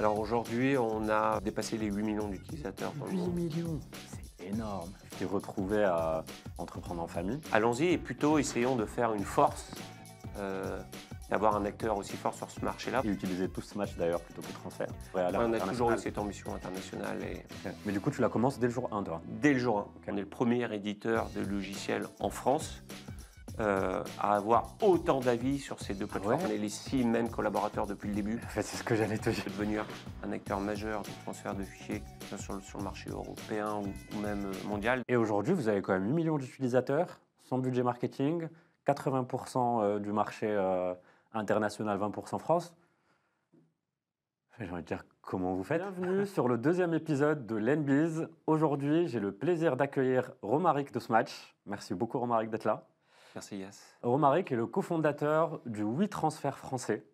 Alors aujourd'hui, on a dépassé les 8 millions d'utilisateurs dans le 8 monde. millions, c'est énorme. Je t'ai retrouvé à entreprendre en famille. Allons-y et plutôt essayons de faire une force, euh, d'avoir un acteur aussi fort sur ce marché-là. Et utiliser tout ce match d'ailleurs plutôt que transfert. Ouais, à On a toujours eu l'international. cette ambition internationale et Ok. Mais du coup, tu la commences dès le jour 1, toi. dès le jour 1, on est le premier éditeur de logiciels en France à avoir autant d'avis sur ces deux plateformes. ouais On est les 6 mêmes collaborateurs depuis le début. En fait, c'est ce que j'allais te dire. De devenir un acteur majeur du transfert de fichiers, que ce soit sur le marché européen ou même mondial. Et aujourd'hui, vous avez quand même 8 millions d'utilisateurs, sans budget marketing, 80% du marché international, 20% France. J'ai envie de dire, comment vous faites? Bienvenue sur le deuxième épisode de l'NBiz. Aujourd'hui, j'ai le plaisir d'accueillir Romaric de Smatch. Merci beaucoup, Romaric, d'être là. Merci Yass. Romaric est le cofondateur du WeTransfer français.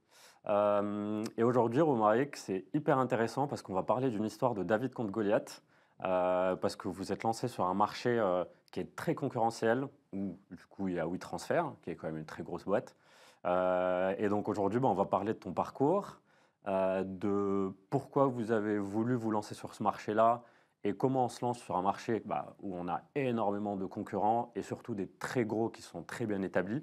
Et aujourd'hui, Romaric, c'est hyper intéressant parce qu'on va parler d'une histoire de David contre Goliath, parce que vous êtes lancé sur un marché qui est très concurrentiel, où du coup il y a WeTransfer, qui est quand même une très grosse boîte. Et donc aujourd'hui, on va parler de ton parcours, de pourquoi vous avez voulu vous lancer sur ce marché-là, et comment on se lance sur un marché où on a énormément de concurrents et surtout des très gros qui sont très bien établis.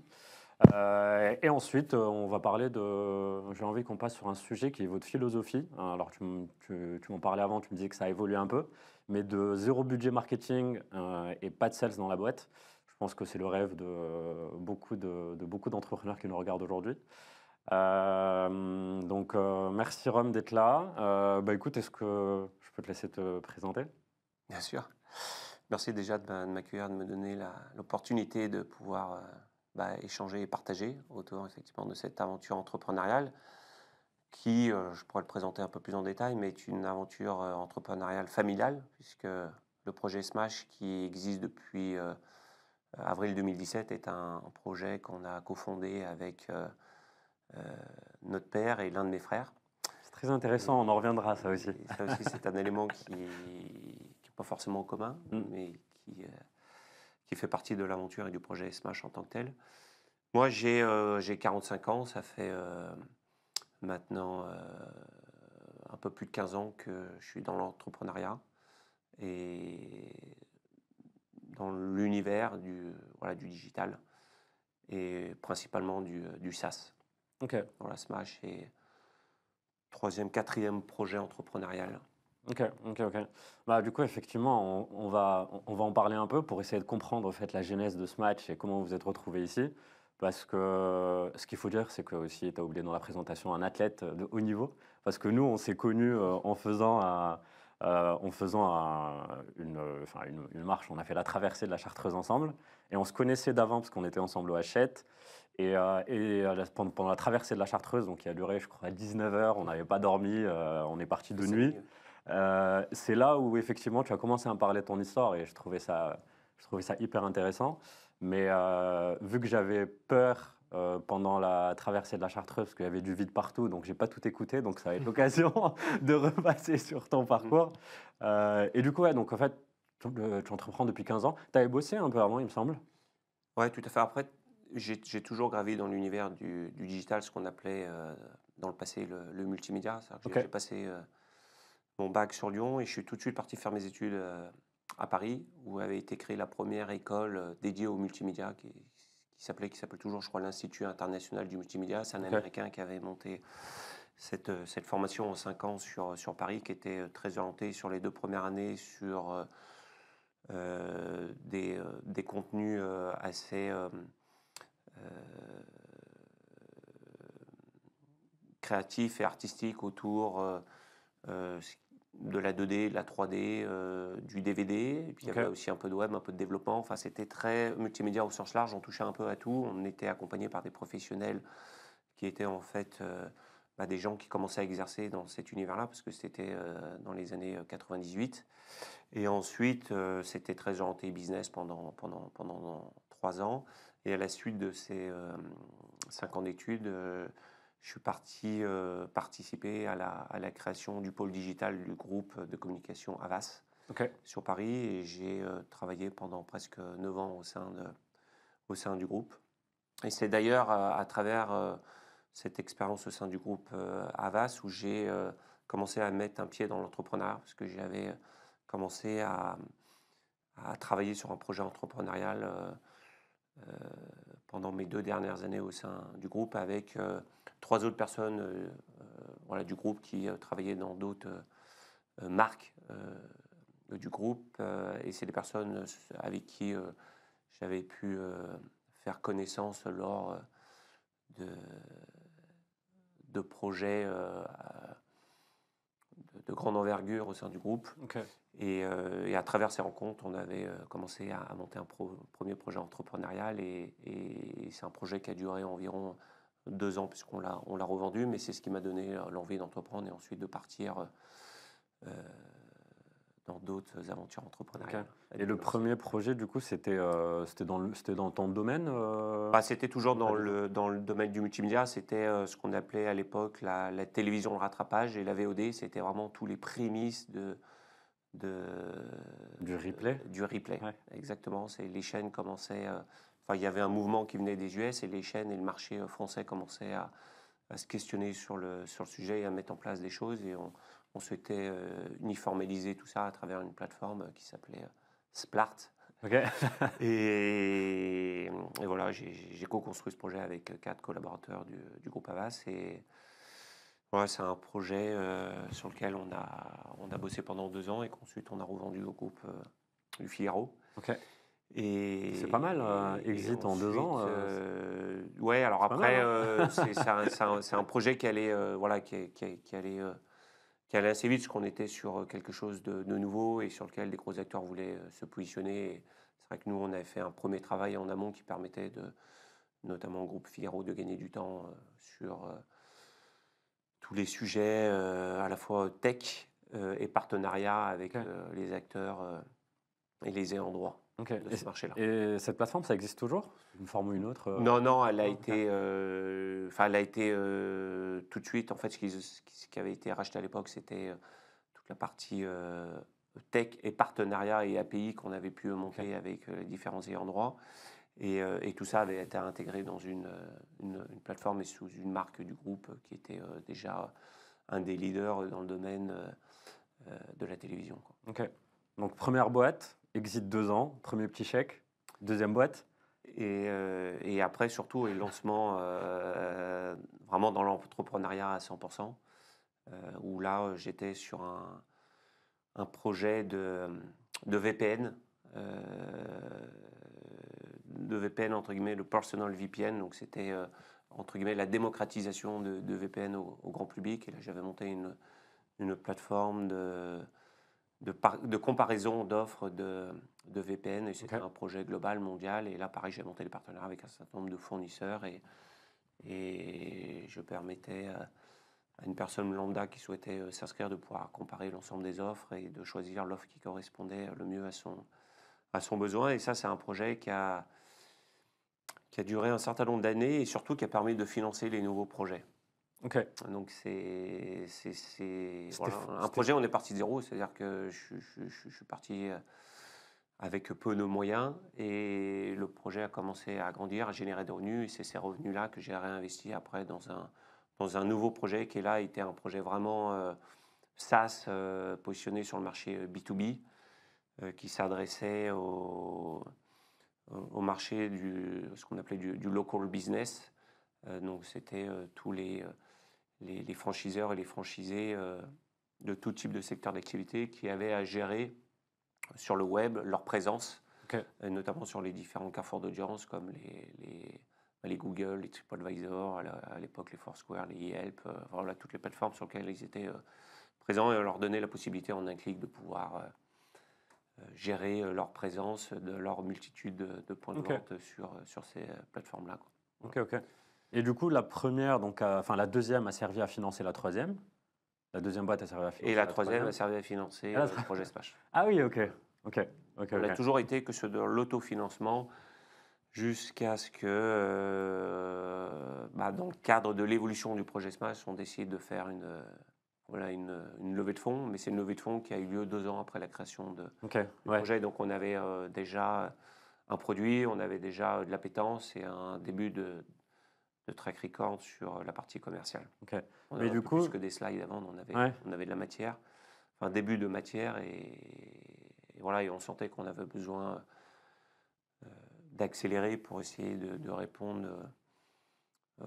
Et ensuite, on va parler de. J'ai envie qu'on passe sur un sujet qui est votre philosophie. Alors, tu m'en parlais avant, tu me disais que ça a évolué un peu, mais de zéro budget marketing et pas de sales dans la boîte. Je pense que c'est le rêve de beaucoup d'entrepreneurs qui nous regardent aujourd'hui. Merci Rome d'être là. Écoute, est-ce que je peux te laisser te présenter? Bien sûr. Merci déjà de m'accueillir, de me donner l'opportunité de pouvoir échanger et partager autour effectivement de cette aventure entrepreneuriale qui, je pourrais le présenter un peu plus en détail, mais est une aventure entrepreneuriale familiale puisque le projet Smash qui existe depuis avril 2017 est un projet qu'on a cofondé avec notre père et l'un de mes frères. C'est très intéressant, on en reviendra à ça aussi. Et ça aussi, c'est un élément qui n'est pas forcément commun, mais qui fait partie de l'aventure et du projet Smash en tant que tel. Moi, j'ai 45 ans, ça fait maintenant un peu plus de 15 ans que je suis dans l'entrepreneuriat et dans l'univers du digital et principalement du SaaS. Ok. Dans la Smash et troisième, quatrième projet entrepreneurial. Ok. Du coup, effectivement, on va en parler un peu pour essayer de comprendre en fait, la genèse de ce match et comment vous vous êtes retrouvés ici. Parce que ce qu'il faut dire, c'est que aussi, tu as oublié dans la présentation un athlète de haut niveau. Parce que nous, on s'est connus une marche. On a fait la traversée de la Chartreuse ensemble. Et on se connaissait d'avant parce qu'on était ensemble au Hachette. Pendant la traversée de la Chartreuse, donc qui a duré, je crois, 19 heures, on n'avait pas dormi, on est parti de nuit. C'est là où effectivement tu as commencé à me parler de ton histoire et je trouvais ça hyper intéressant. Mais vu que j'avais peur pendant la traversée de la Chartreuse, parce qu'il y avait du vide partout, donc j'ai pas tout écouté, donc ça va être l'occasion de repasser sur ton parcours. Et du coup, ouais, donc en fait, tu entreprends depuis 15 ans. Tu avais bossé un peu avant, il me semble. Ouais, tout à fait. Après, j'ai toujours gravé dans l'univers du digital, ce qu'on appelait dans le passé le multimédia. C'est-à-dire que Ok. j'ai passé mon bac sur Lyon et je suis tout de suite parti faire mes études à Paris, où avait été créée la première école dédiée au multimédia, qui s'appelle toujours, je crois, l'Institut international du multimédia. C'est un Ok. Américain qui avait monté cette formation en 5 ans sur Paris, qui était très orientée sur les 2 premières années sur des contenus assez créatifs et artistiques autour de la 2D, de la 3D, du DVD. Et puis il y Ok. avait aussi un peu de web, un peu de développement. Enfin, c'était très multimédia au sens large. On touchait un peu à tout. On était accompagné par des professionnels qui étaient en fait des gens qui commençaient à exercer dans cet univers-là, parce que c'était dans les années 98. Et ensuite, c'était très orienté business pendant 3 ans. Et à la suite de ces 5 ans d'études, je suis parti participer à la création du pôle digital du groupe de communication Havas Ok. sur Paris. Et j'ai travaillé pendant presque 9 ans au sein du groupe. Et c'est d'ailleurs à travers cette expérience au sein du groupe Havas où j'ai commencé à mettre un pied dans l'entrepreneuriat parce que j'avais commencé à travailler sur un projet entrepreneurial pendant mes 2 dernières années au sein du groupe avec 3 autres personnes voilà, du groupe qui travaillaient dans d'autres marques du groupe. Et c'est des personnes avec qui j'avais pu faire connaissance lors de projets de grande envergure au sein du groupe. Ok. Et à travers ces rencontres, on avait commencé à monter un premier projet entrepreneurial. Et c'est un projet qui a duré environ 2 ans puisqu'on l'a revendu. Mais c'est ce qui m'a donné l'envie d'entreprendre et ensuite de partir dans d'autres aventures entrepreneuriales. Et le premier projet, du coup, c'était dans ton domaine Bah, c'était toujours dans le domaine du multimédia. C'était ce qu'on appelait à l'époque la télévision de rattrapage et la VOD. C'était vraiment tous les prémices du replay. Du replay, Ouais. exactement. Les chaînes commençaient... Enfin, il y avait un mouvement qui venait des US et les chaînes et le marché français commençaient à se questionner sur le sujet et à mettre en place des choses. Et on souhaitait uniformiser tout ça à travers une plateforme qui s'appelait Splart. Ok. Et voilà, j'ai co-construit ce projet avec 4 collaborateurs du groupe Havas. Et voilà, c'est un projet sur lequel on a bossé pendant 2 ans et qu'ensuite on a revendu au groupe du Figaro. Ok. Et C'est pas mal, exit en 2 ans. Ouais, alors c'est pas après, mal, c'est un projet qui allait, voilà, qui allait assez vite, parce qu'on était sur quelque chose de nouveau et sur lequel des gros acteurs voulaient se positionner. Et c'est vrai que nous, on avait fait un premier travail en amont qui permettait, notamment au groupe Figaro, de gagner du temps sur tous les sujets à la fois tech et partenariat avec les acteurs et les ayants droit de ce marché-là. Et cette plateforme, ça existe toujours, une forme ou une autre Non, elle a été, elle a été tout de suite. En fait, ce qui avait été racheté à l'époque, c'était toute la partie tech et partenariat et API qu'on avait pu monter avec les différents ayants droit. Et tout ça avait été intégré dans une plateforme et sous une marque du groupe qui était déjà un des leaders dans le domaine de la télévision. Ok. Donc première boîte, exit 2 ans, premier petit chèque, deuxième boîte. Et après, surtout, le lancement vraiment dans l'entrepreneuriat à 100%, où là, j'étais sur un projet de VPN, entre guillemets, le personal VPN. Donc, c'était, entre guillemets, la démocratisation de VPN au grand public. Et là, j'avais monté une plateforme de comparaison d'offres de VPN, et c'était un projet global, mondial. Et là, pareil, j'ai monté des partenaires avec un certain nombre de fournisseurs et je permettais à une personne lambda qui souhaitait s'inscrire de pouvoir comparer l'ensemble des offres et de choisir l'offre qui correspondait le mieux à son besoin. Et ça, c'est un projet qui a duré un certain nombre d'années et surtout qui a permis de financer les nouveaux projets. Ok. Donc c'est voilà, un projet, on est parti de zéro, c'est-à-dire que je suis parti avec peu de moyens et le projet a commencé à grandir, à générer des revenus, et c'est ces revenus-là que j'ai réinvestis après dans un nouveau projet qui là était un projet vraiment SaaS positionné sur le marché B2B qui s'adressait au marché ce qu'on appelait du local business. Donc c'était tous les franchiseurs et les franchisés de tout type de secteur d'activité qui avaient à gérer sur le web leur présence, notamment sur les différents carrefours d'audience comme les Google, les TripAdvisor, à l'époque les Foursquare, les Yelp, voilà, toutes les plateformes sur lesquelles ils étaient présents, et on leur donnait la possibilité en un clic de pouvoir gérer leur présence, de leur multitude de points de vente sur ces plateformes-là. Ok. Et du coup, la première, donc, la deuxième a servi à financer la troisième. La deuxième boîte a servi à financer et la troisième a servi à financer le projet Splash. Ah oui, ok. On a toujours été que sur de l'autofinancement jusqu'à ce que, dans le cadre de l'évolution du projet Smash, on décide de faire une levée de fonds. Mais c'est une levée de fonds qui a eu lieu 2 ans après la création du projet. Donc on avait déjà un produit, on avait déjà de l'appétence et un début de track record sur la partie commerciale. Ok. On Mais avait un du peu coup, plus que des slides avant, ouais, on avait de la matière, enfin début de matière, et voilà, et on sentait qu'on avait besoin d'accélérer pour essayer de répondre euh,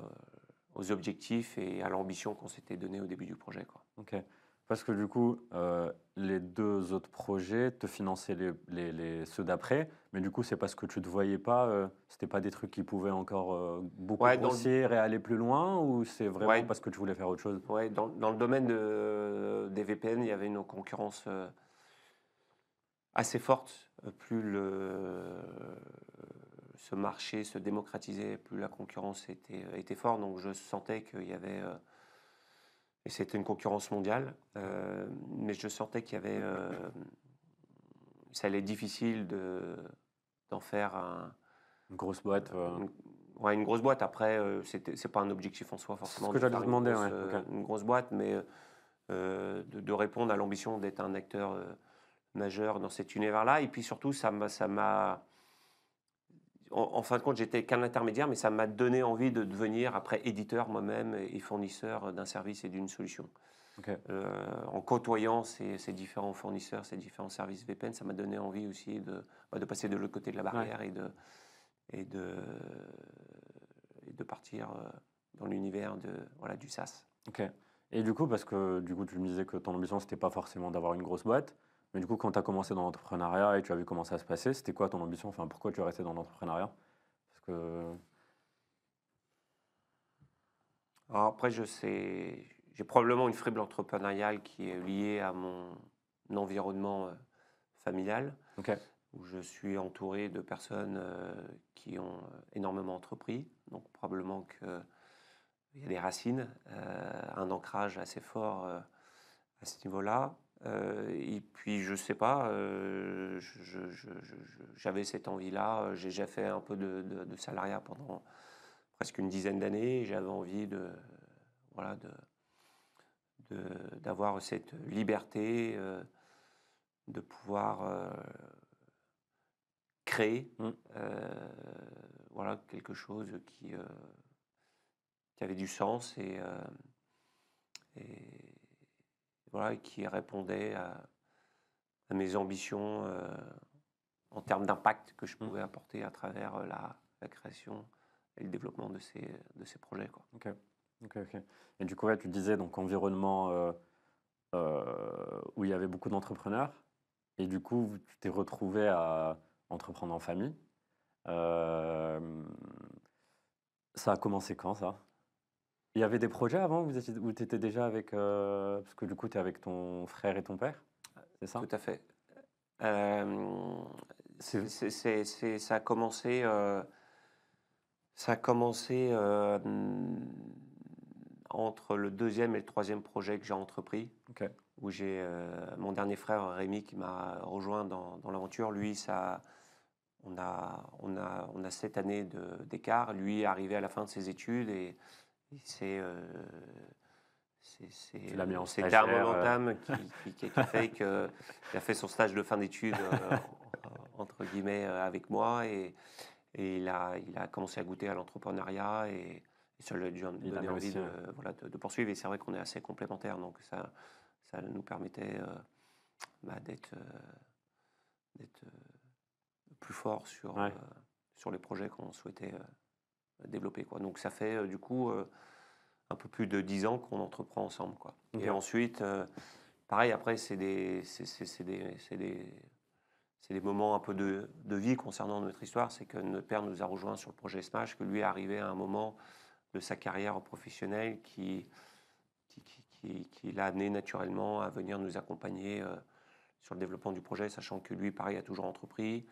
aux objectifs et à l'ambition qu'on s'était donné au début du projet, quoi. ok. Parce que du coup, les deux autres projets te finançaient ceux d'après, mais du coup, c'est parce que tu ne te voyais pas, c'était pas des trucs qui pouvaient encore beaucoup Ouais, grossir et aller plus loin, ou c'est vraiment ouais, parce que tu voulais faire autre chose? ouais, dans le domaine des VPN, il y avait une concurrence assez forte. Plus ce marché se démocratisait, plus la concurrence était forte. Donc je sentais qu'il y avait, et c'était une concurrence mondiale, mais je sentais qu'il y avait, ça allait être difficile d'en faire Une grosse boîte. une, ouais, une grosse boîte. Après, c'est pas un objectif en soi C'est ce forcément que de j'allais faire te demander, ouais. Ok. une grosse boîte, mais de répondre à l'ambition d'être un acteur majeur dans cet univers-là. Et puis surtout, ça m'a en fin de compte, j'étais qu'un intermédiaire, mais ça m'a donné envie de devenir après éditeur moi-même et fournisseur d'un service et d'une solution. Ok. En côtoyant ces différents fournisseurs, ces différents services VPN, ça m'a donné envie aussi de passer de l'autre côté de la Ouais. barrière et de, et de partir dans l'univers voilà, du SaaS. Ok. Et du coup, parce que du coup, tu me disais que ton ambition, c'était pas forcément d'avoir une grosse boîte, mais du coup, quand tu as commencé dans l'entrepreneuriat et tu as vu comment ça se passait, c'était quoi ton ambition? Enfin, pourquoi tu es resté dans l'entrepreneuriat? Parce que. Alors après, j'ai probablement une fibre entrepreneuriale qui est liée à mon environnement familial, Ok. où je suis entouré de personnes qui ont énormément entrepris. Donc probablement qu'il y a des racines, un ancrage assez fort à ce niveau-là. Et puis je sais pas, j'avais cette envie-là. J'ai déjà fait un peu de salariat pendant presque une dizaine d'années. J'avais envie voilà, d'avoir cette liberté, de pouvoir créer Mm. voilà, quelque chose qui avait du sens et voilà, qui répondait à mes ambitions en termes d'impact que je Mm. pouvais apporter à travers la création et le développement de ces projets, quoi. Ok. Ok, ok. Et du coup, ouais, tu disais donc environnement où il y avait beaucoup d'entrepreneurs, et du coup, tu t'es retrouvé à entreprendre en famille. Euh, Ça a commencé quand, ça? Il y avait des projets avant où tu étais déjà avec. Parce que du coup, tu es avec ton frère et ton père, c'est ça? Tout à fait. Euh, C'est. ça a commencé, entre le deuxième et le troisième projet que j'ai entrepris, Ok. où j'ai mon dernier frère Rémi qui m'a rejoint dans l'aventure. Lui, on a 7 années d'écart. Lui est arrivé à la fin de ses études et Tu l'as mis en c'était un stagiaire. momentum qui a fait qu'il a fait son stage de fin d'études entre guillemets avec moi et il a commencé à goûter à l'entrepreneuriat et ça lui a dû Il a donner envie réussi. Ouais. voilà, de poursuivre. Et c'est vrai qu'on est assez complémentaires, donc ça nous permettait d'être plus forts Ouais. sur les projets qu'on souhaitait développer, quoi. Donc ça fait du coup un peu plus de 10 ans qu'on entreprend ensemble, quoi. Ok. Et ensuite, pareil, après, c'est des moments un peu de vie concernant notre histoire. C'est que notre père nous a rejoints sur le projet Smash, que lui est arrivé à un moment de sa carrière professionnelle qui l'a amené naturellement à venir nous accompagner sur le développement du projet, sachant que lui, pareil, a toujours entrepris.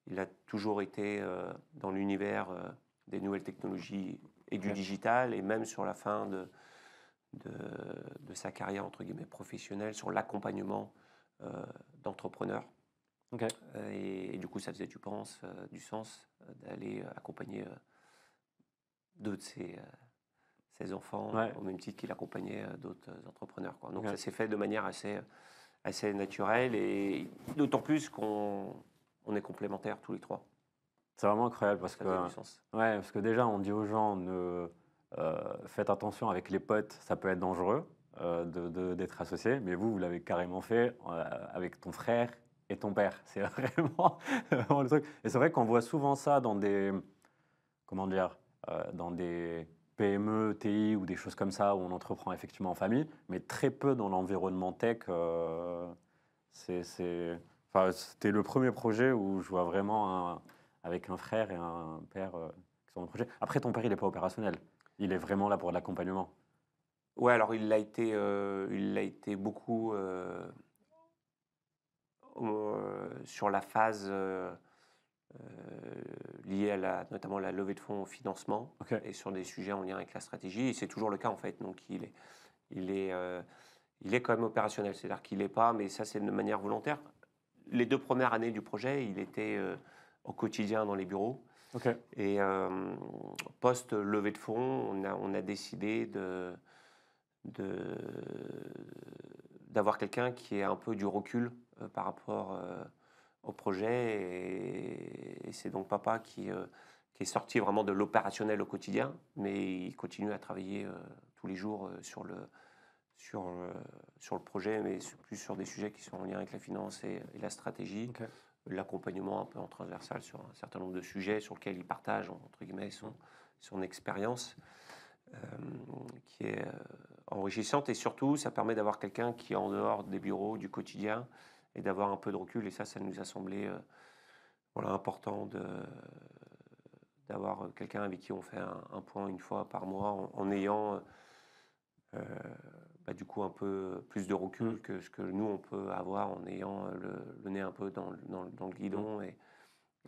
Il a toujours été dans l'univers des nouvelles technologies et du Ok. digital, et même sur la fin de, de sa carrière, entre guillemets, professionnelle, sur l'accompagnement d'entrepreneurs. Ok. Et du coup, ça faisait du sens d'aller accompagner deux de ses enfants Ouais. au même titre qu'il accompagnait d'autres entrepreneurs, quoi. Donc Ok. ça s'est fait de manière assez naturelle et d'autant plus qu'on est complémentaires tous les trois. C'est vraiment incroyable parce Ça que, faisait du sens. ouais, parce que déjà, on dit aux gens faites attention avec les potes, ça peut être dangereux d'être associé, mais vous l'avez carrément fait avec ton frère et ton père. C'est vraiment, vraiment le truc. Et c'est vrai qu'on voit souvent ça dans des, comment dire, dans des PME, TI ou des choses comme ça où on entreprend effectivement en famille, mais très peu dans l'environnement tech. Enfin, c'était le premier projet où je vois vraiment avec un frère et un père qui sont dans le projet. Après, ton père, il n'est pas opérationnel. Il est vraiment là pour l'accompagnement. Ouais, alors il l'a été beaucoup sur la phase liée notamment la levée de fonds au financement Ok. et sur des sujets en lien avec la stratégie. Et c'est toujours le cas en fait. Donc il est, il est quand même opérationnel. C'est-à-dire qu'il n'est pas, mais ça c'est de manière volontaire. Les 2 premières années du projet, il était au quotidien dans les bureaux. Ok. Et post-levée de fonds, on a décidé d'avoir quelqu'un qui ait un peu du recul par rapport au projet. Et c'est donc papa qui est sorti vraiment de l'opérationnel au quotidien, mais il continue à travailler tous les jours sur le projet, mais plus sur des sujets qui sont en lien avec la finance et la stratégie. Ok. L'accompagnement un peu en transversal sur un certain nombre de sujets sur lesquels il partage, entre guillemets, son expérience, qui est enrichissante. Et surtout, ça permet d'avoir quelqu'un qui est en dehors des bureaux, du quotidien, et d'avoir un peu de recul. Et ça nous a semblé voilà, important d'avoir quelqu'un avec qui on fait un point une fois par mois en ayant du coup un peu plus de recul que ce que nous on peut avoir en ayant le nez un peu dans le guidon et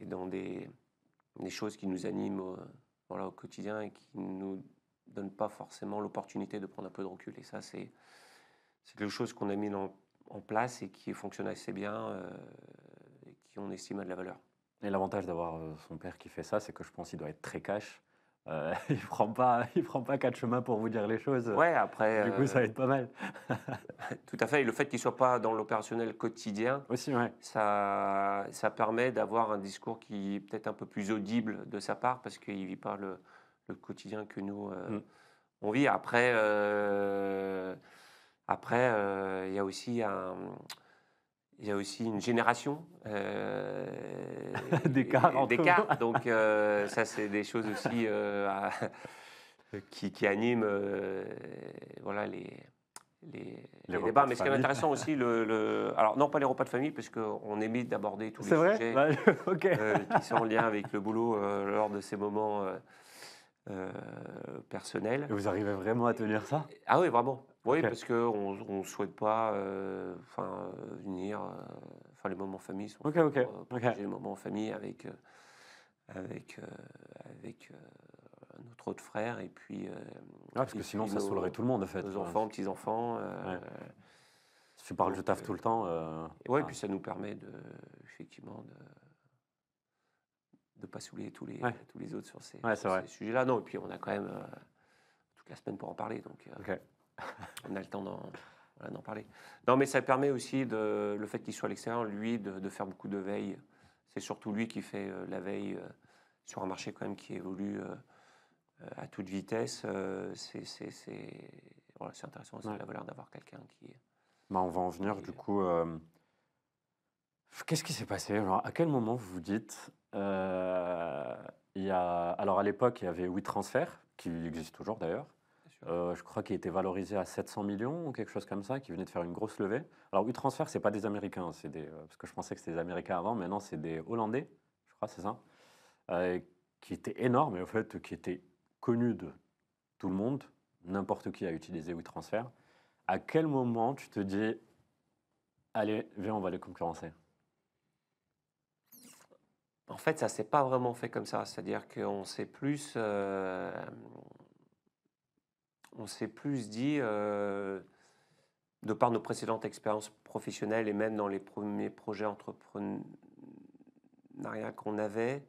dans des choses qui nous animent voilà, au quotidien et qui ne nous donnent pas forcément l'opportunité de prendre un peu de recul. Et ça, c'est quelque chose qu'on a mis en place et qui fonctionne assez bien et qui on estime a de la valeur. Et l'avantage d'avoir son père qui fait ça, c'est que je pense qu'il doit être très cash. Il prend pas quatre chemins pour vous dire les choses. Ouais, après, Du coup, ça va être pas mal. tout à fait. Et le fait qu'il ne soit pas dans l'opérationnel quotidien, Aussi, ouais. ça permet d'avoir un discours qui est peut-être un peu plus audible de sa part parce qu'il ne vit pas le quotidien que nous on vit. Après, il y a aussi une génération D'écart entre vous. Donc ça, c'est des choses aussi qui animent voilà, les Les débats. repas de Mais ce qui est famille. intéressant aussi, alors non pas les repas de famille, parce qu'on évite d'aborder tous les C'est vrai? sujets Bah, ok. qui sont en lien avec le boulot lors de ces moments personnels. Et vous arrivez vraiment à tenir ça? Ah oui, vraiment. Oui, Ok. parce qu'on ne souhaite pas venir. Les moments en famille sont Ok, faits ok, pour ok. partager les moments en famille avec, notre autre frère et puis, Parce que sinon, ça saoulerait tout le monde, en fait. nos enfants, petits-enfants. Ouais. Si tu parles du taf tout le temps. Ouais, puis ça nous permet effectivement de pas saouler tous Ouais. les autres sur Ouais, c'est vrai. ces sujets-là. Non, et puis on a quand même toute la semaine pour en parler, donc Ok. on a le temps d'en parler. Non, mais ça permet aussi, le fait qu'il soit à l'extérieur, lui, de faire beaucoup de veille. C'est surtout lui qui fait la veille sur un marché quand même qui évolue à toute vitesse. Voilà, c'est intéressant, c'est Ouais. la valeur d'avoir quelqu'un qui... Bah, on va en venir, Et, du coup. Qu'est-ce qui s'est passé? Genre, à quel moment vous vous dites, alors à l'époque, il y avait WeTransfer, qui existe toujours d'ailleurs. bien sûr. Je crois qu'il était valorisé à 700 millions ou quelque chose comme ça, qui venait de faire une grosse levée. Alors WeTransfer, c'est pas des Américains, c'est parce que je pensais que c'était des Américains avant, maintenant c'est des Hollandais, je crois, c'est ça, euh, qui étaient énormes et en fait qui étaient connus de tout le monde. N'importe qui a utilisé WeTransfer. À quel moment tu te dis, allez, viens, on va les concurrencer? En fait, ça s'est pas vraiment fait comme ça. C'est-à-dire qu'on s'est plus dit, de par nos précédentes expériences professionnelles et même dans les premiers projets entrepreneuriat qu'on avait,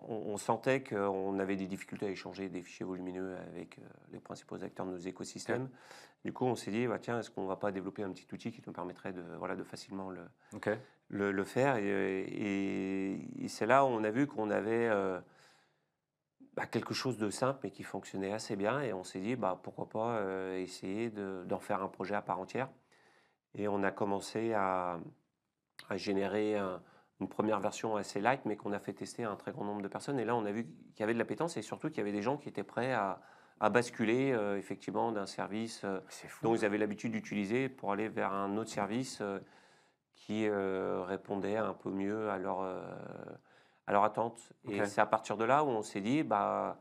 on sentait qu'on avait des difficultés à échanger des fichiers volumineux avec les principaux acteurs de nos écosystèmes. Ok. Du coup, on s'est dit, bah, tiens, est-ce qu'on ne va pas développer un petit outil qui nous permettrait de facilement Ok. le faire et c'est là où on a vu qu'on avait quelque chose de simple mais qui fonctionnait assez bien. Et on s'est dit, pourquoi pas essayer d'en faire un projet à part entière. Et on a commencé à générer une première version assez light, mais qu'on a fait tester à un très grand nombre de personnes. Et là, on a vu qu'il y avait de l'appétence et surtout qu'il y avait des gens qui étaient prêts à basculer effectivement d'un service C'est fou. dont ils avaient l'habitude d'utiliser pour aller vers un autre service qui répondait un peu mieux à leur attente. Ok. Et c'est à partir de là où on s'est dit, en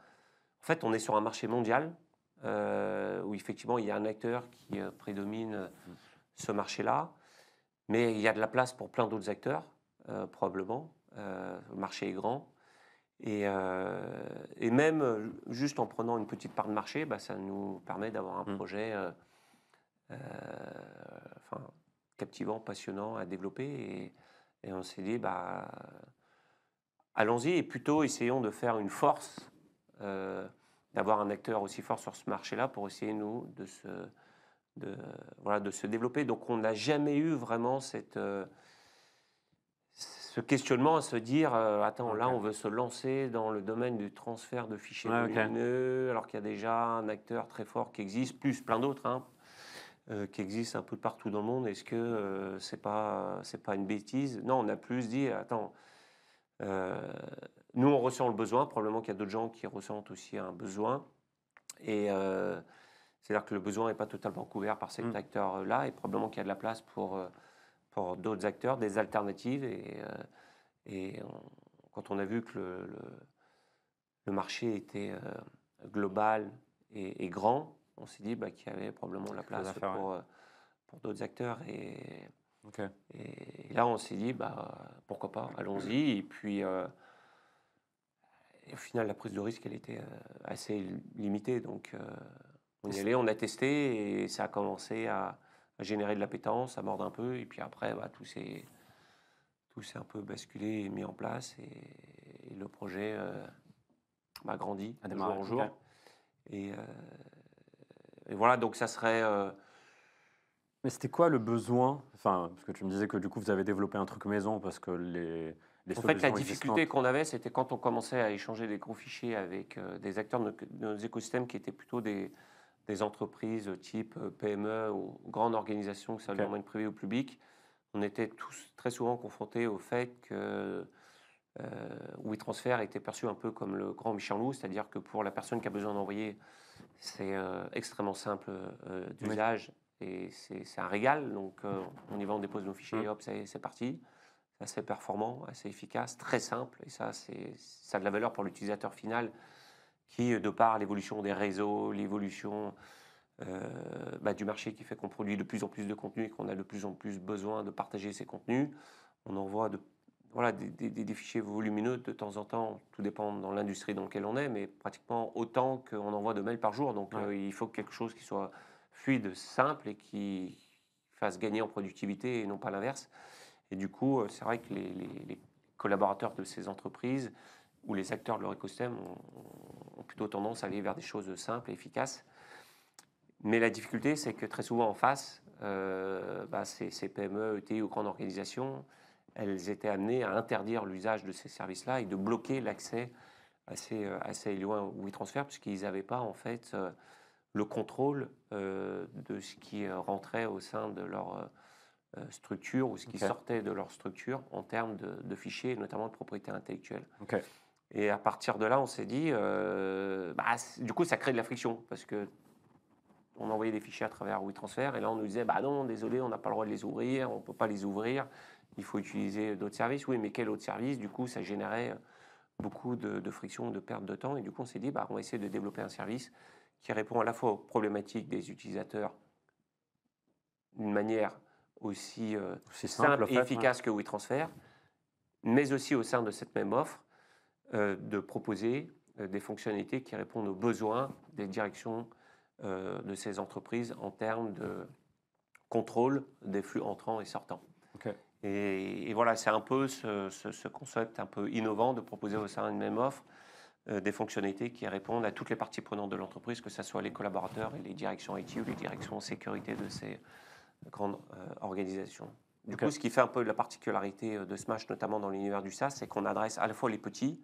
fait, on est sur un marché mondial où effectivement il y a un acteur qui prédomine ce marché-là, mais il y a de la place pour plein d'autres acteurs, probablement. Le marché est grand. Et même juste en prenant une petite part de marché, ça nous permet d'avoir un projet euh, enfin, captivant, passionnant à développer. Et on s'est dit, allons-y et plutôt essayons de faire une force, d'avoir un acteur aussi fort sur ce marché-là pour essayer, nous, de se développer. Donc on n'a jamais eu vraiment ce questionnement à se dire attends, là on veut se lancer dans le domaine du transfert de fichiers Ouais, ok. volumineux, alors qu'il y a déjà un acteur très fort qui existe, plus plein d'autres qui existent un peu partout dans le monde. Est-ce que c'est pas une bêtise? Non, on a plus dit attends, nous on ressent le besoin, probablement qu'il y a d'autres gens qui ressentent aussi un besoin. Et c'est-à-dire que le besoin n'est pas totalement couvert par cet acteur-là, et probablement qu'il y a de la place pour d'autres acteurs, des alternatives. Quand on a vu que le marché était global et grand, on s'est dit qu'il y avait probablement la place pour d'autres acteurs. Ok. Et là, on s'est dit, pourquoi pas, allons-y. Et puis, et au final, la prise de risque, elle était assez limitée. Donc, on y allait, on a testé et ça a commencé à générer de l'appétence, ça mord un peu. Et puis après, tout s'est un peu basculé et mis en place. Et le projet grandi de jour en jour. Ok. Et voilà, donc ça serait... Mais c'était quoi le besoin? Enfin, parce que tu me disais que du coup, vous avez développé un truc maison parce que les En fait, la solutions difficulté existantes. qu'on avait, c'était quand on commençait à échanger des gros fichiers avec des acteurs de nos écosystèmes qui étaient plutôt des entreprises type PME ou grandes organisations, que ce soit le Ok. domaine privé ou public. On était tous très souvent confrontés au fait que WeTransfer était perçu un peu comme le grand méchant loup, c'est-à-dire que pour la personne qui a besoin d'envoyer, c'est extrêmement simple d'usage et c'est un régal. Donc on y va, on dépose nos fichiers et hop, c'est parti. C'est assez performant, assez efficace, très simple. Et ça, ça a de la valeur pour l'utilisateur final qui, de par l'évolution des réseaux, l'évolution du marché qui fait qu'on produit de plus en plus de contenu et qu'on a de plus en plus besoin de partager ces contenus, on envoie des fichiers volumineux de temps en temps, tout dépend dans l'industrie dans laquelle on est, mais pratiquement autant qu'on envoie de mails par jour. Donc il faut quelque chose qui soit fluide, simple et qui fasse gagner en productivité et non pas l'inverse. Et du coup, c'est vrai que les collaborateurs de ces entreprises ou les acteurs de leur écosystème ont plutôt tendance à aller vers des choses simples et efficaces. Mais la difficulté, c'est que très souvent en face, ces PME, ETI ou grandes organisations, elles étaient amenées à interdire l'usage de ces services-là et de bloquer l'accès assez loin au WeTransfer, puisqu'ils n'avaient pas en fait le contrôle de ce qui rentrait au sein de leur structure ou ce qui sortait de leur structure en termes de fichiers, notamment de propriété intellectuelle. Ok. Et à partir de là, on s'est dit, du coup, ça crée de la friction parce que on envoyait des fichiers à travers WeTransfer et là, on nous disait, non, désolé, on n'a pas le droit de les ouvrir, on ne peut pas les ouvrir, il faut utiliser d'autres services. Oui, mais quel autre service? Du coup, ça générait beaucoup de friction, de perte de temps. Et du coup, on s'est dit, on va essayer de développer un service qui répond à la fois aux problématiques des utilisateurs d'une manière aussi simple et efficace que WeTransfer, mais aussi au sein de cette même offre, de proposer des fonctionnalités qui répondent aux besoins des directions de ces entreprises en termes de contrôle des flux entrants et sortants. Ok. Et voilà, c'est un peu ce concept un peu innovant de proposer au sein d'une même offre des fonctionnalités qui répondent à toutes les parties prenantes de l'entreprise, que ce soit les collaborateurs et les directions IT ou les directions sécurité de ces grandes organisations. Du coup, ce qui fait un peu la particularité de Smash, notamment dans l'univers du SaaS, c'est qu'on adresse à la fois les petits,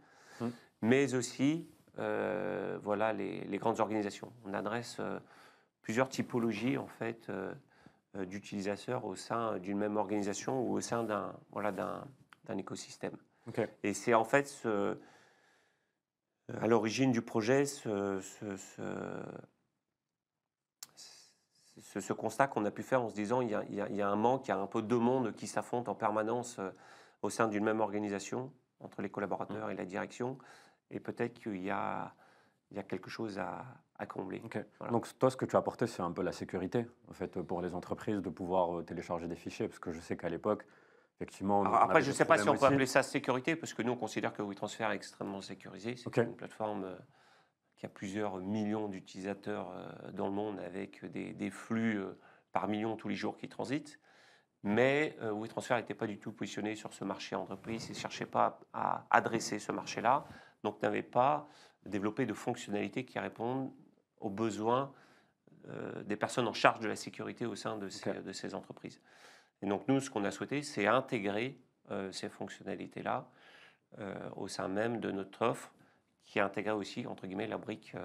mais aussi voilà, les grandes organisations. On adresse plusieurs typologies en fait d'utilisateurs au sein d'une même organisation ou au sein d'un voilà, d'un écosystème. Ok. Et c'est en fait à l'origine du projet ce constat qu'on a pu faire en se disant il y a un manque, il y a un peu deux mondes qui s'affrontent en permanence au sein d'une même organisation, entre les collaborateurs et la direction, et peut-être il y a quelque chose à combler. Ok. Voilà. Donc toi, ce que tu as apporté, c'est un peu la sécurité, en fait, pour les entreprises de pouvoir télécharger des fichiers, parce que je sais qu'à l'époque, effectivement, Alors on après, avait je ne des sais pas si problèmes on peut aussi. appeler ça sécurité, parce que nous, on considère que WeTransfer est extrêmement sécurisé. C'est Ok. une plateforme qui a plusieurs millions d'utilisateurs dans le monde, avec des flux par millions tous les jours qui transitent. Mais WeTransfer n'était pas du tout positionné sur ce marché entreprise, il ne cherchait pas à adresser ce marché-là, donc n'avait pas développé de fonctionnalités qui répondent aux besoins des personnes en charge de la sécurité au sein de ces entreprises. Et donc nous, ce qu'on a souhaité, c'est intégrer ces fonctionnalités-là au sein même de notre offre, qui intégrait aussi, entre guillemets, la brique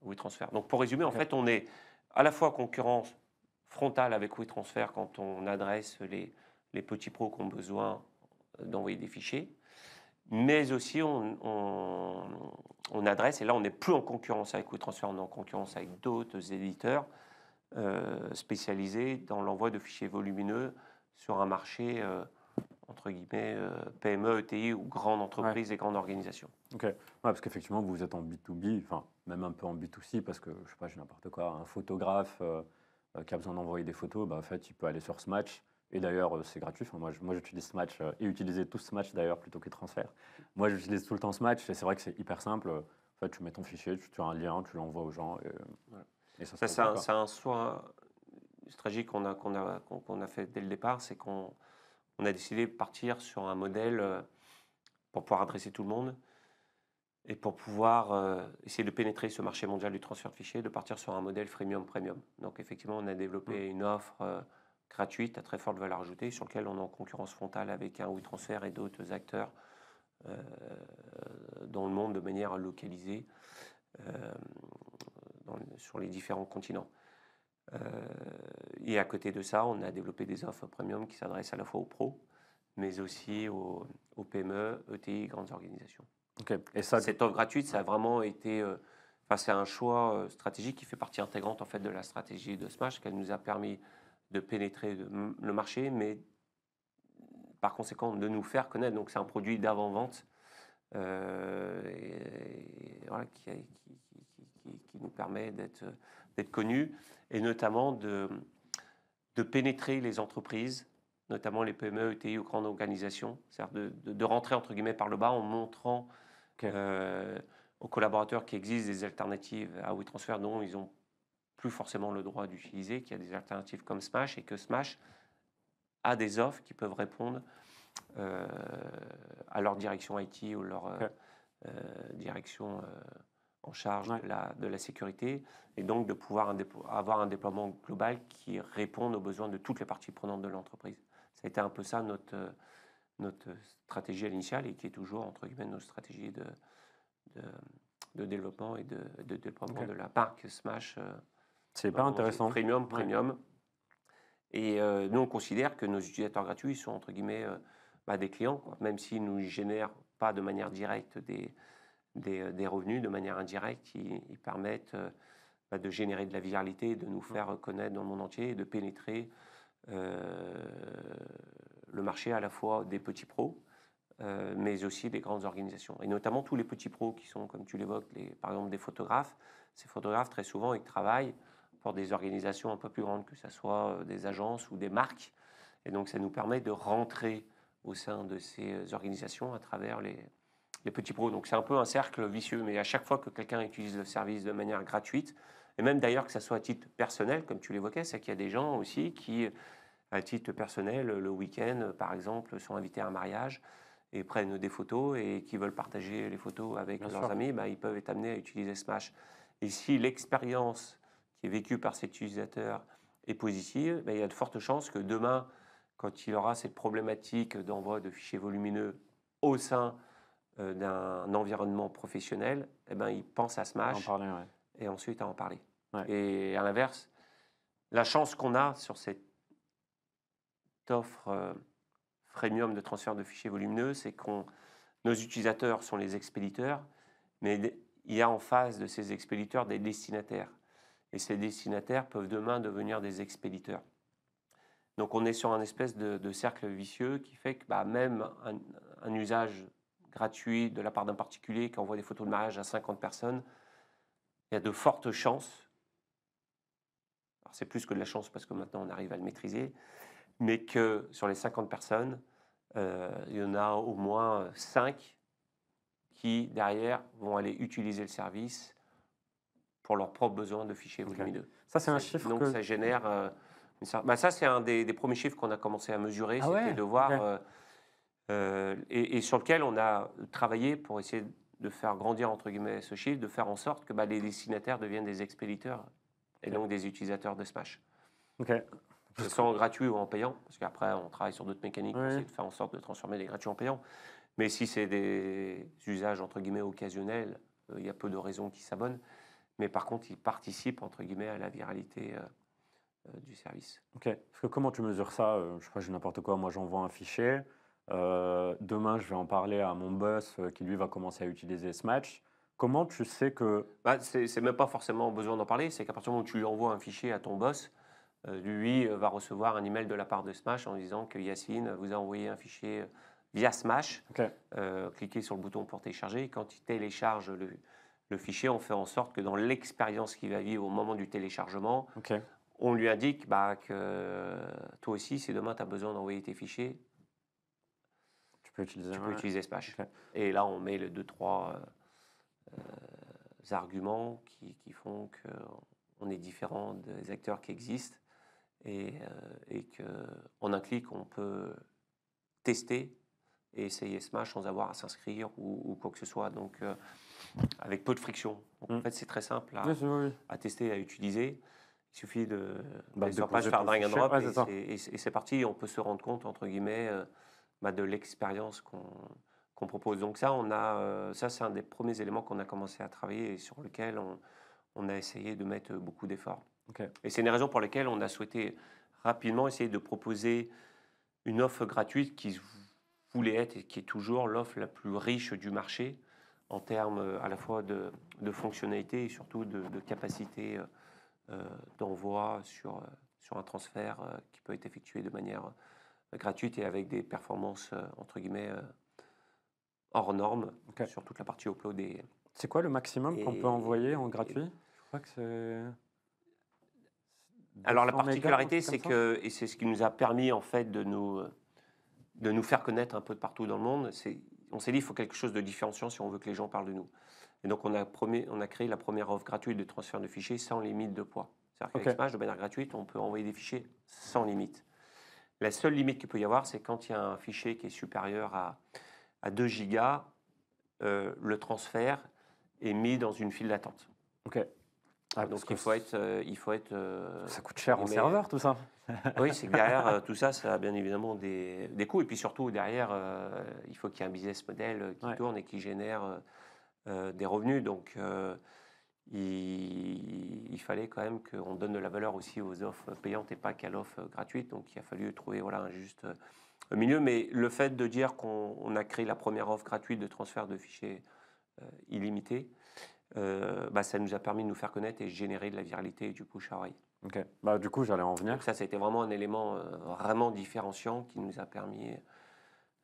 WeTransfer. Donc pour résumer, en fait, on est à la fois concurrence frontale avec WeTransfer quand on adresse les petits pros qui ont besoin d'envoyer des fichiers, mais aussi on adresse, et là on n'est plus en concurrence avec WeTransfer, on est en concurrence avec d'autres éditeurs spécialisés dans l'envoi de fichiers volumineux sur un marché entre guillemets PME, ETI ou grandes entreprises et grandes organisations. Ok. Ouais, parce qu'effectivement, vous êtes en B2B, enfin, même un peu en B2C, parce que, je sais pas, j'ai n'importe quoi, un photographe qui a besoin d'envoyer des photos, bah, en fait, il peut aller sur Smatch. Et d'ailleurs, c'est gratuit. Enfin, moi, j'utilise Smatch et utilisais tous Smatch d'ailleurs plutôt que Transfert. Moi, j'utilise tout le temps Smatch et c'est vrai que c'est hyper simple. En fait, tu mets ton fichier, tu as un lien, tu l'envoies aux gens et ça se passe bien, quoi. C'est un choix stratégique qu'on a fait dès le départ, c'est qu'on a décidé de partir sur un modèle pour pouvoir adresser tout le monde et pour pouvoir essayer de pénétrer ce marché mondial du transfert de fichiers, de partir sur un modèle freemium premium. Donc effectivement, on a développé une offre gratuite à très forte valeur ajoutée sur laquelle on est en concurrence frontale avec un WeTransfer et d'autres acteurs dans le monde de manière localisée sur les différents continents. Et à côté de ça, on a développé des offres premium qui s'adressent à la fois aux pros, mais aussi aux PME, ETI, grandes organisations. Ok. Et ça, Cette offre gratuite, ça a vraiment été, c'est un choix stratégique qui fait partie intégrante en fait de la stratégie de Smash, qu'elle nous a permis de pénétrer le marché, mais par conséquent de nous faire connaître. Donc c'est un produit d'avant-vente voilà, qui nous permet d'être connus et notamment de pénétrer les entreprises, notamment les PME, ETI ou grandes organisations, c'est-à-dire de rentrer entre guillemets par le bas en montrant aux collaborateurs qu'il existe des alternatives à WeTransfer dont ils n'ont plus forcément le droit d'utiliser, qu'il y a des alternatives comme Smash et que Smash a des offres qui peuvent répondre à leur direction IT ou leur direction en charge de la sécurité, et donc de pouvoir avoir un déploiement global qui réponde aux besoins de toutes les parties prenantes de l'entreprise. Ça a été un peu ça notre stratégie initiale et qui est toujours, entre guillemets, notre stratégie de développement et de déploiement de la marque Smash. C'est hyper intéressant. Premium. Et nous, on considère que nos utilisateurs gratuits sont, entre guillemets, des clients, quoi. Même s'ils ne nous génèrent pas de manière directe des revenus, de manière indirecte, ils permettent de générer de la viralité, de nous faire connaître dans le monde entier et de pénétrer le marché à la fois des petits pros, mais aussi des grandes organisations. Et notamment tous les petits pros qui sont, comme tu l'évoques, par exemple des photographes. Ces photographes, très souvent, ils travaillent pour des organisations un peu plus grandes, que ce soit des agences ou des marques. Et donc, ça nous permet de rentrer au sein de ces organisations à travers les petits pros. Donc, c'est un peu un cercle vicieux. Mais à chaque fois que quelqu'un utilise le service de manière gratuite, et même d'ailleurs que ça soit à titre personnel, comme tu l'évoquais, c'est qu'il y a des gens aussi qui, à titre personnel, le week-end, par exemple, sont invités à un mariage et prennent des photos et qui veulent partager les photos avec leurs amis, ils peuvent être amenés à utiliser Smash. Et si l'expérience qui est vécue par cet utilisateur est positive, il y a de fortes chances que demain, quand il aura cette problématique d'envoi de fichiers volumineux au sein d'un environnement professionnel, eh ben, ils pensent à En Smash parler, ouais. et ensuite à en parler. Ouais. Et à l'inverse, la chance qu'on a sur cette offre freemium de transfert de fichiers volumineux, c'est que nos utilisateurs sont les expéditeurs, mais il y a en face de ces expéditeurs des destinataires. Et ces destinataires peuvent demain devenir des expéditeurs. Donc on est sur un espèce de cercle vicieux qui fait que même un usage gratuit de la part d'un particulier qui envoie des photos de mariage à 50 personnes, il y a de fortes chances, alors c'est plus que de la chance parce que maintenant on arrive à le maîtriser, mais que sur les 50 personnes, il y en a au moins 5 qui, derrière, vont aller utiliser le service pour leurs propres besoins de fichiers Ok. volumineux. Ça, c'est un chiffre Donc que... ça génère... ça, c'est un des premiers chiffres qu'on a commencé à mesurer, Ah c'était ouais, de voir... ok. et sur lequel on a travaillé pour essayer de faire grandir, entre guillemets, ce chiffre, de faire en sorte que les destinataires deviennent des expéditeurs et Ok. donc des utilisateurs de Smash. Ok. Que ce soit en gratuit ou en payant, parce qu'après, on travaille sur d'autres mécaniques pour Oui. essayer de faire en sorte de transformer les gratuits en payants. Mais si c'est des usages, entre guillemets, occasionnels, il y a peu de raisons qu'ils s'abonnent. Mais par contre, ils participent, entre guillemets, à la viralité du service. Ok. Parce que comment tu mesures ça? Je sais pas, j'ai n'importe quoi. Moi, j'envoie un fichier. Demain, je vais en parler à mon boss qui, lui, va commencer à utiliser Smash. Comment tu sais que... C'est même pas forcément besoin d'en parler, c'est qu'à partir du moment où tu lui envoies un fichier à ton boss, lui va recevoir un email de la part de Smash en disant que Yacine vous a envoyé un fichier via Smash. Ok. Cliquez sur le bouton pour télécharger. Quand il télécharge le fichier, on fait en sorte que dans l'expérience qu'il va vivre au moment du téléchargement, Ok. on lui indique que toi aussi, si demain tu as besoin d'envoyer tes fichiers, Tu peux utiliser... tu peux ouais. utiliser Smash. Ok. Et là, on met les 2-3 arguments qui font qu'on est différent des acteurs qui existent et qu'en un clic, on peut tester et essayer Smash sans avoir à s'inscrire ou quoi que ce soit. Donc, avec peu de friction. Donc, en fait, c'est très simple Oui, oui. à tester, à utiliser. Il suffit d'aller sur la page, déposer faire ton drag and fichier. drop Ouais, c'est ça. et c'est parti. On peut se rendre compte, entre guillemets, de l'expérience qu'on propose. Donc ça, c'est un des premiers éléments qu'on a commencé à travailler et sur lequel on a essayé de mettre beaucoup d'efforts. Ok. Et c'est une des raisons pour lesquelles on a souhaité rapidement essayer de proposer une offre gratuite qui voulait être et qui est toujours l'offre la plus riche du marché en termes à la fois de fonctionnalité et surtout de capacité d'envoi sur un transfert qui peut être effectué de manière gratuite et avec des performances entre guillemets hors normes sur toute la partie upload. C'est quoi le maximum qu'on peut envoyer en gratuit? Je crois que c'est... Alors la 200 mégas, un particularité, truc c'est comme ça. que, et c'est ce qui nous a permis en fait de nous faire connaître un peu de partout dans le monde, on s'est dit il faut quelque chose de différenciant si on veut que les gens parlent de nous. Et donc on a créé la première offre gratuite de transfert de fichiers sans limite de poids. C'est-à-dire qu'avec Smash, de manière gratuite, on peut envoyer des fichiers sans limite. La seule limite qu'il peut y avoir, c'est quand il y a un fichier qui est supérieur à 2 gigas, le transfert est mis dans une file d'attente. Ok. Donc il faut être ça coûte cher en serveur, tout ça. Oui, c'est que derrière tout ça, ça a bien évidemment des coûts. Et puis surtout, derrière, il faut qu'il y ait un business model qui tourne et qui génère des revenus. Donc il fallait quand même qu'on donne de la valeur aussi aux offres payantes et pas qu'à l'offre gratuite. Donc il a fallu trouver un juste milieu. Mais le fait de dire qu'on a créé la première offre gratuite de transfert de fichiers illimité, ça nous a permis de nous faire connaître et générer de la viralité et du push à oreille. Ok. Du coup, j'allais en venir. Donc ça a été vraiment un élément vraiment différenciant qui nous a permis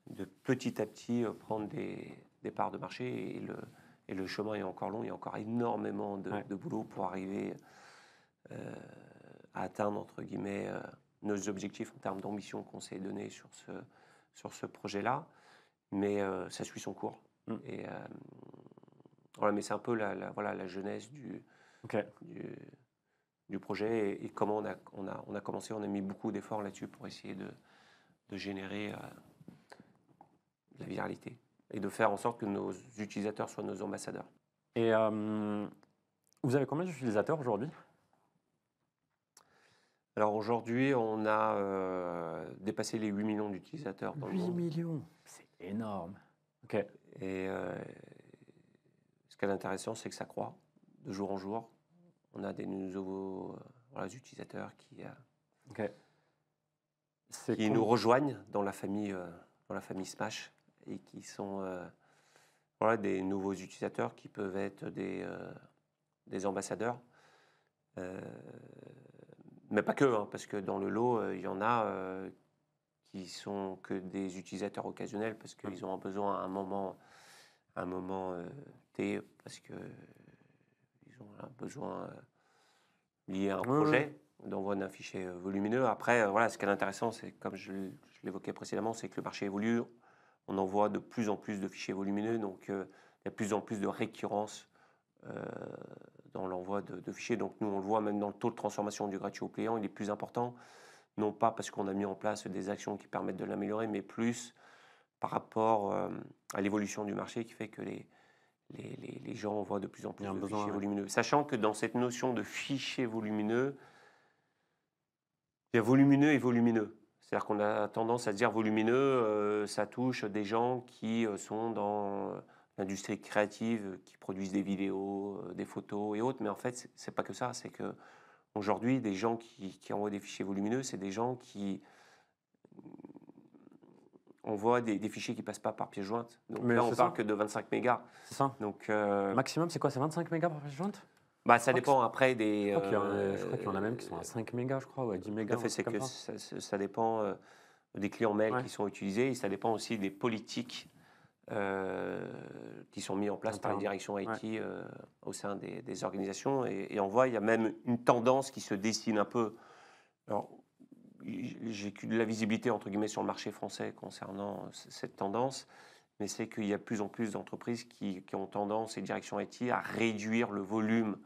de petit à petit prendre des parts de marché et le chemin est encore long, il y a encore énormément de boulot pour arriver à atteindre, entre guillemets, nos objectifs en termes d'ambition qu'on s'est donné sur ce projet-là. Mais ça suit son cours. Et voilà, mais c'est un peu la genèse du projet et comment on a commencé. On a mis beaucoup d'efforts là-dessus pour essayer de générer de la viralité et de faire en sorte que nos utilisateurs soient nos ambassadeurs. Et vous avez combien d'utilisateurs aujourd'hui? Alors aujourd'hui, on a dépassé les 8 millions d'utilisateurs dans le monde. 8 millions, c'est énorme. Ok. Et ce qui est intéressant, c'est que ça croît de jour en jour. On a des nouveaux voilà, utilisateurs Ok. qui nous rejoignent dans la famille Smash et qui sont voilà, des nouveaux utilisateurs qui peuvent être des ambassadeurs. Mais pas que, hein, parce que dans le lot, il y en a qui sont que des utilisateurs occasionnels parce qu'ils ont besoin à un moment T, parce qu'ils ont un besoin lié à un Oui, oui. projet d'envoi d'un fichier volumineux. Après, voilà, ce qui est intéressant, c'est comme je l'évoquais précédemment, c'est que le marché évolue. On envoie de plus en plus de fichiers volumineux, donc il y a de plus en plus de récurrence dans l'envoi de fichiers. Donc nous, on le voit même dans le taux de transformation du ratio client, il est plus important, non pas parce qu'on a mis en place des actions qui permettent de l'améliorer, mais plus par rapport à l'évolution du marché qui fait que les gens envoient de plus en plus Il y a un de besoin, fichiers ouais. volumineux. Sachant que dans cette notion de fichier volumineux, il y a volumineux et volumineux. C'est-à-dire qu'on a tendance à dire volumineux, ça touche des gens qui sont dans l'industrie créative, qui produisent des vidéos, des photos et autres. Mais en fait, c'est pas que ça. C'est que aujourd'hui, des gens qui envoient des fichiers volumineux, c'est des gens qui envoient des fichiers qui passent pas par pièce jointe. Donc Mais là, on c'est parle ça, que de 25 mégas. c'est ça. Donc, Maximum, c'est quoi? C'est 25 mégas par pièce jointe? bah, Je ça crois que dépend après je des. crois je crois qu'il y en a même qui sont à 5 mégas, je crois, ou à 10 Tout à mégas, un fait, c'est truc comme que ça. ça dépend des clients mail Ouais, qui sont utilisés et ça dépend aussi des politiques qui sont mises en place par les interne. directions Ouais. IT au sein des organisations. Et on voit, il y a même une tendance qui se dessine un peu. Alors, j'ai que de la visibilité entre guillemets sur le marché français concernant cette tendance, mais c'est qu'il y a de plus en plus d'entreprises qui ont tendance, et directions IT, à réduire le volume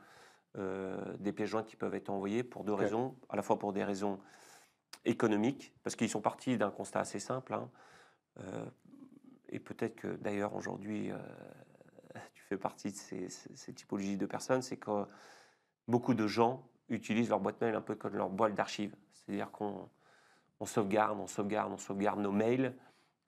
des pièces jointes qui peuvent être envoyées pour deux Ok. raisons, à la fois pour des raisons économiques, parce qu'ils sont partis d'un constat assez simple, hein, et peut-être que d'ailleurs aujourd'hui tu fais partie de ces typologies de personnes, c'est que beaucoup de gens utilisent leur boîte mail un peu comme leur boîte d'archives, c'est-à-dire qu'on sauvegarde, on sauvegarde, on sauvegarde nos mails,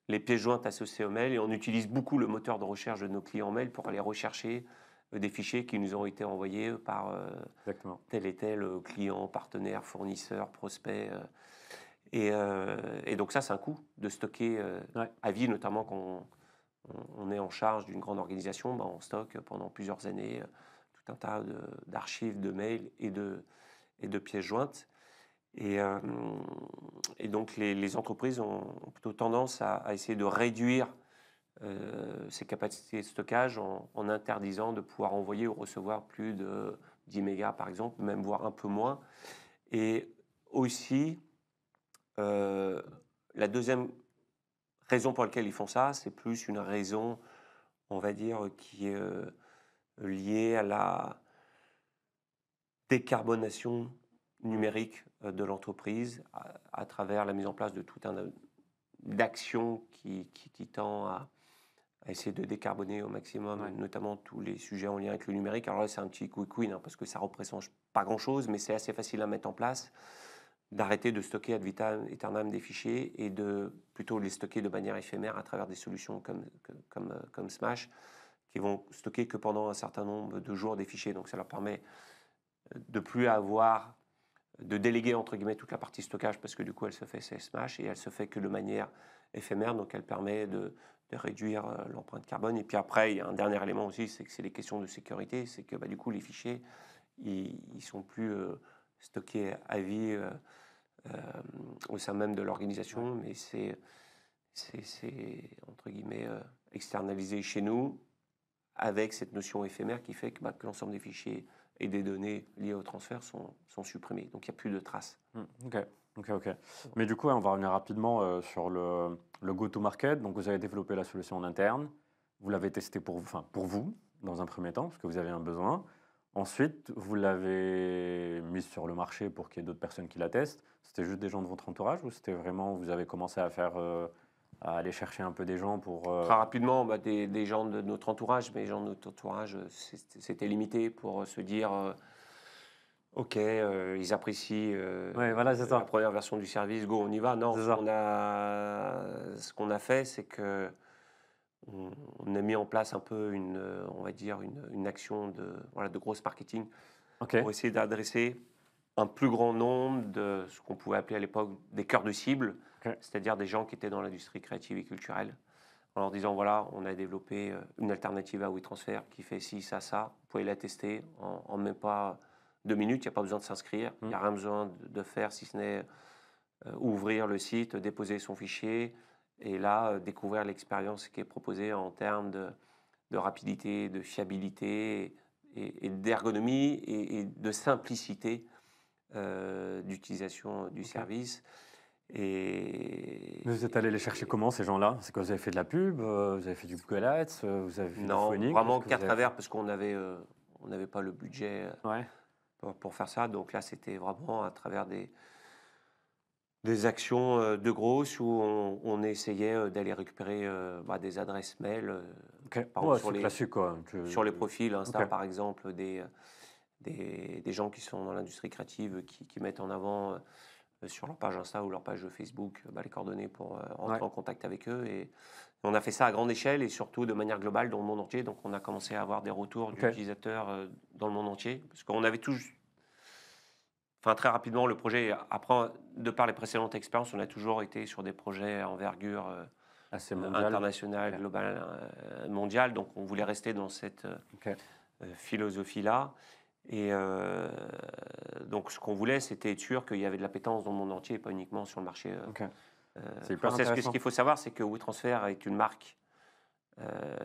les pièces jointes associées aux mails, et on utilise beaucoup le moteur de recherche de nos clients mail pour aller rechercher des fichiers qui nous ont été envoyés par Exactement. tel et tel client, partenaire, fournisseur, prospect. Et donc ça, c'est un coût de stocker Ouais. à vie, notamment quand on est en charge d'une grande organisation, ben, on stocke pendant plusieurs années tout un tas d'archives, de mails et de pièces jointes. Et, euh, et donc les entreprises ont plutôt tendance à essayer de réduire ces capacités de stockage en interdisant de pouvoir envoyer ou recevoir plus de 10 mégas par exemple, même voire un peu moins. Et aussi, la deuxième raison pour laquelle ils font ça, c'est plus une raison, on va dire, qui est liée à la décarbonation numérique de l'entreprise à travers la mise en place de tout un d'actions qui tend à essayer de décarboner au maximum, Ouais. notamment tous les sujets en lien avec le numérique. Alors là, c'est un petit quick win hein, parce que ça ne représente pas grand-chose, mais c'est assez facile à mettre en place, d'arrêter de stocker ad vitam aeternam des fichiers et de plutôt les stocker de manière éphémère à travers des solutions comme Smash, qui vont stocker que pendant un certain nombre de jours des fichiers. Donc ça leur permet de plus avoir, de déléguer entre guillemets toute la partie stockage parce que du coup elle se fait c'est Smash et elle se fait que de manière éphémère, donc elle permet de réduire l'empreinte carbone. Et puis après, il y a un dernier élément aussi, c'est que c'est les questions de sécurité, c'est que bah, du coup les fichiers, ils sont plus stockés à vie au sein même de Ouais. l'organisation, mais c'est entre guillemets externalisé chez nous avec cette notion éphémère qui fait que, bah, que l'ensemble des fichiers et des données liées au transfert sont supprimés. Donc il n'y a plus de traces. Ok. Ok. Mais du coup, ouais, on va revenir rapidement sur le go-to-market. Donc, vous avez développé la solution en interne. Vous l'avez testé pour vous, dans un premier temps, parce que vous avez un besoin. Ensuite, vous l'avez mise sur le marché pour qu'il y ait d'autres personnes qui la testent. C'était juste des gens de votre entourage ou c'était vraiment, vous avez commencé à aller chercher un peu des gens pour... Très rapidement, bah, des gens de notre entourage, mais les gens de notre entourage, c'était limité pour se dire, ok, ils apprécient Ouais, voilà, c'est la ça. première version du service, go, on y va. Non, C'est ça. ce qu'on a fait, c'est que on a mis en place un peu on va dire une action de grosse marketing Ok. pour essayer d'adresser un plus grand nombre de ce qu'on pouvait appeler à l'époque des cœurs de cible, Ok. c'est-à-dire des gens qui étaient dans l'industrie créative et culturelle, en leur disant voilà, on a développé une alternative à WeTransfer qui fait ci, ça, vous pouvez la tester en même pas 2 minutes, il n'y a pas besoin de s'inscrire, il n'y a rien besoin de faire si ce n'est ouvrir le site, déposer son fichier et là découvrir l'expérience qui est proposée en termes de rapidité, de fiabilité et d'ergonomie et de simplicité d'utilisation du Ok. service. Et Mais vous êtes allé les chercher comment, ces gens-là? C'est que vous avez fait de la pub, vous avez fait du Google Ads, vous avez fait du non, phoning? Qu'est-ce vraiment que qu'à vous avez fait? travers, parce on n'avait pas le budget Ouais. pour faire ça. Donc là, c'était vraiment à travers des actions de grosses où on essayait d'aller récupérer des adresses mail, Ok. par exemple Ouais, c'est classique, quoi. sur les profils Ok. Insta, par exemple, des gens qui sont dans l'industrie créative qui mettent en avant sur leur page Insta ou leur page Facebook les coordonnées pour Ouais. rentrer en contact avec eux. Et on a fait ça à grande échelle et surtout de manière globale dans le monde entier. Donc on a commencé à avoir des retours Ok. d'utilisateurs dans le monde entier. Parce qu'on avait enfin très rapidement le projet, après, de par les précédentes expériences, on a toujours été sur des projets à envergure Assez mondial. internationale, Ok. globale, mondiale. Donc on voulait rester dans cette Ok. philosophie-là. Et donc, ce qu'on voulait, c'était être sûr qu'il y avait de l'appétence dans le monde entier et pas uniquement sur le marché Ok. C'est hyper français. Ce intéressant. qu'il faut savoir, c'est que WeTransfer est une marque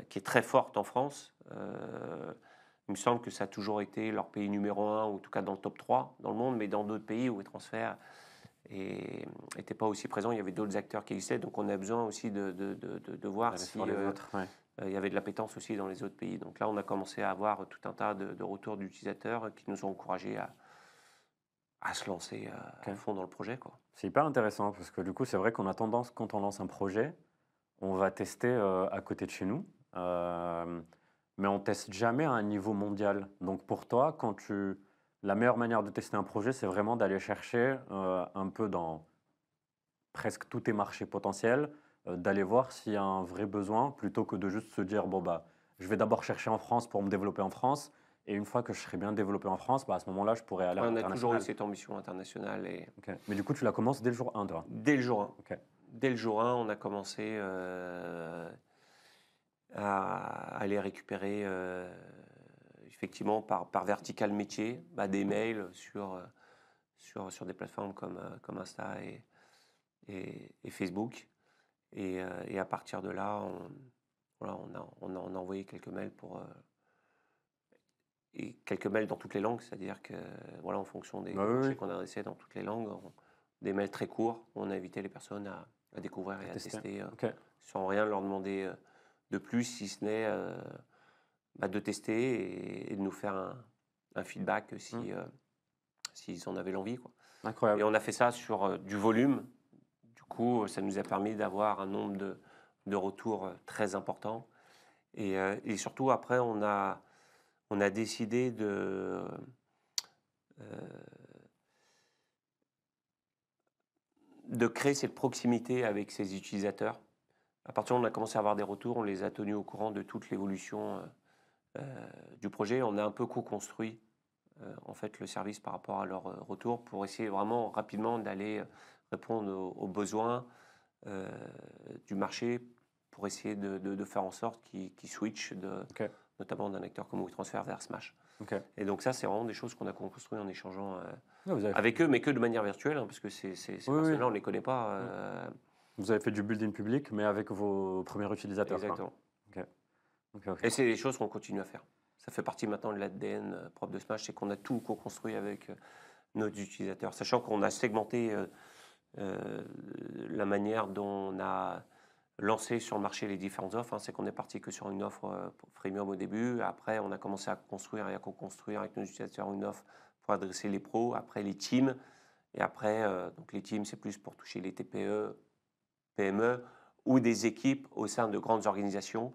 qui est très forte en France. Il me semble que ça a toujours été leur pays numéro un, ou en tout cas dans le top 3 dans le monde, mais dans d'autres pays où WeTransfer n'était pas aussi présent, il y avait d'autres acteurs qui existaient. Donc, on a besoin aussi de voir D'aller si sur les autres. Ouais. il y avait de l'appétence aussi dans les autres pays. Donc là, on a commencé à avoir tout un tas de retours d'utilisateurs qui nous ont encouragés à se lancer à Ok. fond dans le projet, quoi. C'est hyper intéressant parce que du coup, c'est vrai qu'on a tendance, quand on lance un projet, on va tester à côté de chez nous, euh, mais on teste jamais à un niveau mondial. Donc pour toi, la meilleure manière de tester un projet, c'est vraiment d'aller chercher un peu dans presque tous tes marchés potentiels, d'aller voir s'il y a un vrai besoin, plutôt que de juste se dire, bon, bah, je vais d'abord chercher en France pour me développer en France, et une fois que je serai bien développé en France, bah, à ce moment-là, je pourrais aller à On a toujours eu l'international. cette ambition internationale et Ok. Mais du coup, tu la commences dès le jour 1, toi. dès le jour 1. Ok. Dès le jour 1, on a commencé à aller récupérer effectivement par vertical métier des mails sur des plateformes comme Insta et Facebook. Et à partir de là, voilà, on a envoyé quelques mails et quelques mails dans toutes les langues, c'est-à-dire que voilà, en fonction des Bah oui, marchés oui, qu'on adressait dans toutes les langues, des mails très courts, on a invité les personnes à découvrir à et à tester. tester Ok. sans rien leur demander de plus, si ce n'est de tester et de nous faire un feedback Hmm. s'ils en avaient l'envie, quoi. Et Incroyable. on a fait ça sur du volume. Du coup, ça nous a permis d'avoir un nombre de retours très important. Et surtout, après, on a décidé de créer cette proximité avec ces utilisateurs. À partir du moment où on a commencé à avoir des retours, on les a tenus au courant de toute l'évolution du projet. On a un peu co-construit en fait le service par rapport à leurs retours pour essayer vraiment rapidement d'aller répondre aux besoins du marché pour essayer de faire en sorte qu'ils switchent Ok. notamment d'un acteur comme WeTransfer vers Smash. Ok. Et donc ça, c'est vraiment des choses qu'on a construit en échangeant Ouais, avec eux, mais que de manière virtuelle, parce que ces Oui, oui. personnes-là, on ne les connaît pas. Hmm. Vous avez fait du building public, mais avec vos premiers utilisateurs, quoi. Exactement. Ok. Ok. Ok. Et c'est des choses qu'on continue à faire. Ça fait partie maintenant de l'ADN propre de Smash, c'est qu'on a tout co-construit avec nos utilisateurs, sachant qu'on a segmenté la manière dont on a lancé sur le marché les différentes offres. C'est qu'on est parti que sur une offre freemium au début. Après, on a commencé à construire et à co-construire avec nos utilisateurs une offre pour adresser les pros. Après, les teams. Et après, donc les teams, c'est plus pour toucher les TPE, PME ou des équipes au sein de grandes organisations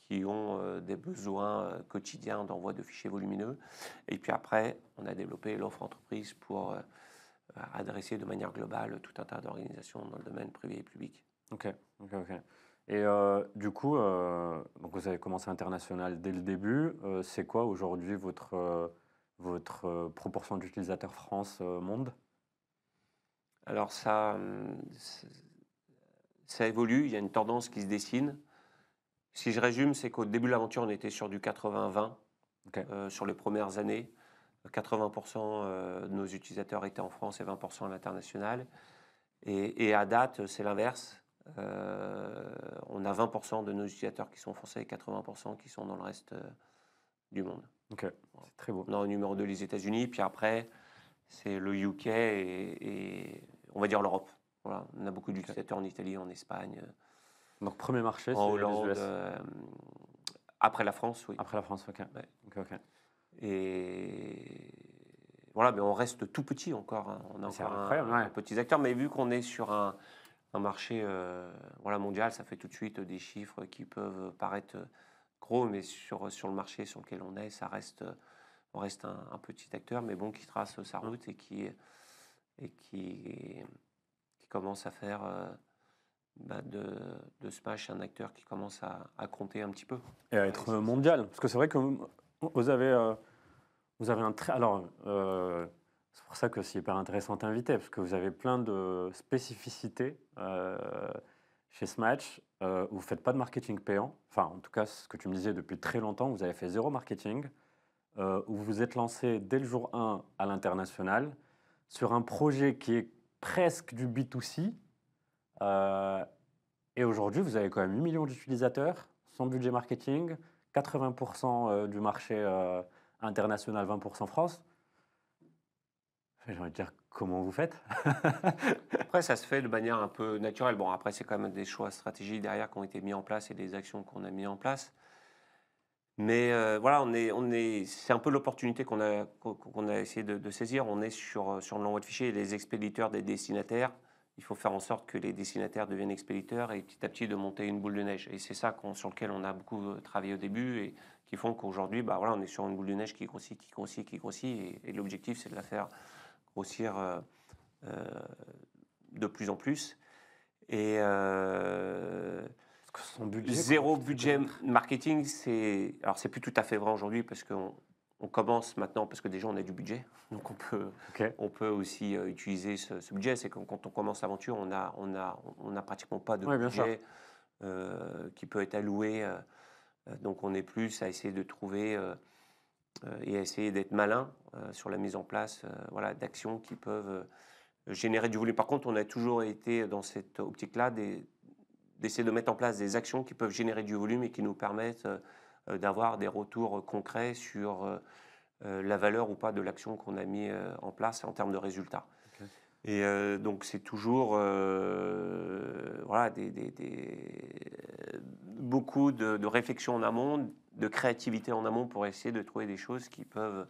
qui ont des besoins quotidiens d'envoi de fichiers volumineux. Et puis après, on a développé l'offre entreprise pour adresser de manière globale tout un tas d'organisations dans le domaine privé et public. Ok. Ok. Ok. Et du coup, donc vous avez commencé international dès le début. C'est quoi aujourd'hui votre proportion d'utilisateurs France-monde? Alors ça évolue, il y a une tendance qui se dessine. Si je résume, c'est qu'au début de l'aventure, on était sur du 80-20 Ok, sur les premières années. 80% de nos utilisateurs étaient en France et 20% à l'international. Et à date, c'est l'inverse. On a 20% de nos utilisateurs qui sont français et 80% qui sont dans le reste du monde. ok, c'est très beau. On a au numéro 2 les États-Unis, puis après, c'est le UK et on va dire l'Europe. Voilà. On a beaucoup Ok. d'utilisateurs en Italie, en Espagne, Donc premier marché, en c'est les Hollande. US. Après la France, oui. Après la France, ok. Ouais. Ok, ok. Et voilà, mais on reste tout petit encore, hein. On a C'est encore incroyable, un ouais. petit acteur, mais vu qu'on est sur un marché voilà, mondial, ça fait tout de suite des chiffres qui peuvent paraître gros, mais sur le marché sur lequel on est, on reste un petit acteur, mais bon, qui trace sa route et qui commence à faire de Smash un acteur qui commence à compter un petit peu. Et à être mondial. Parce que c'est vrai que vous avez un très. Alors, c'est pour ça que c'est hyper intéressant de t'inviter, parce que vous avez plein de spécificités chez Smash. Où vous ne faites pas de marketing payant. Enfin, en tout cas, ce que tu me disais depuis très longtemps, vous avez fait zéro marketing. Où vous vous êtes lancé dès le jour 1 à l'international sur un projet qui est presque du B2C. euh, et aujourd'hui, vous avez quand même 8 millions d'utilisateurs, sans budget marketing, 80% du marché international, 20% France. J'ai envie de dire, comment vous faites? Après, ça se fait de manière un peu naturelle. Bon, après, c'est quand même des choix stratégiques derrière qui ont été mis en place et des actions qu'on a mis en place. Mais voilà, c'est un peu l'opportunité qu'on a essayé de saisir. On est sur l'envoi de fichiers et les expéditeurs des destinataires. Il faut faire en sorte que les destinataires deviennent expéditeurs et petit à petit de monter une boule de neige. Et c'est ça sur lequel on a beaucoup travaillé au début et qui font qu'aujourd'hui, bah, voilà, on est sur une boule de neige qui grossit, qui grossit, qui grossit. Et l'objectif, c'est de la faire grossir euh, de plus en plus. Et Parce que son budget, zéro c'est budget peut-être. marketing, c'est plus tout à fait vrai aujourd'hui parce qu'on commence maintenant parce que déjà on a du budget, donc Ok. on peut aussi utiliser ce budget. C'est que quand on commence l'aventure, on a pratiquement pas de Oui, bien sûr. budget qui peut être alloué. Donc on est plus à essayer de trouver et à essayer d'être malin sur la mise en place voilà, d'actions qui peuvent générer du volume. Par contre, on a toujours été dans cette optique-là d'essayer de mettre en place des actions qui peuvent générer du volume et qui nous permettent d'avoir des retours concrets sur la valeur ou pas de l'action qu'on a mis en place en termes de résultats. Ok. Et donc c'est toujours voilà, beaucoup de réflexion en amont, de créativité en amont pour essayer de trouver des choses qui peuvent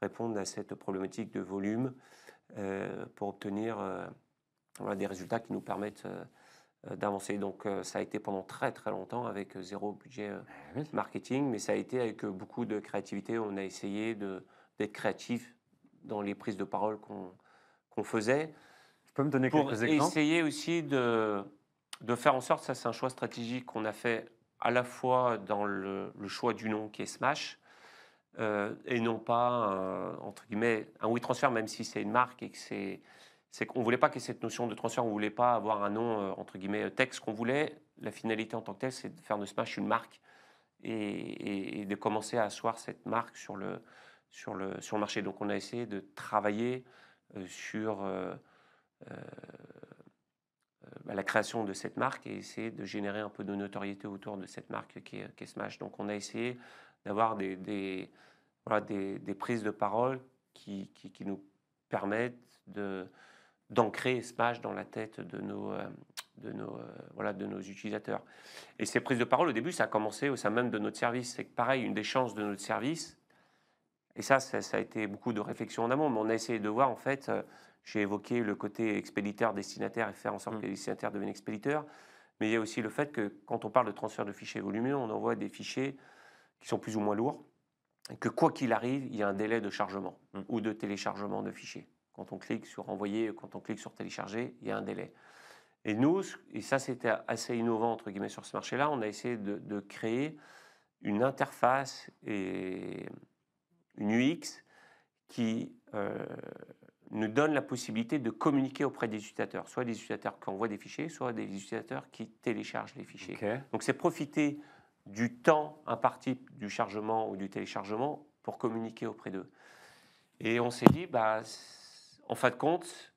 répondre à cette problématique de volume pour obtenir voilà, des résultats qui nous permettent d'avancer. Donc ça a été pendant très très longtemps avec zéro budget Oui. marketing, mais ça a été avec beaucoup de créativité. On a essayé d'être créatif dans les prises de parole qu'on faisait Tu peux me donner pour quelques exemples? essayer aussi de faire en sorte, ça c'est un choix stratégique qu'on a fait à la fois dans le choix du nom qui est Smash, et non pas, entre guillemets, un WeTransfer, même si c'est une marque et que c'est qu'on ne voulait pas qu'il y ait cette notion de transfert, on ne voulait pas avoir un nom, entre guillemets, texte qu'on voulait. La finalité en tant que telle, c'est de faire de Smash une marque et de commencer à asseoir cette marque sur le marché. Donc on a essayé de travailler sur la création de cette marque et essayer de générer un peu de notoriété autour de cette marque qui est Smash. Donc on a essayé d'avoir voilà, des prises de parole qui nous permettent d'ancrer Smash dans la tête voilà, de nos utilisateurs. Et ces prises de parole, au début, ça a commencé au sein même de notre service. C'est que pareil, une des chances de notre service, et ça a été beaucoup de réflexion en amont, mais on a essayé de voir, en fait, j'ai évoqué le côté expéditeur-destinataire et faire en sorte que les destinataires deviennent expéditeurs, mais il y a aussi le fait que quand on parle de transfert de fichiers volumineux, on envoie des fichiers qui sont plus ou moins lourds, et que quoi qu'il arrive, il y a un délai de chargement ou de téléchargement de fichiers. Quand on clique sur envoyer, quand on clique sur télécharger, il y a un délai. Et nous, et ça c'était assez innovant entre guillemets sur ce marché-là, on a essayé de créer une interface et une UX qui nous donne la possibilité de communiquer auprès des utilisateurs, soit des utilisateurs qui envoient des fichiers, soit des utilisateurs qui téléchargent les fichiers. Ok. Donc c'est profiter du temps imparti du chargement ou du téléchargement pour communiquer auprès d'eux. Et on s'est dit, bah, en fin de compte,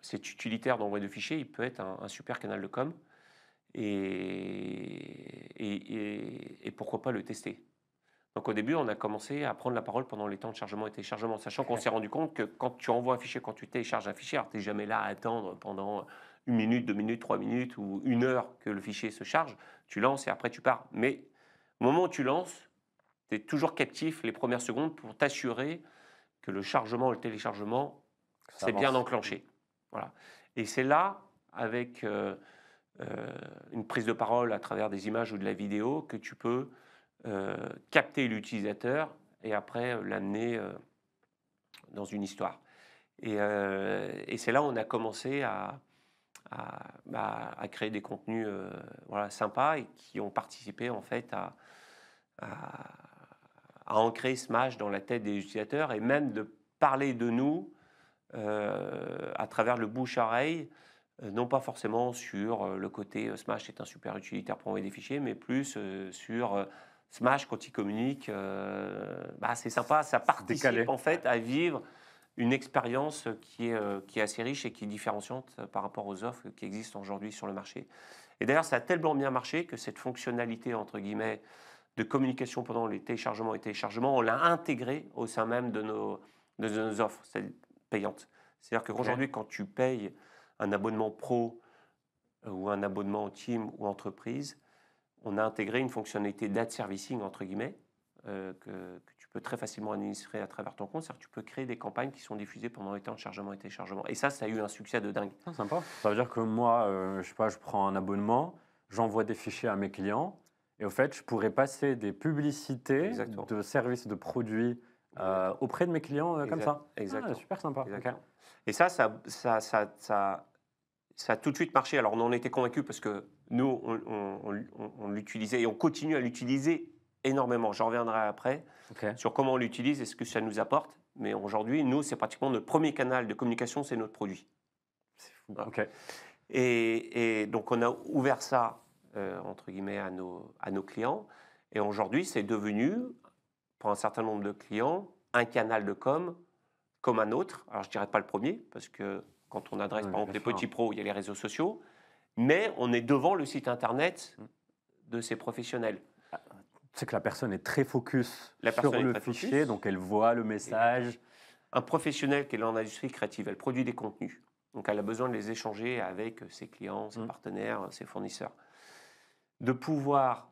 cet utilitaire d'envoi de fichiers, il peut être un super canal de com. Et pourquoi pas le tester. Donc au début, on a commencé à prendre la parole pendant les temps de chargement et téléchargement, sachant qu'on s'est rendu compte que quand tu envoies un fichier, quand tu télécharges un fichier, tu n'es jamais là à attendre pendant 1 minute, 2 minutes, 3 minutes ou 1 heure que le fichier se charge. Tu lances et après tu pars. Mais au moment où tu lances, tu es toujours captif les premières secondes pour t'assurer que le chargement ou le téléchargement Ça s'est bien avance. enclenché. Voilà. Et c'est là, avec une prise de parole à travers des images ou de la vidéo, que tu peux capter l'utilisateur et après l'amener dans une histoire. Et c'est là où on a commencé à créer des contenus voilà, sympas et qui ont participé en fait à ancrer Smash dans la tête des utilisateurs et même de parler de nous à travers le bouche-oreille, non pas forcément sur le côté Smash est un super utilitaire pour envoyer des fichiers, mais plus sur Smash quand il communique. Bah, c'est sympa, ça participe Décalé. en fait à vivre une expérience qui est assez riche et qui est différenciante par rapport aux offres qui existent aujourd'hui sur le marché. Et d'ailleurs, ça a tellement bien marché que cette fonctionnalité, entre guillemets, de communication pendant les téléchargements et téléchargements, on l'a intégrée au sein même de nos offres payantes. C'est-à-dire qu'aujourd'hui, quand tu payes un abonnement pro ou un abonnement team ou entreprise, on a intégré une fonctionnalité d'ad servicing, entre guillemets, que tu peux très facilement administrer à travers ton compte. C'est-à-dire que tu peux créer des campagnes qui sont diffusées pendant les temps de chargement et téléchargement. Et ça a eu un succès de dingue. Ah, sympa. Ça veut dire que moi, je sais pas, je prends un abonnement, j'envoie des fichiers à mes clients, et au fait, je pourrais passer des publicités Exactement. de services, de produits auprès de mes clients comme ça. Exactement. Ah, super sympa. Ok. Exactement. Et ça a tout de suite marché. Alors, on en était convaincus parce que nous, on l'utilisait et on continue à l'utiliser énormément. J'en reviendrai après Ok. sur comment on l'utilise et ce que ça nous apporte. Mais aujourd'hui, nous, c'est pratiquement notre premier canal de communication, c'est notre produit. C'est fou. Voilà. Ok. Et donc, on a ouvert ça, entre guillemets, à nos clients. Et aujourd'hui, c'est devenu, pour un certain nombre de clients, un canal de com comme un autre. Alors, je ne dirais pas le premier, parce que quand on adresse, Oui, par exemple, bien les sûr. petits pros, il y a les réseaux sociaux. Mais on est devant le site Internet de ces professionnels. C'est que la personne est très focus La sur personne est le très fichier, focus. donc elle voit le message. Un professionnel qui est dans l'industrie créative, elle produit des contenus. Donc, elle a besoin de les échanger avec ses clients, ses partenaires, ses fournisseurs. De pouvoir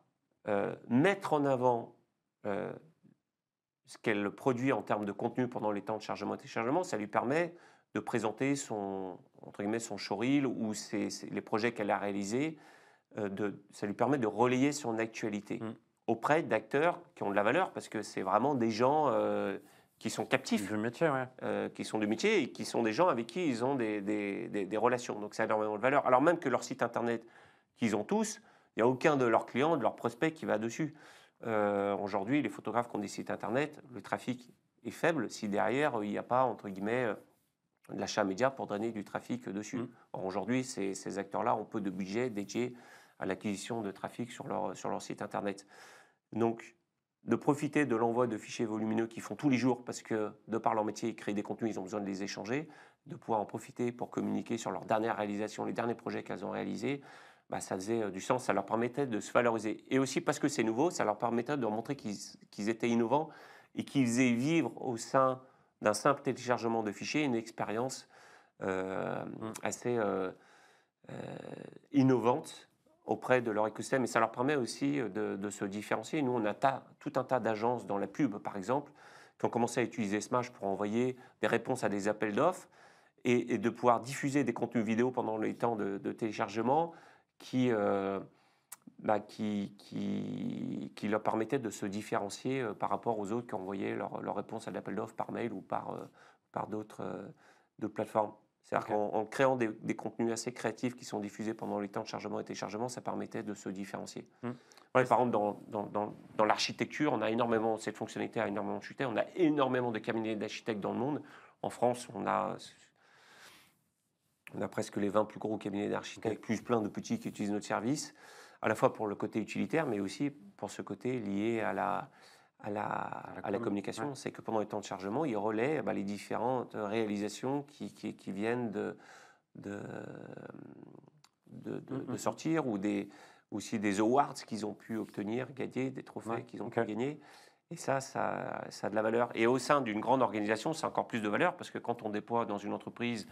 mettre en avant ce qu'elle produit en termes de contenu pendant les temps de chargement et téléchargement, ça lui permet de présenter son, entre guillemets, son showreel ou les projets qu'elle a réalisés. Ça lui permet de relayer son actualité auprès d'acteurs qui ont de la valeur parce que c'est vraiment des gens qui sont captifs, Du métier, ouais. qui sont du métier et qui sont des gens avec qui ils ont des relations. Donc ça a énormément de valeur. Alors même que leur site internet qu'ils ont tous, il n'y a aucun de leurs clients, de leurs prospects qui va dessus. Aujourd'hui, les photographes qui ont des sites internet, le trafic est faible si derrière il n'y a pas, entre guillemets, de l'achat média pour drainer du trafic dessus. Or, aujourd'hui, ces acteurs-là ont peu de budget dédié à l'acquisition de trafic sur leur site internet. Donc, de profiter de l'envoi de fichiers volumineux qu'ils font tous les jours parce que, de par leur métier, ils créent des contenus, ils ont besoin de les échanger, de pouvoir en profiter pour communiquer sur leurs dernières réalisations, les derniers projets qu'elles ont réalisés, bah, ça faisait du sens, ça leur permettait de se valoriser. Et aussi parce que c'est nouveau, ça leur permettait de montrer qu'ils étaient innovants et qu'ils faisaient vivre au sein d'un simple téléchargement de fichiers une expérience assez innovante auprès de leur écosystème. Et ça leur permet aussi de se différencier. Nous, on a tout un tas d'agences dans la pub, par exemple, qui ont commencé à utiliser Smash pour envoyer des réponses à des appels d'offres et de pouvoir diffuser des contenus vidéo pendant les temps de téléchargement qui leur permettait de se différencier par rapport aux autres qui envoyaient leur réponse à l'appel d'offres par mail ou par d'autres plateformes. C'est-à-dire Ok. qu'en créant des contenus assez créatifs qui sont diffusés pendant les temps de chargement et téléchargement, ça permettait de se différencier. Hmm. Ouais, par exemple, dans l'architecture, on a énormément, cette fonctionnalité a énormément chuté. On a énormément de cabinets d'architectes dans le monde. En France, on a presque les 20 plus gros cabinets d'architectes, plus plein de petits qui utilisent notre service, à la fois pour le côté utilitaire, mais aussi pour ce côté lié à la com. communication. Ouais. C'est que pendant les temps de chargement, ils relaient les différentes réalisations qui viennent de, de sortir, ou aussi des awards qu'ils ont pu obtenir, gagner, des trophées Ouais. qu'ils ont Ok. pu gagner. Et ça a de la valeur. Et au sein d'une grande organisation, c'est encore plus de valeur, parce que quand on déploie dans une entreprise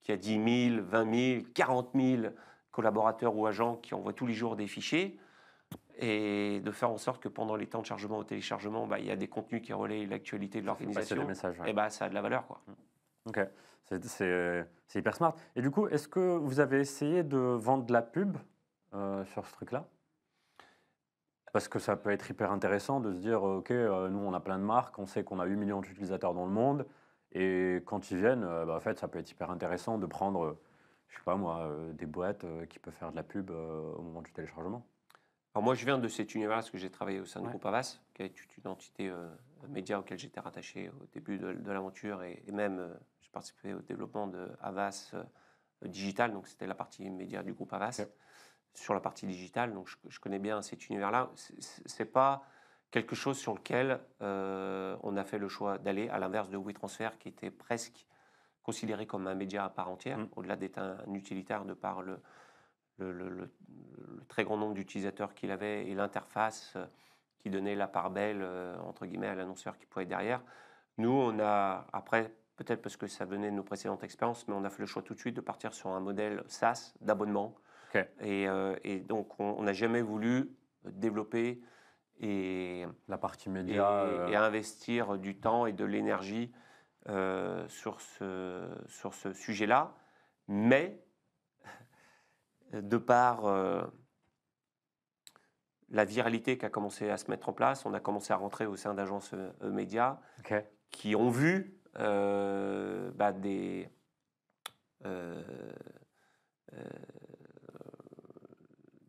qui a 10 000, 20 000, 40 000 collaborateurs ou agents qui envoient tous les jours des fichiers, et de faire en sorte que pendant les temps de chargement ou téléchargement, il y a des contenus qui relaient l'actualité de Ça fait passer des l'organisation, messages. Ouais. et ça a de la valeur, quoi. Ok, c'est hyper smart. Et du coup, est-ce que vous avez essayé de vendre de la pub sur ce truc-là? Parce que ça peut être hyper intéressant de se dire, ok, nous on a plein de marques, on sait qu'on a 8 millions d'utilisateurs dans le monde, et quand ils viennent, en fait, ça peut être hyper intéressant de prendre, je sais pas moi, des boîtes qui peuvent faire de la pub au moment du téléchargement. Alors moi, je viens de cet univers parce que j'ai travaillé au sein du Ouais. groupe Avas, qui est une entité média auquel j'étais rattaché au début de l'aventure, et même j'ai participé au développement de Avas Digital, donc c'était la partie média du groupe Avas, Ok. sur la partie digitale, donc je connais bien cet univers-là. C'est pas quelque chose sur lequel on a fait le choix d'aller, à l'inverse de WeTransfer, qui était presque considéré comme un média à part entière, au-delà d'être un utilitaire de par le très grand nombre d'utilisateurs qu'il avait et l'interface qui donnait la part belle, entre guillemets, à l'annonceur qui pouvait être derrière. Nous, on a, après, peut-être parce que ça venait de nos précédentes expériences, mais on a fait le choix tout de suite de partir sur un modèle SaaS d'abonnement. Ok. Et donc, on n'a jamais voulu développer et, La partie média. et investir du temps et de l'énergie sur ce sujet-là. Mais, de par la viralité qui a commencé à se mettre en place, on a commencé à rentrer au sein d'agences médias Ok. qui ont vu des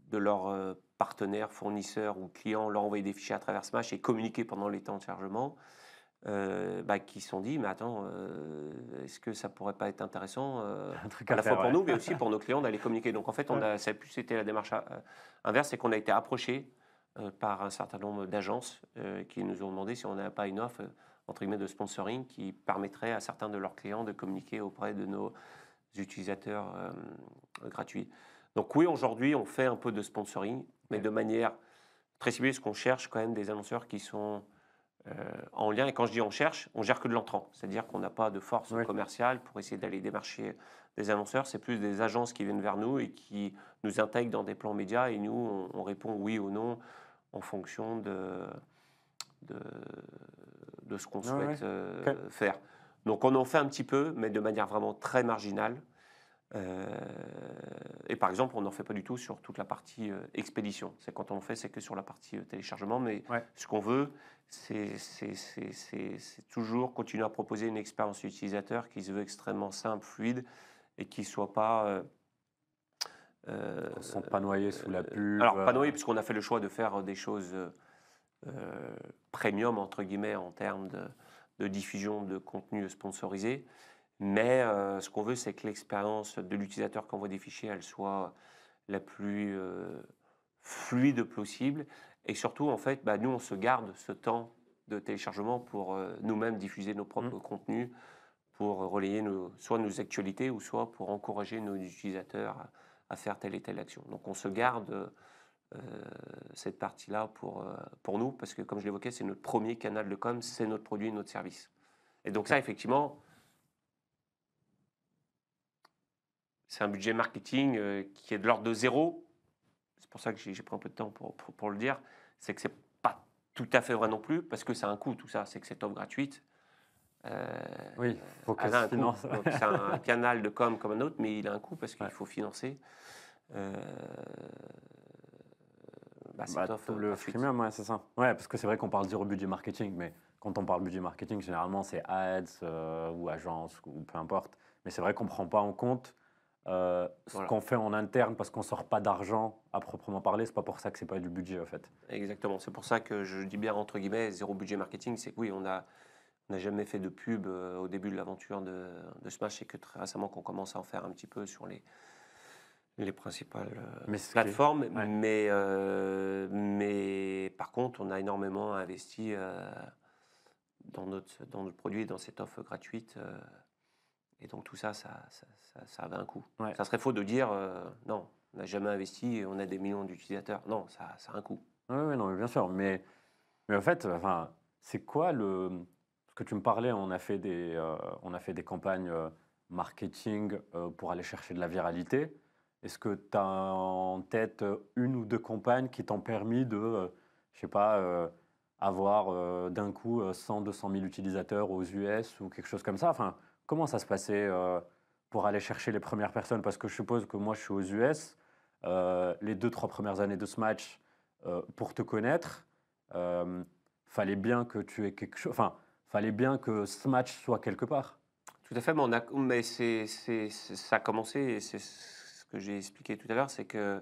de leurs partenaires, fournisseurs ou clients leur envoyer des fichiers à travers Smash et communiquer pendant les temps de chargement, qui se sont dit, mais attends, est-ce que ça pourrait pas être intéressant Un truc à à la fois faire, pour ouais. nous, mais aussi pour nos clients d'aller communiquer. Donc en fait, ça a plus été la démarche inverse, c'est qu'on a été approché par un certain nombre d'agences qui nous ont demandé si on n'avait pas une offre entre guillemets de sponsoring qui permettrait à certains de leurs clients de communiquer auprès de nos utilisateurs gratuits. Donc oui, aujourd'hui, on fait un peu de sponsoring, mais de manière très ciblée, parce qu'on cherche quand même des annonceurs qui sont en lien. Et quand je dis on cherche, on gère que de l'entrant. C'est-à-dire qu'on n'a pas de force commerciale pour essayer d'aller démarcher des annonceurs. C'est plus des agences qui viennent vers nous et qui nous intègrent dans des plans médias. Et nous, on répond oui ou non en fonction de ce qu'on souhaite faire. Donc on en fait un petit peu, mais de manière vraiment très marginale. Et par exemple, on n'en fait pas du tout sur toute la partie expédition. C'est quand on en fait, c'est que sur la partie téléchargement. Mais ce qu'on veut, c'est toujours continuer à proposer une expérience utilisateur qui se veut extrêmement simple, fluide, et qui ne soit pas... On se sent pas noyé sous la pub. Alors, pas noyé, puisqu'on a fait le choix de faire des choses premium, entre guillemets, en termes de diffusion de contenu sponsorisé. Mais ce qu'on veut, c'est que l'expérience de l'utilisateur qui envoie des fichiers, elle soit la plus fluide possible. Et surtout, en fait, nous, on se garde ce temps de téléchargement pour nous-mêmes diffuser nos propres contenus, pour relayer soit nos actualités, ou soit pour encourager nos utilisateurs à faire telle et telle action. Donc, on se garde cette partie-là pour nous, parce que, comme je l'évoquais, c'est notre premier canal de com, c'est notre produit, notre service. Et donc ça, effectivement, c'est un budget marketing qui est de l'ordre de zéro. C'est pour ça que j'ai pris un peu de temps pour le dire. C'est que c'est pas tout à fait vrai non plus, parce que ça a un coût, tout ça. C'est que cette offre gratuite, oui, il faut que elle a ça un se finance. coût. Donc, c'est un canal de com comme un autre, mais il a un coût parce qu'il faut financer cette offre Tout le gratuite. freemium, ouais, c'est ça. Ouais, parce que c'est vrai qu'on parle zéro budget marketing, mais quand on parle budget marketing, généralement c'est ads ou agence ou peu importe. Mais c'est vrai qu'on ne prend pas en compte ce Voilà, qu'on fait en interne parce qu'on ne sort pas d'argent à proprement parler. C'est pas pour ça que c'est pas du budget, en fait. exactement. C'est pour ça que je dis bien entre guillemets zéro budget marketing. C'est que oui, on n'a jamais fait de pub au début de l'aventure de Smash. C'est que très récemment qu'on commence à en faire un petit peu sur les principales Mais ce qui est... plateformes. Ouais. Mais par contre, on a énormément investi dans notre produit, dans cette offre gratuite. Et donc tout ça, ça avait un coût. Ouais. Ça serait faux de dire non, on n'a jamais investi et on a des millions d'utilisateurs. Non, ça a un coût. Ouais, ouais, non, mais bien sûr. Mais en fait, enfin, c'est quoi le... Parce que tu me parlais, on a fait des campagnes marketing pour aller chercher de la viralité. Est-ce que tu as en tête une ou deux campagnes qui t'ont permis de, je sais pas, avoir d'un coup 100, 200 000 utilisateurs aux US ou quelque chose comme ça? Enfin, comment ça se passait pour aller chercher les premières personnes? Parce que je suppose que moi, je suis aux US. Les 2, 3 premières années de ce match, pour te connaître, fallait bien que tu aies quelque chose. Enfin, fallait bien que ce match soit quelque part. Tout à fait, mais ça a commencé, et c'est ce que j'ai expliqué tout à l'heure, c'est que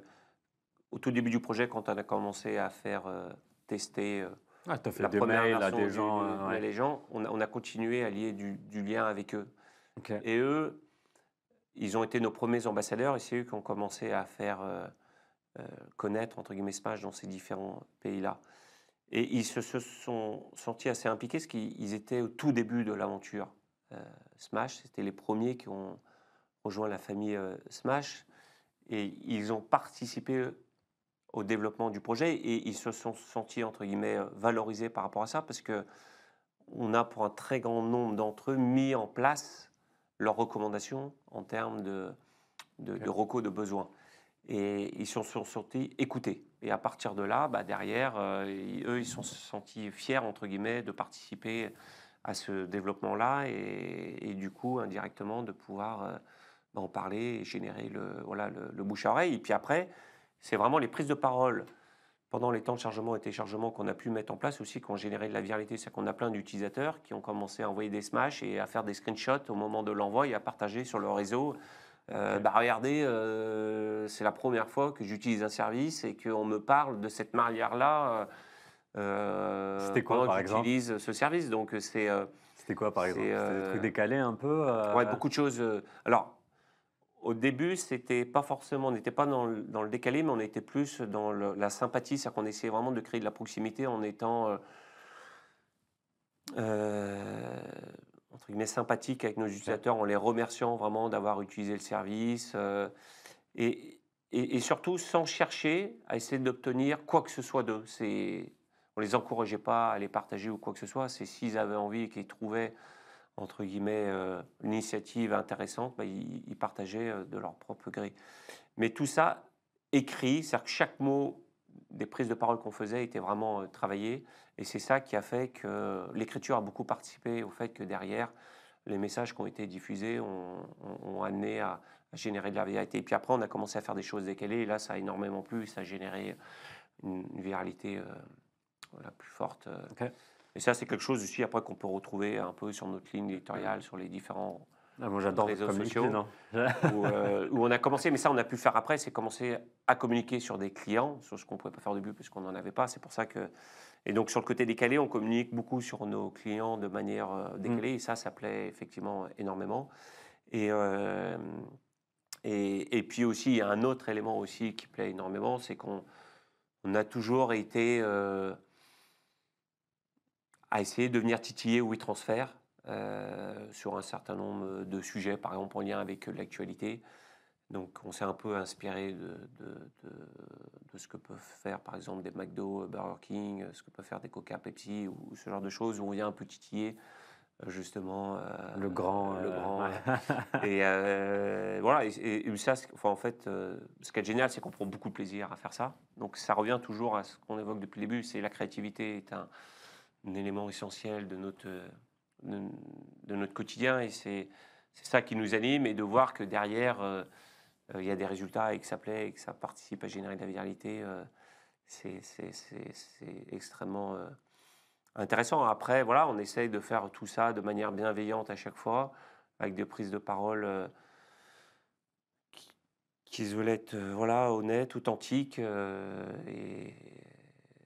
au tout début du projet, quand on a commencé à faire tester Ah, tu as fait la des première mails à version des gens. Ouais. les gens, on a continué à lier du lien avec eux. Ok. Et eux, ils ont été nos premiers ambassadeurs et c'est eux qui ont commencé à faire connaître, entre guillemets, Smash dans ces différents pays-là. Et ils se sont sentis assez impliqués parce qu'ils étaient au tout début de l'aventure. Smash, c'était les premiers qui ont rejoint la famille Smash et ils ont participé au développement du projet et ils se sont sentis, entre guillemets, valorisés par rapport à ça parce que on a pour un très grand nombre d'entre eux mis en place leurs recommandations en termes de Ok. recos de besoins. Et ils se sont sentis écoutés. Et à partir de là, bah, derrière, eux, ils se sont sentis fiers, entre guillemets, de participer à ce développement-là et du coup, indirectement, de pouvoir en parler et générer voilà, le bouche à oreille. Et puis après, c'est vraiment les prises de parole pendant les temps de chargement et téléchargement qu'on a pu mettre en place aussi, qui ont généré de la viralité. C'est qu'on a plein d'utilisateurs qui ont commencé à envoyer des smash et à faire des screenshots au moment de l'envoi et à partager sur le réseau. Ok. Bah regardez, c'est la première fois que j'utilise un service et qu'on me parle de cette manière-là C'était quoi, pendant que par exemple? j'utilise ce service. Donc C'était quoi, par c'est exemple? C'était des trucs décalés un peu ouais, beaucoup de choses. Alors, au début, c'était pas forcément, on n'était pas dans le décalé, mais on était plus dans la sympathie, c'est-à-dire qu'on essayait vraiment de créer de la proximité en étant euh, entre guillemets sympathique avec nos Ok. utilisateurs, en les remerciant vraiment d'avoir utilisé le service et, et surtout sans chercher à essayer d'obtenir quoi que ce soit d'eux. On les encourageait pas à les partager ou quoi que ce soit. C'est s'ils avaient envie et qu'ils trouvaient entre guillemets l'initiative intéressante, bah, ils partageaient de leur propre gré. Mais tout ça écrit, c'est-à-dire que chaque mot des prises de parole qu'on faisait était vraiment travaillé. Et c'est ça qui a fait que l'écriture a beaucoup participé au fait que derrière, les messages qui ont été diffusés ont amené à générer de la viralité. Et puis après, on a commencé à faire des choses décalées. Et là, ça a énormément plu. Ça a généré une viralité voilà, plus forte. Ok. Et ça, c'est quelque chose aussi après qu'on peut retrouver un peu sur notre ligne éditoriale, sur les différents Ah, moi, j'adore réseaux comme LinkedIn, sociaux hein. où on a commencé, mais ça on a pu le faire après, c'est commencer à communiquer sur des clients, sur ce qu'on ne pouvait pas faire au début parce qu'on n'en avait pas. C'est pour ça que... Et donc sur le côté décalé, on communique beaucoup sur nos clients de manière Hmm. décalée et ça plaît effectivement énormément. Et, et puis aussi, il y a un autre élément aussi qui plaît énormément, c'est qu'on a toujours été à essayer de venir titiller WeTransfer sur un certain nombre de sujets, par exemple en lien avec l'actualité. Donc on s'est un peu inspiré de ce que peuvent faire par exemple des McDo, Burger King, ce que peuvent faire des Coca, Pepsi ou ce genre de choses où on vient un peu titiller justement Le grand. le grand. Ouais. Et voilà, et ça, enfin, en fait, ce qui est génial, c'est qu'on prend beaucoup de plaisir à faire ça. Donc ça revient toujours à ce qu'on évoque depuis le début, c'est la créativité est un élément essentiel de, de notre quotidien et c'est ça qui nous anime et de voir que derrière, il y a des résultats et que ça plaît et que ça participe à générer de la viralité, c'est extrêmement intéressant. Après, voilà, on essaye de faire tout ça de manière bienveillante à chaque fois. avec des prises de parole qui, qui se veulent être voilà, honnêtes, authentiques.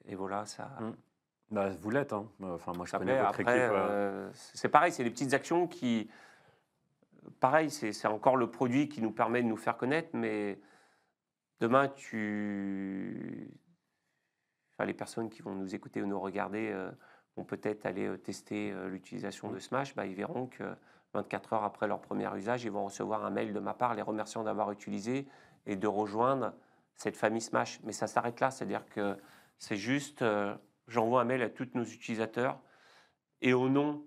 Et voilà, Mmh. Bah, vous l'êtes, hein. Enfin, moi, je ça connais plaît. votre Après, équipe. c'est pareil, c'est des petites actions qui, pareil, c'est encore le produit qui nous permet de nous faire connaître, mais demain, enfin, les personnes qui vont nous écouter ou nous regarder vont peut-être aller tester l'utilisation Mmh. de Smash. Bah, ils verront que 24 heures après leur premier usage, ils vont recevoir un mail de ma part les remerciant d'avoir utilisé et de rejoindre cette famille Smash. Mais ça s'arrête là, c'est-à-dire que c'est juste, j'envoie un mail à tous nos utilisateurs et au nom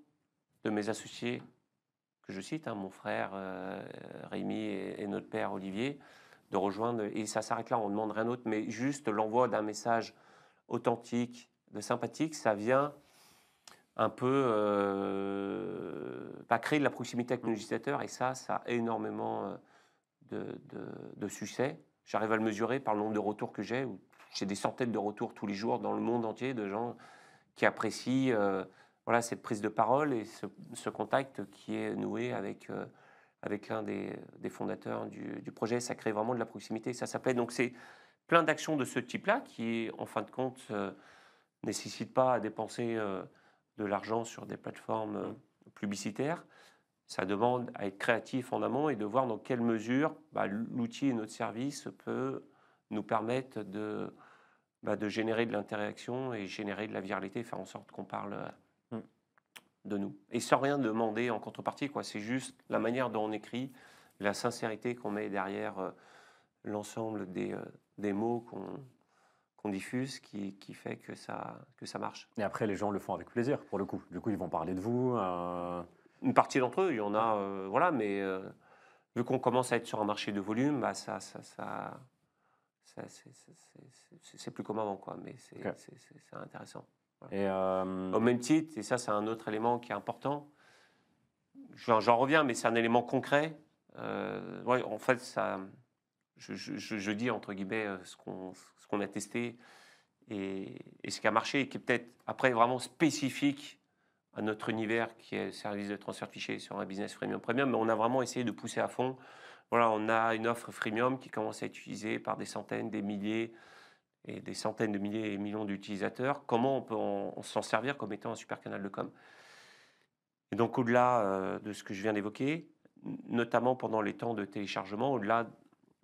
de mes associés, que je cite, hein, mon frère Rémi et notre père Olivier, de rejoindre. Et ça s'arrête là, on ne demande rien d'autre, mais juste l'envoi d'un message authentique, de sympathique, ça vient un peu créer de la proximité avec nos utilisateurs. Et ça a énormément de succès. J'arrive à le mesurer par le nombre de retours que j'ai. J'ai des centaines de retours tous les jours dans le monde entier de gens qui apprécient voilà, cette prise de parole et ce contact qui est noué avec l'un des fondateurs du projet. Ça crée vraiment de la proximité. Ça s'appelle donc c'est plein d'actions de ce type-là qui, en fin de compte, nécessitent pas à dépenser de l'argent sur des plateformes publicitaires. Ça demande à être créatif en amont et de voir dans quelle mesure l'outil et notre service peut nous permettre de générer de l'interaction et générer de la viralité, faire en sorte qu'on parle de nous. Et sans rien demander en contrepartie, quoi. C'est juste la manière dont on écrit, la sincérité qu'on met derrière l'ensemble des mots qu'on diffuse qui fait que ça marche. Et après, les gens le font avec plaisir, pour le coup. Du coup, ils vont parler de vous. Une partie d'entre eux, il y en a, voilà, mais vu qu'on commence à être sur un marché de volume, c'est plus comme avant, quoi. Mais Ok. c'est intéressant. Voilà. Et Au même titre, et ça c'est un autre élément qui est important, j'en reviens, mais c'est un élément concret. Ouais, en fait, je dis entre guillemets ce qu'on a testé et ce qui a marché et qui est peut-être après vraiment spécifique à notre univers qui est le service de transfert de fichiers sur un business freemium premium, mais on a vraiment essayé de pousser à fond. Voilà, on a une offre freemium qui commence à être utilisée par des centaines, des milliers et des centaines de milliers et millions d'utilisateurs. Comment on peut s'en servir comme étant un super canal de com? Et donc au-delà de ce que je viens d'évoquer, notamment pendant les temps de téléchargement, au-delà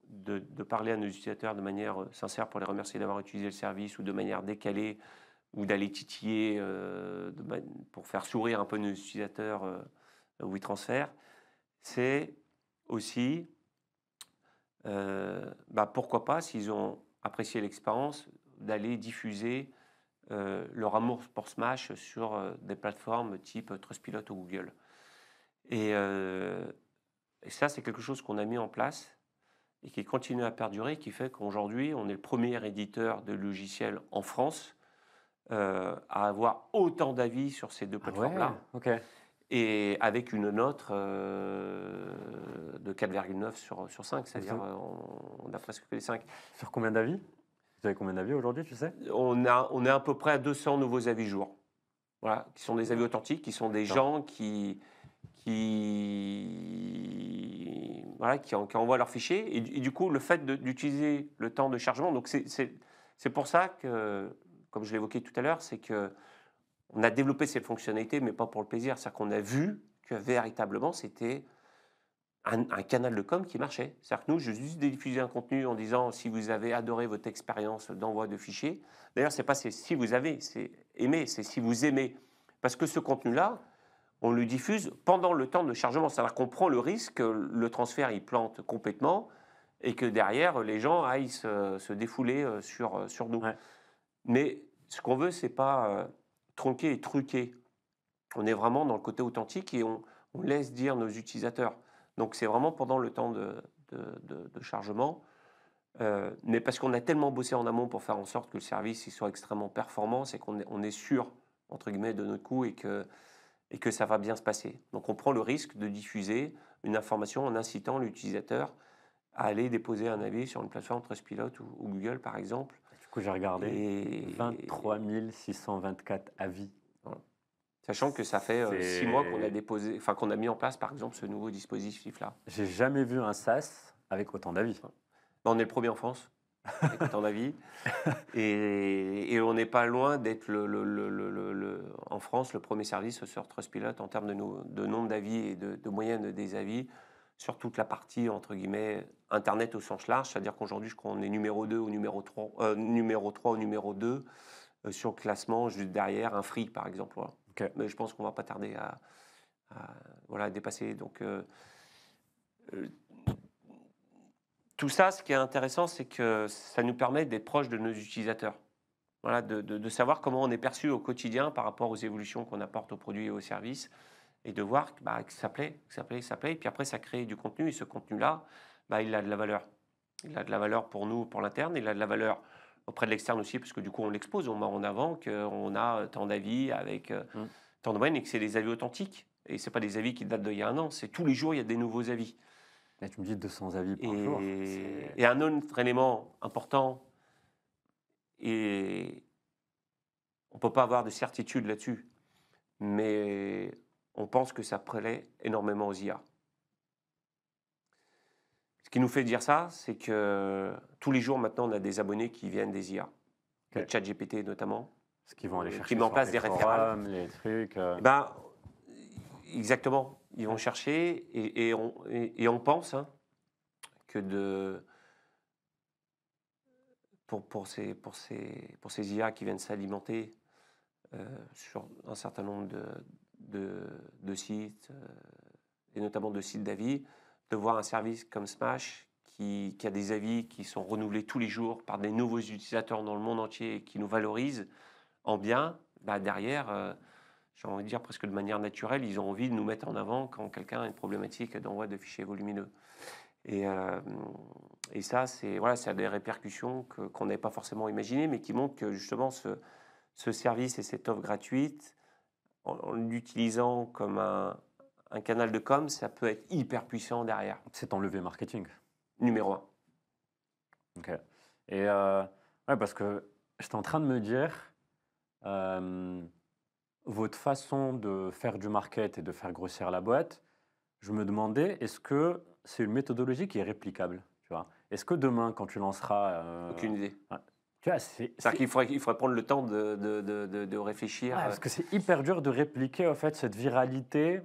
de parler à nos utilisateurs de manière sincère pour les remercier d'avoir utilisé le service ou de manière décalée ou d'aller titiller pour faire sourire un peu nos utilisateurs WeTransfer, c'est aussi pourquoi pas, s'ils ont apprécié l'expérience, d'aller diffuser leur amour pour Smash sur des plateformes type Trustpilot ou Google. Et ça, c'est quelque chose qu'on a mis en place et qui continue à perdurer, qui fait qu'aujourd'hui, on est le premier éditeur de logiciels en France à avoir autant d'avis sur ces deux plateformes-là. ok. Et avec une note de 4,9 sur 5, c'est-à-dire on a presque fait les 5. Sur combien d'avis? Vous avez combien d'avis aujourd'hui, tu sais? On est à peu près à 200 nouveaux avis jour. Voilà, qui sont des avis authentiques, qui sont des gens qui envoient leurs fichiers. Et du coup, le fait d'utiliser le temps de chargement, donc c'est pour ça que, comme je l'évoquais tout à l'heure, c'est que on a développé cette fonctionnalité, mais pas pour le plaisir. C'est-à-dire qu'on a vu que véritablement, c'était un canal de com qui marchait. C'est-à-dire que nous, je juste diffusé un contenu en disant si vous avez adoré votre expérience d'envoi de fichiers. D'ailleurs, c'est pas si vous avez, c'est aimé, c'est si vous aimez. Parce que ce contenu-là, on le diffuse pendant le temps de chargement. C'est-à-dire qu'on prend le risque que le transfert, il plante complètement et que derrière, les gens aillent se défouler sur nous. Ouais. Mais ce qu'on veut, c'est pas tronquer et truquer. On est vraiment dans le côté authentique et on laisse dire nos utilisateurs. Donc c'est vraiment pendant le temps de chargement. Mais parce qu'on a tellement bossé en amont pour faire en sorte que le service il soit extrêmement performant, c'est qu'on est sûr, entre guillemets, de notre coup et que ça va bien se passer. Donc on prend le risque de diffuser une information en incitant l'utilisateur à aller déposer un avis sur une plateforme Trustpilot ou Google, par exemple. Du coup, j'ai regardé. Et 23 624 avis. voilà. Sachant que ça fait 6 mois qu'on a C'est- déposé, enfin qu'on a mis en place, par exemple, ce nouveau dispositif-là. J'ai jamais vu un SaaS avec autant d'avis. On est le premier en France, avec autant d'avis. Et on n'est pas loin d'être en France le premier service sur Trustpilot en termes de nombre d'avis et de moyenne des avis sur toute la partie, entre guillemets, Internet au sens large. C'est-à-dire qu'aujourd'hui, je crois qu'on est numéro 2 ou numéro 3, numéro 3 ou numéro 2 sur le classement, juste derrière un Free, par exemple. Voilà. Ok. Mais je pense qu'on ne va pas tarder à dépasser. Donc, euh, tout ça, ce qui est intéressant, c'est que ça nous permet d'être proche de nos utilisateurs. Voilà, de savoir comment on est perçu au quotidien par rapport aux évolutions qu'on apporte aux produits et aux services, et de voir que ça plaît, que ça plaît, que ça plaît. Et puis après, ça crée du contenu, et ce contenu-là, il a de la valeur. Il a de la valeur pour nous, pour l'interne, il a de la valeur auprès de l'externe aussi, parce que du coup, on l'expose, on met en avant qu'on a tant d'avis avec tant de moyenne, et que c'est des avis authentiques. Et ce n'est pas des avis qui datent d'il y a un an, c'est tous les jours, il y a des nouveaux avis. Et tu me dis 200 avis par jour. Et un autre élément important, et on ne peut pas avoir de certitude là-dessus, mais on pense que ça plaît énormément aux IA. Ce qui nous fait dire ça, c'est que tous les jours maintenant, on a des abonnés qui viennent des IA, Ok. le ChatGPT notamment, Ce qu'ils vont aller chercher qui met en sur place les des référals. forums, les trucs. Ben, exactement, ils vont chercher et on pense que pour ces IA qui viennent s'alimenter sur un certain nombre de sites, et notamment de sites d'avis, de voir un service comme Smash qui a des avis qui sont renouvelés tous les jours par des nouveaux utilisateurs dans le monde entier et qui nous valorisent en bien, derrière, j'ai envie de dire presque de manière naturelle, ils ont envie de nous mettre en avant quand quelqu'un a une problématique d'envoi de fichiers volumineux. Et ça, ça a des répercussions qu'on n'avait pas forcément imaginées, mais qui montrent que justement ce service et cette offre gratuite, en l'utilisant comme un canal de com, ça peut être hyper puissant derrière. C'est ton levier marketing. Numéro 1. Ok. Et ouais, parce que j'étais en train de me dire, votre façon de faire du market et de faire grossir la boîte, je me demandais, est-ce que c'est une méthodologie qui est réplicable, tu vois? Est-ce que demain, quand tu lanceras, Aucune idée. ouais, tu vois, C'est-à-dire qu'il faudrait prendre le temps de réfléchir. ouais, parce que c'est hyper dur de répliquer en fait cette viralité.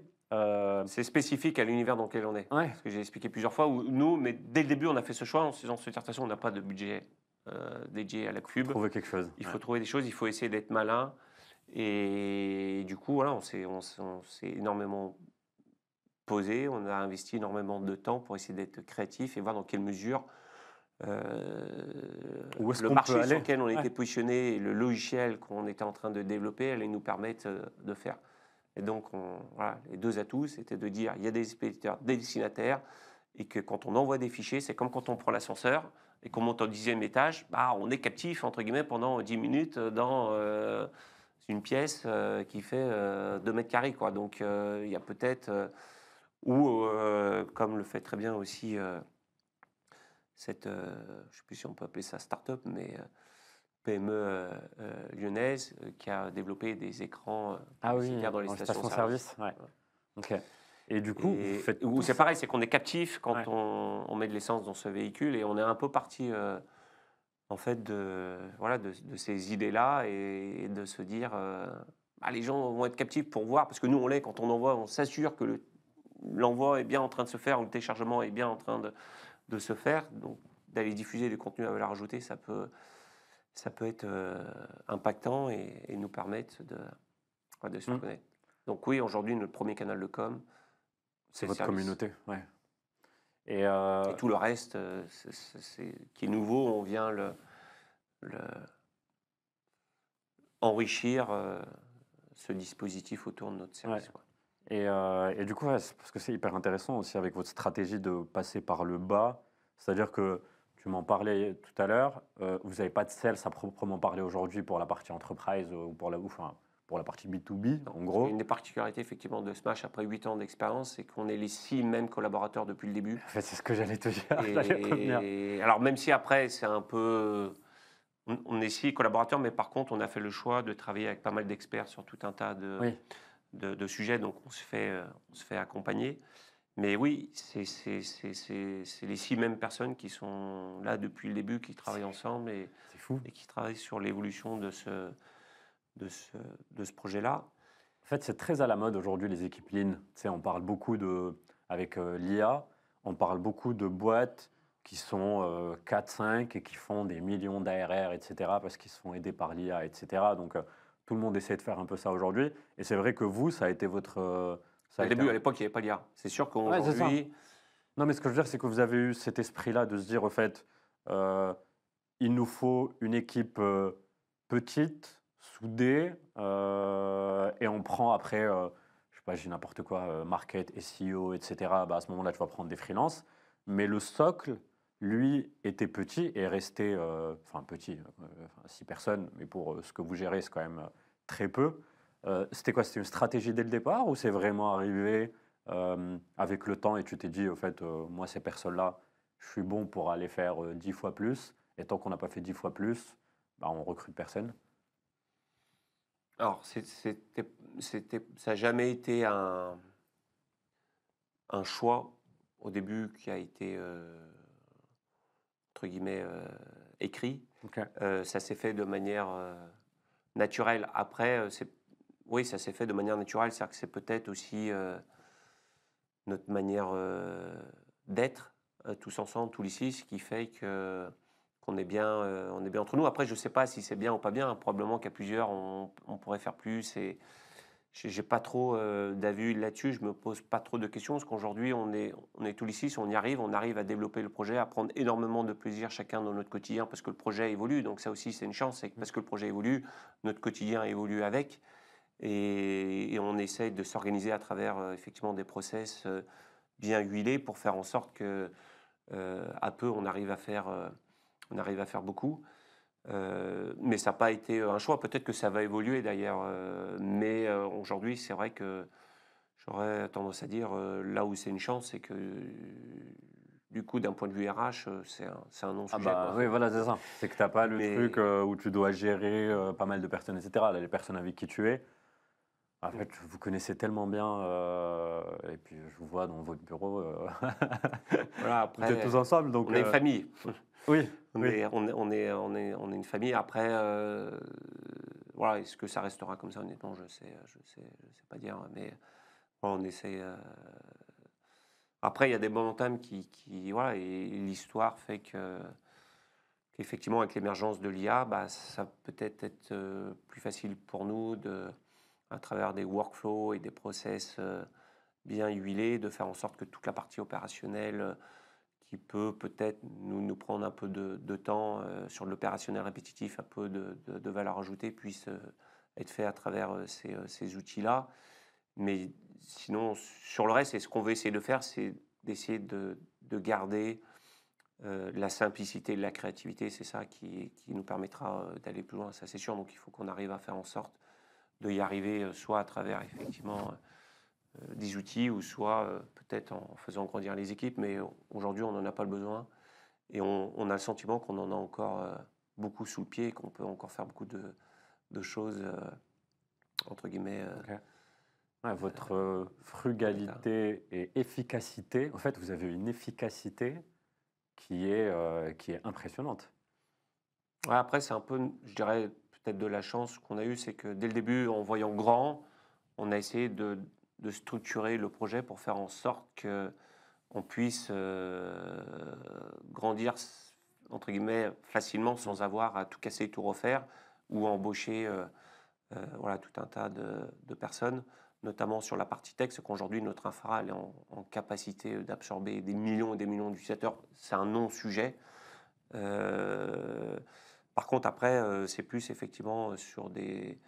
C'est spécifique à l'univers dans lequel on est. Ouais, Ce que j'ai expliqué plusieurs fois, où nous, mais dès le début, on a fait ce choix en se disant, de toute façon, on n'a pas de budget dédié à la pub. trouver quelque chose. Il Ouais. faut trouver des choses, il faut essayer d'être malin. Et du coup, voilà, on s'est énormément posé, on a investi énormément de temps pour essayer d'être créatif et voir dans quelle mesure Où est-ce le qu'on marché peut sur aller? lequel on Ouais. était positionné et le logiciel qu'on était en train de développer allait nous permettre de faire. Et donc, voilà, les deux atouts, c'était de dire il y a des expéditeurs, des destinataires, et que quand on envoie des fichiers, c'est comme quand on prend l'ascenseur et qu'on monte au 10e étage, on est captif, entre guillemets, pendant 10 minutes dans une pièce qui fait 2 mètres carrés, quoi. Donc, il y a peut-être, ou comme le fait très bien aussi je ne sais plus si on peut appeler ça start-up, mais PME lyonnaise qui a développé des écrans Ah oui, publicitaires dans les dans les stations-service. stations-service. Ouais. Ok. Et du coup, vous faites Où tout c'est ça. pareil, c'est qu'on est captif quand Ouais. on met de l'essence dans ce véhicule et on est un peu parti en fait de ces idées-là et de se dire les gens vont être captifs pour voir, parce que nous on l'est, quand on envoie, on s'assure que l'envoi est bien en train de se faire ou le téléchargement est bien en train de se faire. Donc d'aller diffuser du contenu à valeur ajoutée, ça peut être impactant et nous permettre de se faire connaître. Donc oui, aujourd'hui, notre premier canal de com, C'est le votre service. communauté. Ouais. Et Et tout le reste, qui est nouveau, on vient enrichir ce dispositif autour de notre service. ouais. Quoi. Et du coup, ouais, parce que c'est hyper intéressant aussi avec votre stratégie de passer par le bas. C'est-à-dire que tu m'en parlais tout à l'heure, vous n'avez pas de sales à proprement parler aujourd'hui pour la partie enterprise ou pour la partie B2B, en gros. Une des particularités effectivement de Smash après 8 ans d'expérience, c'est qu'on est les 6 mêmes collaborateurs depuis le début. En fait, c'est ce que j'allais te dire. J'allais revenir. Et alors même si après c'est un peu... On est 6 collaborateurs, mais par contre on a fait le choix de travailler avec pas mal d'experts sur tout un tas Oui. de sujets, donc on se fait accompagner. Mais oui, c'est les 6 mêmes personnes qui sont là depuis le début, qui travaillent ensemble C'est fou. et qui travaillent sur l'évolution de ce, de ce projet-là. En fait, c'est très à la mode aujourd'hui, les équipes Lean. Tu sais, on parle beaucoup avec l'IA, on parle beaucoup de boîtes qui sont 4-5 et qui font des millions d'ARR, etc., parce qu'ils se font aider par l'IA, etc. Donc, tout le monde essaie de faire un peu ça aujourd'hui. Et c'est vrai que vous, ça a été votre. Ça Au a été début, à l'époque, il n'y avait pas l'IA. C'est sûr Ouais, c'est ça. qu'aujourd'hui, Non, mais ce que je veux dire, c'est que vous avez eu cet esprit-là de se dire, au fait, euh, il nous faut une équipe petite, soudée, et on prend après, je sais pas, j'ai n'importe quoi, market, SEO, etc. Bah, à ce moment-là, tu vas prendre des freelances. Mais le socle, lui, était petit et est resté, enfin petit, enfin, 6 personnes, mais pour ce que vous gérez, c'est quand même très peu. C'était quoi? C'était une stratégie dès le départ ou c'est vraiment arrivé avec le temps et tu t'es dit, au fait, moi, ces personnes-là, je suis bon pour aller faire 10 fois plus. Et tant qu'on n'a pas fait 10 fois plus, bah, on recrute personne. alors ça n'a jamais été un choix au début qui a été, entre guillemets, écrit. Ok. Ça s'est fait de manière naturelle. Après, oui, ça s'est fait de manière naturelle. C'est-à-dire que c'est peut-être aussi notre manière d'être tous ensemble, tous les 6, qui fait qu'on est bien, on est bien entre nous. Après, je ne sais pas si c'est bien ou pas bien. Probablement qu'à plusieurs, on pourrait faire plus. Et j'ai pas trop d'avis là-dessus. Je me pose pas trop de questions parce qu'aujourd'hui, on est tous les 6, on arrive à développer le projet, à prendre énormément de plaisir chacun dans notre quotidien parce que le projet évolue. Donc ça aussi, c'est une chance. C'est que parce que le projet évolue, notre quotidien évolue avec. Et on essaye de s'organiser à travers effectivement des process bien huilés pour faire en sorte que à peu on arrive à faire beaucoup. Mais ça n'a pas été un choix. Peut-être que ça va évoluer d'ailleurs. Mais aujourd'hui, c'est vrai que j'aurais tendance à dire là où c'est une chance, c'est que du coup, d'un point de vue RH, c'est un Ah non-sujet, bah quoi. oui, voilà, c'est ça. C'est que tu n'as pas le truc Mais où tu dois gérer pas mal de personnes, etc. Là, les personnes avec qui tu es, en fait, vous connaissez tellement bien, et puis je vous vois dans votre bureau, voilà, vous êtes tous après, ensemble, donc on est une famille. oui, On oui. est, on est une famille. Après, voilà, est-ce que ça restera comme ça, honnêtement, je sais pas dire. Mais bon, on essaie. Après, il y a des moments voilà, et l'histoire fait qu'effectivement, avec l'émergence de l'IA, bah, ça peut être plus facile pour nous à travers des workflows et des process bien huilés, de faire en sorte que toute la partie opérationnelle qui peut peut-être nous prendre un peu de temps sur l'opérationnel répétitif, un peu de valeur ajoutée, puisse être fait à travers ces outils-là. Mais sinon, sur le reste, et ce qu'on veut essayer de faire, c'est d'essayer de garder la simplicité, la créativité. C'est ça qui nous permettra d'aller plus loin, ça c'est sûr. Donc il faut qu'on arrive à faire en sorte de y arriver, soit à travers effectivement des outils, ou soit peut-être en faisant grandir les équipes. Mais aujourd'hui, on n'en a pas le besoin. Et on a le sentiment qu'on en a encore beaucoup sous le pied, et qu'on peut encore faire beaucoup de choses, entre guillemets, Ok. Ouais, votre en l'état. frugalité et efficacité, en fait, vous avez une efficacité qui est impressionnante. Ouais, après, c'est un peu, je dirais, peut-être de la chance qu'on a eue, c'est que dès le début, en voyant grand, on a essayé de structurer le projet pour faire en sorte qu'on puisse grandir, entre guillemets, facilement, Mm. sans avoir à tout casser, tout refaire, ou embaucher voilà, tout un tas de personnes, notamment sur la partie tech, parce qu'aujourd'hui, notre infra elle est en capacité d'absorber des millions et des millions d'utilisateurs. C'est un non-sujet. Euh, Par contre, après, c'est plus effectivement sur des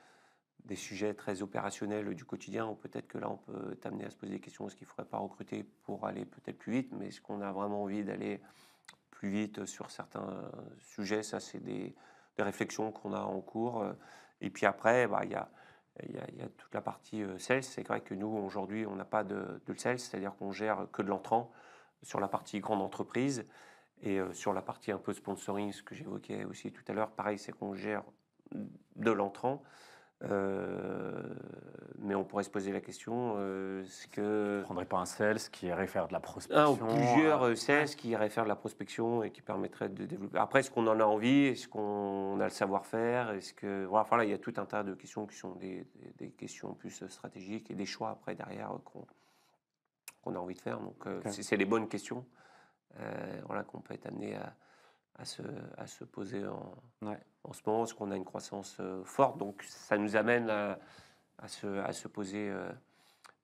sujets très opérationnels du quotidien, où peut-être que là, on peut t'amener à se poser des questions, est-ce qu'il ne faudrait pas recruter pour aller peut-être plus vite, mais est-ce qu'on a vraiment envie d'aller plus vite sur certains sujets? Ça, c'est des réflexions qu'on a en cours. Et puis après, bah, il y a toute la partie sales. C'est vrai que nous, aujourd'hui, on n'a pas de sales, c'est-à-dire qu'on gère que de l'entrant sur la partie grande entreprise. Et sur la partie un peu sponsoring, ce que j'évoquais aussi tout à l'heure, pareil, c'est qu'on gère de l'entrant. Euh, mais on pourrait se poser la question, est-ce Je ne que prendrais pas un sales qui irait faire de la un ou prospection. plusieurs CS qui iraient faire de la prospection et qui permettraient de développer. Après, est-ce qu'on en a envie? Est-ce qu'on a le savoir-faire? Est-ce que voilà, enfin là, il y a tout un tas de questions qui sont des questions plus stratégiques et des choix après derrière qu'on a envie de faire. Donc, Ok. c'est les bonnes questions voilà, qu'on peut être amené à se poser Ouais. en ce moment, parce qu'on a une croissance forte. Donc, ça nous amène à se poser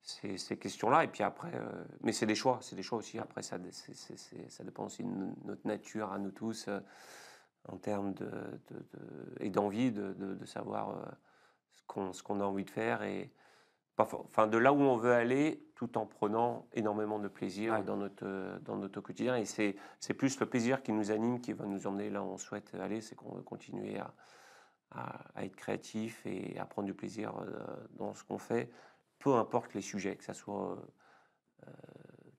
ces questions-là. Et puis après, mais c'est des choix aussi. Après, ça dépend aussi de notre nature à nous tous en termes et d'envie de savoir ce qu'on a envie de faire et enfin, de là où on veut aller, tout en prenant énormément de plaisir Ouais. dans notre quotidien. Et c'est plus le plaisir qui nous anime, qui va nous emmener là où on souhaite aller. C'est qu'on veut continuer à être créatif et à prendre du plaisir dans ce qu'on fait, peu importe les sujets, que ce soit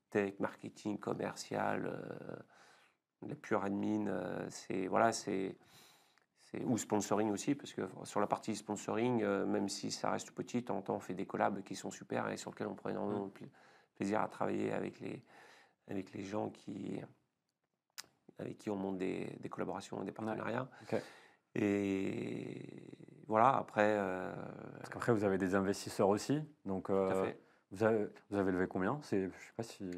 tech, marketing, commercial, la pure admin, ou sponsoring aussi, parce que sur la partie sponsoring, même si ça reste petit, de temps en temps on fait des collabs qui sont super et sur lesquels on prend énormément de plaisir à travailler avec les gens avec qui on monte des collaborations et des Ouais. partenariats. Ok. Et voilà, après, Parce qu'après, vous avez des investisseurs aussi. Donc, tout à fait. vous avez levé combien? Je sais pas si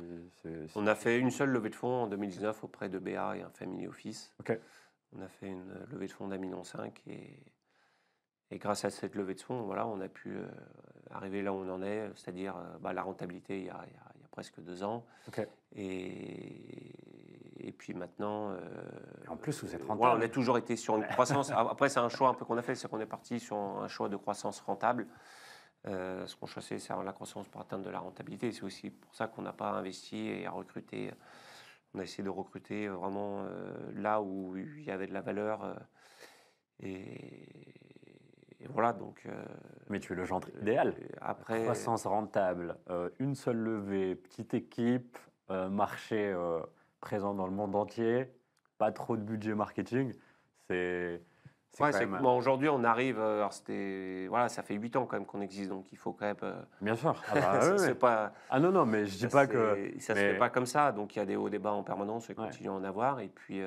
On a fait une seule levée de fonds en 2019 auprès de BA et un family office. Ok. On a fait une levée de fonds d'1,5 million et grâce à cette levée de fonds, voilà, on a pu arriver là où on en est, c'est-à-dire la rentabilité il y a presque 2 ans. Ok. Et puis maintenant, Et en plus, vous êtes voilà, on a rentable. toujours été sur une croissance. Après, c'est un choix un peu qu'on a fait, c'est qu'on est parti sur un choix de croissance rentable. Ce qu'on choisit, c'est la croissance pour atteindre de la rentabilité. C'est aussi pour ça qu'on n'a pas investi et à recruter. On a essayé de recruter vraiment là où il y avait de la valeur. Et voilà, donc Mais tu es le gendre idéal. après, Croissance rentable, une seule levée, petite équipe, marché présent dans le monde entier, pas trop de budget marketing. C'est ouais, quand même. bon, aujourd'hui on arrive. Alors voilà, ça fait 8 ans quand même qu'on existe, donc il faut quand même. Bien sûr. Ah bah Ça oui, se oui. fait pas. Ah non, non, mais je dis pas que. Ça se fait Mais pas comme ça. Donc il y a des hauts, des bas en permanence et ouais. continue à en avoir. Et puis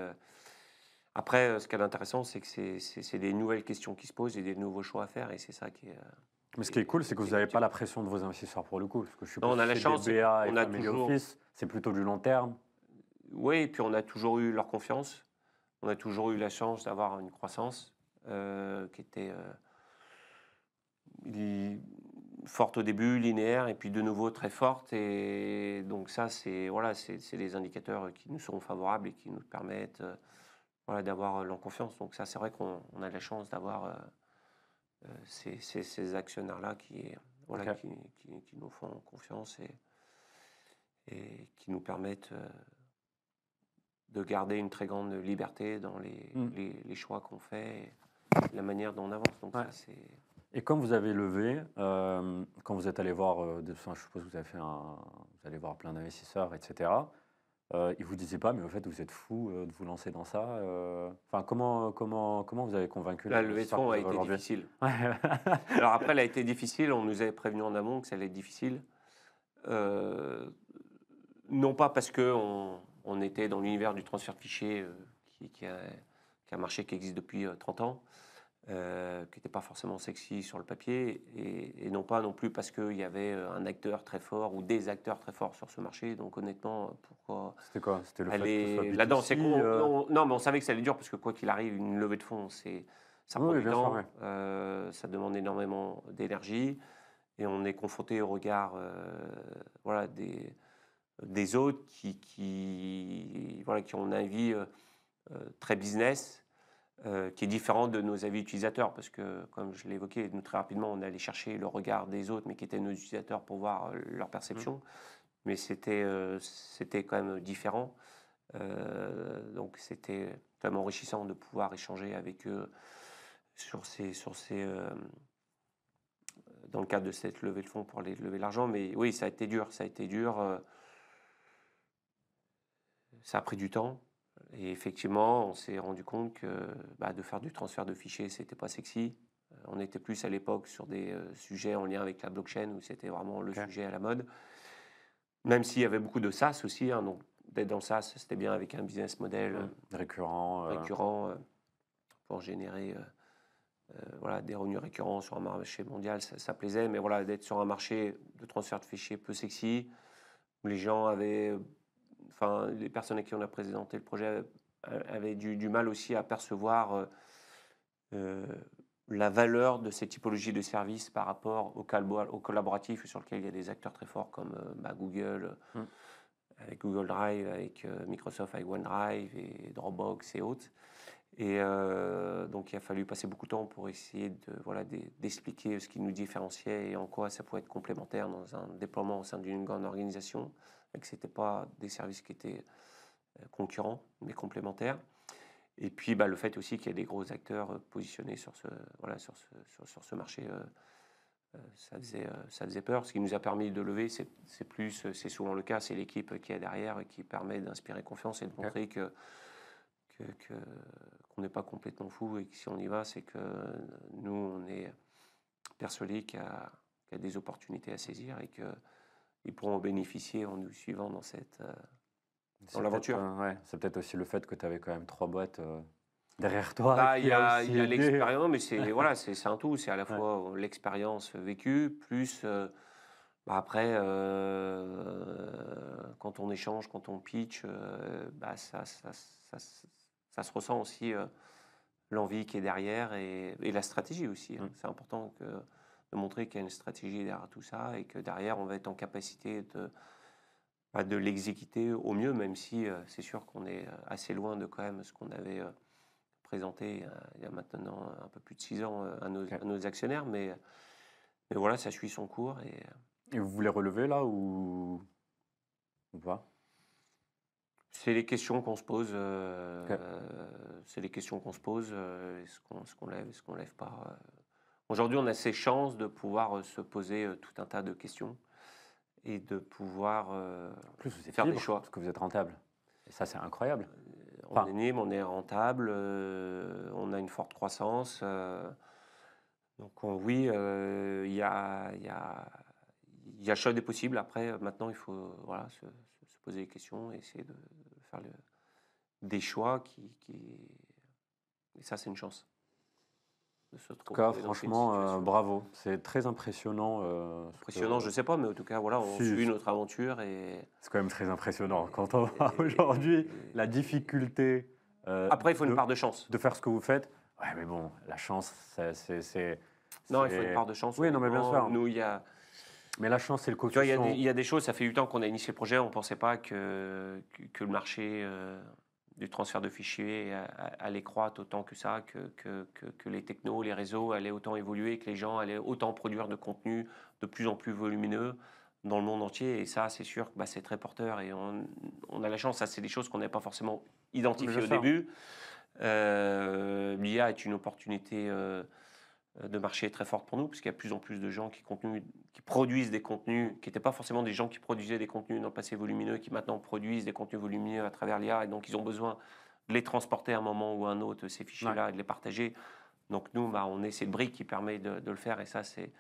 après, ce qui est intéressant, c'est que c'est des nouvelles questions qui se posent et des nouveaux choix à faire. Et c'est ça qui est. Mais ce qui est cool, c'est que vous n'avez pas captivant. la pression de vos investisseurs pour le coup. Parce que je Non, suppose on a que la chez des chance. BA et On a Family toujours. Office, c'est plutôt du long terme. Oui, et puis on a toujours eu leur confiance. On a toujours eu la chance d'avoir une croissance qui était forte au début, linéaire, et puis de nouveau très forte. Et donc ça, c'est des indicateurs qui nous sont favorables et qui nous permettent voilà, d'avoir leur confiance. Donc ça, c'est vrai qu'on a de la chance d'avoir ces actionnaires-là voilà, Ok. qui nous font confiance et qui nous permettent de garder une très grande liberté dans Hmm. les choix qu'on fait et la manière dont on avance. Donc Ouais. ça, c'est... Et quand vous avez levé, quand vous êtes allé voir, enfin, je suppose que vous avez vous allez voir plein d'investisseurs, etc. Ils vous disaient pas, mais au fait, vous êtes fou de vous lancer dans ça. Enfin, comment vous avez convaincu les La levée de investisseurs que fonds vous a avez été aujourd'hui? difficile. Ouais. Alors après, elle a été difficile. On nous avait prévenu en amont que ça allait être difficile. Euh, non pas parce qu'on était dans l'univers du transfert de fichiers, qui est un marché qui existe depuis 30 ans, qui n'était pas forcément sexy sur le papier, et non pas non plus parce qu'il y avait un acteur très fort ou des acteurs très forts sur ce marché. Donc honnêtement, pourquoi C'était quoi? C'était le fait que ce soit aller là-dedans? C'est B2C non, mais on savait que ça allait dur parce que quoi qu'il arrive, une levée de fonds, ça prend Oui, du bien sûr, temps, ouais. ça demande énormément d'énergie, et on est confronté au regard voilà, des autres voilà, qui ont un avis très business, qui est différent de nos avis utilisateurs, parce que, comme je l'ai évoqué, nous très rapidement, on allait chercher le regard des autres, mais qui étaient nos utilisateurs pour voir leur Mm. perception. Mais c'était quand même différent. Donc c'était quand même enrichissant de pouvoir échanger avec eux dans le cadre de cette levée de fonds pour aller lever l'argent. Mais oui, ça a été dur. Ça a été dur. Ça a pris du temps. Et effectivement, on s'est rendu compte que de faire du transfert de fichiers, c'était pas sexy. On était plus à l'époque sur des sujets en lien avec la blockchain où c'était vraiment le Ok. sujet à la mode. Même s'il y avait beaucoup de SaaS aussi, hein, donc d'être dans le SaaS, c'était bien avec un business model Récurrent. récurrent pour générer voilà, des revenus récurrents sur un marché mondial, ça plaisait. Mais voilà, d'être sur un marché de transfert de fichiers peu sexy, où les gens avaient, enfin, les personnes à qui on a présenté le projet avaient du mal aussi à percevoir euh, la valeur de ces typologies de services par rapport au collaboratif sur lequel il y a des acteurs très forts comme Google, Mm. avec Google Drive, avec Microsoft avec OneDrive et Dropbox et autres. Et donc il a fallu passer beaucoup de temps pour essayer d'expliquer ce qui nous différenciait et en quoi ça pouvait être complémentaire dans un déploiement au sein d'une grande organisation, et que ce n'étaient pas des services qui étaient concurrents, mais complémentaires. Et puis le fait aussi qu'il y ait des gros acteurs positionnés sur ce marché, ça faisait peur. Ce qui nous a permis de lever, c'est souvent le cas, c'est l'équipe qui est derrière et qui permet d'inspirer confiance et de montrer qu'on n'est pas complètement fou et que si on y va, c'est que nous, on est persuadés qu'il y a des opportunités à saisir et qu'ils pourront en bénéficier en nous suivant dans l'aventure. C'est peut-être aussi le fait que tu avais quand même 3 boîtes derrière toi Il y qui a a, aussi il y a aidé. l'expérience, mais c'est un tout. C'est à la fois l'expérience vécue, plus après, quand on échange, quand on pitch, ça se ressent aussi l'envie qui est derrière et la stratégie aussi. Hein. C'est important de montrer qu'il y a une stratégie derrière tout ça et que derrière, on va être en capacité de l'exécuter au mieux, même si c'est sûr qu'on est assez loin de quand même ce qu'on avait présenté il y a maintenant un peu plus de 6 ans à nos actionnaires. Mais voilà, ça suit son cours. Et vous voulez relever là ou pas? C'est les questions qu'on se pose. C'est les questions qu'on se pose. Est-ce qu'on lève, est-ce qu'on lève pas Aujourd'hui, on a ces chances de pouvoir se poser tout un tas de questions et de pouvoir En plus, vous êtes faire des libre choix. parce que vous êtes rentable. Et ça, c'est incroyable. On est libre, on est rentable, on a une forte croissance. Donc oui, il y a le choix des possibles. Après, maintenant, il faut se poser des questions et essayer de faire des choix et ça, c'est une chance. De se En tout cas, retrouver dans une franchement, situation. bravo. C'est très impressionnant. Impressionnant, je ne sais pas, mais en tout cas, voilà, on suit notre aventure. C'est quand même très impressionnant. Quand on voit aujourd'hui la difficulté après, il faut une part de chance. de faire ce que vous faites. Ouais, mais bon, la chance, c'est... Non, il faut une part de chance. Oui, non, mais bien sûr. Nous, Mais la chance, c'est le tu vois, coefficient. il y a des choses, ça fait 8 ans qu'on a initié le projet, on ne pensait pas que le marché du transfert de fichiers allait croître autant que ça, que les technos, les réseaux allaient autant évoluer, que les gens allaient autant produire de contenu de plus en plus volumineux dans le monde entier. Et ça, c'est sûr que c'est très porteur et on a la chance, ça c'est des choses qu'on n'avait pas forcément identifiées au début. L'IA est une opportunité de marché très forte pour nous, parce qu'il y a de plus en plus de gens qui produisent des contenus, qui n'étaient pas forcément des gens qui produisaient des contenus dans le passé volumineux, qui maintenant produisent des contenus volumineux à travers l'IA, et donc ils ont besoin de les transporter à un moment ou à un autre, ces fichiers-là, et de les partager. Donc nous, on est cette brique qui permet de le faire, et ça, c'est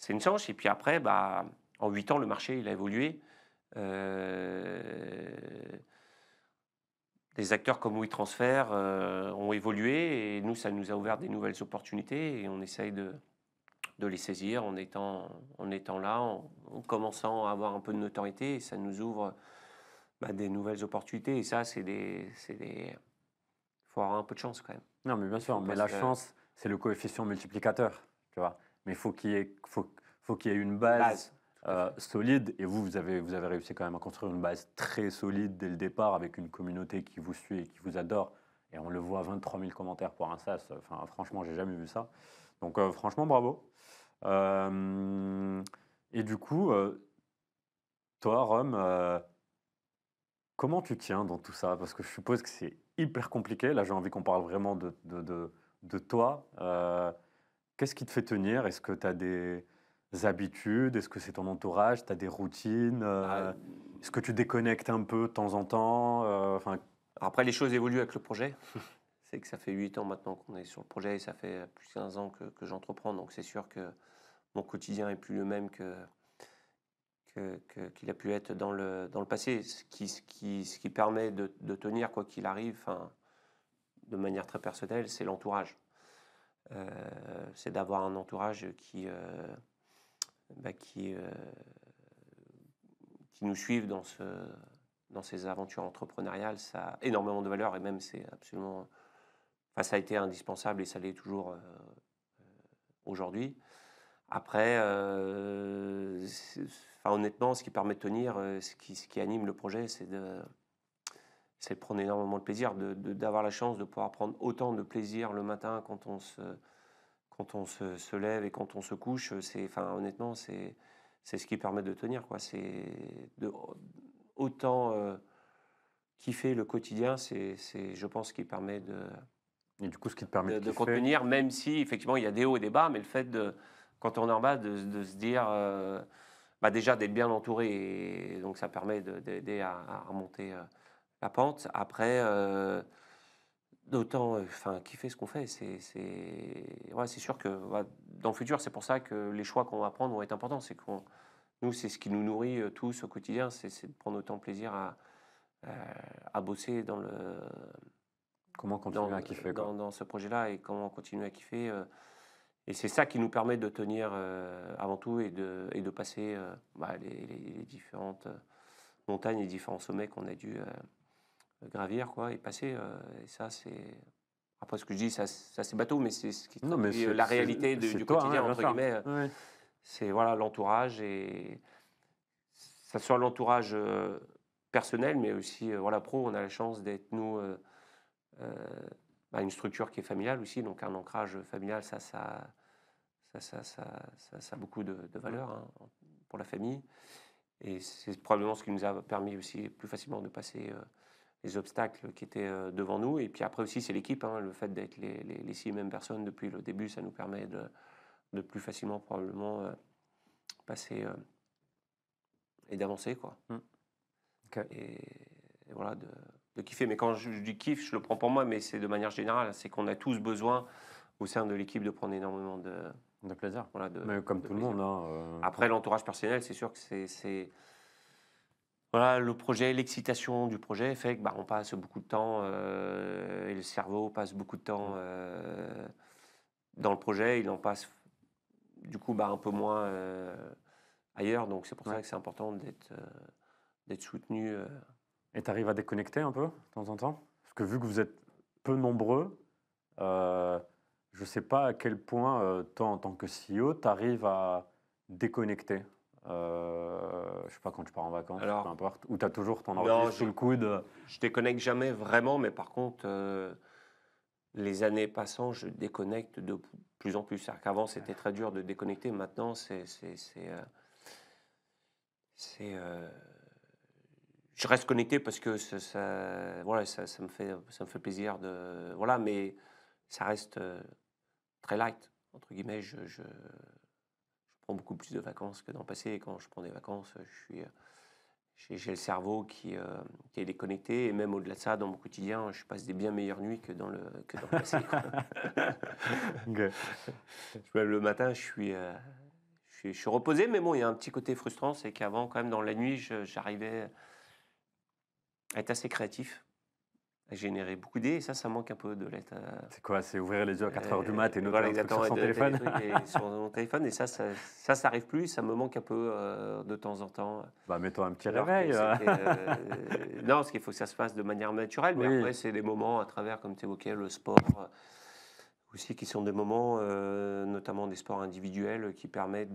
une chance. Et puis après, en 8 ans, le marché, il a évolué. Des acteurs comme WeTransfer ont évolué et nous, ça nous a ouvert des nouvelles opportunités et on essaye de les saisir en étant là, en commençant à avoir un peu de notoriété et ça nous ouvre des nouvelles opportunités. Et ça, il faut avoir un peu de chance quand même. Non, mais bien sûr, mais la chance, c'est le coefficient multiplicateur, tu vois. Mais il faut qu'il y ait une base. Solide, et vous avez réussi quand même à construire une base très solide dès le départ avec une communauté qui vous suit et qui vous adore. Et on le voit, 23 000 commentaires pour un SaaS. Enfin, franchement, j'ai jamais vu ça. Donc, franchement, bravo. Et du coup, toi, Rome, comment tu tiens dans tout ça? Parce que je suppose que c'est hyper compliqué. Là, j'ai envie qu'on parle vraiment de toi. Qu'est-ce qui te fait tenir? Est-ce que tu as des habitudes? Est-ce que c'est ton entourage? Tu as des routines? Est-ce que tu déconnectes un peu de temps en temps? Après, les choses évoluent avec le projet. c'est que ça fait 8 ans maintenant qu'on est sur le projet et ça fait plus de 15 ans que j'entreprends. Donc c'est sûr que mon quotidien est plus le même qu'il a pu être dans le passé. Ce qui permet de tenir quoi qu'il arrive, enfin, de manière très personnelle, c'est l'entourage. C'est d'avoir un entourage bah, qui nous suivent dans ces aventures entrepreneuriales. Ça a énormément de valeur et même c'est absolument... Enfin, ça a été indispensable et ça l'est toujours aujourd'hui. Après, enfin, honnêtement, ce qui permet de tenir, ce qui anime le projet, c'est de prendre énormément de plaisir, d'avoir la chance de pouvoir prendre autant de plaisir le matin quand on se lève et quand on se couche. Enfin, honnêtement, c'est ce qui permet de tenir, quoi. C'est autant kiffer le quotidien, c'est, je pense, ce qui permet Et du coup, ce qui te permet de de kiffer. contenir, même si effectivement il y a des hauts et des bas, mais le fait quand on est en bas, de se dire, bah déjà d'être bien entouré, et donc ça permet d'aider à remonter la pente. Après, d'autant enfin, kiffer ce qu'on fait. Ouais, c'est sûr que dans le futur, c'est pour ça que les choix qu'on va prendre vont être importants. Nous, c'est ce qui nous nourrit tous au quotidien, c'est de prendre autant de plaisir à bosser Comment continuer à kiffer, quoi. dans ce projet-là et comment continuer à kiffer. Et c'est ça qui nous permet de tenir avant tout et de passer bah, les différentes montagnes, les différents sommets qu'on a dû gravir quoi, et passer. Et ça, c'est... Après, ce que je dis, ça c'est bateau, mais c'est ce qui Non, mais traduit la réalité c'est du toi, quotidien, bien entre sûr. guillemets. Ouais. C'est voilà, l'entourage, et ça soit l'entourage personnel, mais aussi voilà, pro. On a la chance d'être, nous, euh, bah, une structure qui est familiale aussi, donc un ancrage familial, ça a beaucoup de valeur hein, pour la famille. Et c'est probablement ce qui nous a permis aussi plus facilement de passer les obstacles qui étaient devant nous. Et puis après aussi, c'est l'équipe. Hein, le fait d'être les 6 mêmes personnes depuis le début, ça nous permet de plus facilement probablement passer et d'avancer, quoi. Ok. Et voilà, de kiffer. Mais quand je dis kiff, je le prends pour moi, mais c'est de manière générale. C'est qu'on a tous besoin au sein de l'équipe de prendre énormément De plaisir. voilà, Mais comme de tout le plaisir. monde. Hein, Après, l'entourage personnel, c'est sûr que voilà, le projet, l'excitation du projet fait que bah, on passe beaucoup de temps et le cerveau passe beaucoup de temps dans le projet. Il en passe du coup bah, un peu moins ailleurs. Donc c'est pour ouais. ça que c'est important d'être soutenu. Et tu arrives à déconnecter un peu, de temps en temps? Parce que vu que vous êtes peu nombreux, je ne sais pas à quel point, toi, en tant que CEO, tu arrives à déconnecter. Je ne sais pas, quand tu pars en vacances, peu Alors, importe, ou tu as toujours ton ordi non, sous le coude. je déconnecte jamais vraiment, mais par contre, les années passant, je déconnecte de plus en plus. C'est-à-dire qu'avant, c'était très dur de déconnecter. Maintenant, je reste connecté parce que voilà, ça me fait plaisir voilà, mais ça reste très light entre guillemets. Je prends beaucoup plus de vacances que dans le passé. Et quand je prends des vacances, j'ai le cerveau qui est déconnecté, et même au-delà de ça, dans mon quotidien, je passe des bien meilleures nuits que dans le passé, quoi. Ok. Je me lève le matin, je suis reposé, mais bon, il y a un petit côté frustrant, c'est qu'avant, quand même, dans la nuit, j'arrivais à être assez créatif, à générer beaucoup d'idées, et ça manque un peu de l'être. C'est quoi? C'est ouvrir les yeux à 4 heures du mat et noter Voilà, un truc sur exactement, son de noter des téléphone? trucs sur mon téléphone, et ça arrive plus, ça me manque un peu de temps en temps. Bah, mets-toi un petit Alors que réveil. non, parce qu'il faut que ça se fasse de manière naturelle, mais Oui. après, c'est des moments à travers, comme tu évoquais, le sport, aussi, qui sont des moments, notamment des sports individuels, qui permettent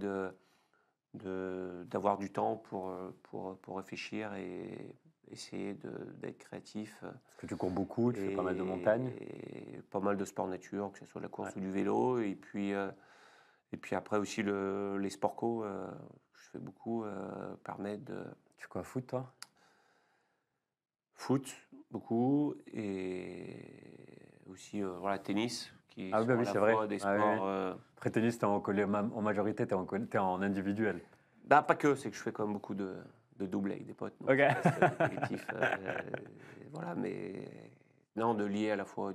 d'avoir du temps pour réfléchir et essayer d'être créatif. Parce que tu cours beaucoup, tu fais pas mal de montagnes. Et pas mal de sports nature, que ce soit la course Ouais. ou du vélo. Et puis après aussi les sports co, je fais beaucoup, permettent de Tu fais quoi, foot, toi? foot, beaucoup, et aussi voilà, tennis, qui Ah oui, bah sont à oui, la c'est vrai. fois des Ah oui, oui. sports... Après tennis, en majorité, t'es en individuel. bah, pas que, c'est que je fais quand même beaucoup de doubles avec des potes, donc Ok. ça reste des collectifs. Voilà, mais non, de lier à la fois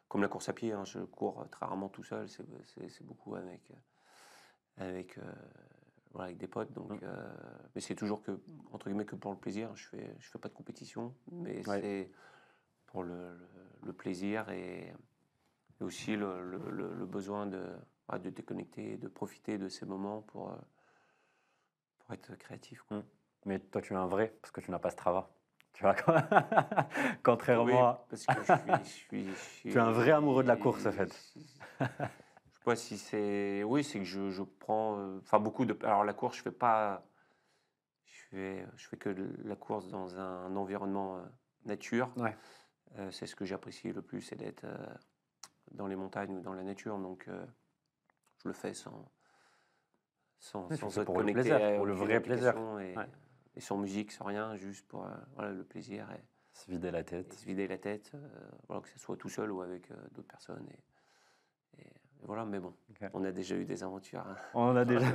comme la course à pied, hein, je cours très rarement tout seul, c'est beaucoup avec, voilà, avec des potes. Donc, Mm. mais c'est toujours que, entre guillemets, que pour le plaisir. Je fais pas de compétition, mais Ouais. c'est pour le plaisir et aussi le besoin de déconnecter, de profiter de ces moments pour être créatif, quoi. Mm. Mais toi, tu es un vrai, parce que tu n'as pas Strava. Tu vois, Oui, contrairement à... parce que Tu es un vrai amoureux de la course, en fait. je sais pas si c'est. Oui, c'est que je prends. Enfin, beaucoup de. Alors, la course, je fais pas. Je fais que la course dans un environnement nature. Ouais. C'est ce que j'apprécie le plus, c'est d'être dans les montagnes ou dans la nature. Donc, je le fais Oui, tu le sans fais être pour le connecté plaisir, à pour le aucune vrai plaisir. application Ouais. et sans musique, sans rien, juste pour voilà, le plaisir Se vider la et tête. se vider la tête, voilà, que ce soit tout seul ou avec d'autres personnes. Et voilà, mais bon, Ok. on a déjà eu des aventures, hein, On a déjà...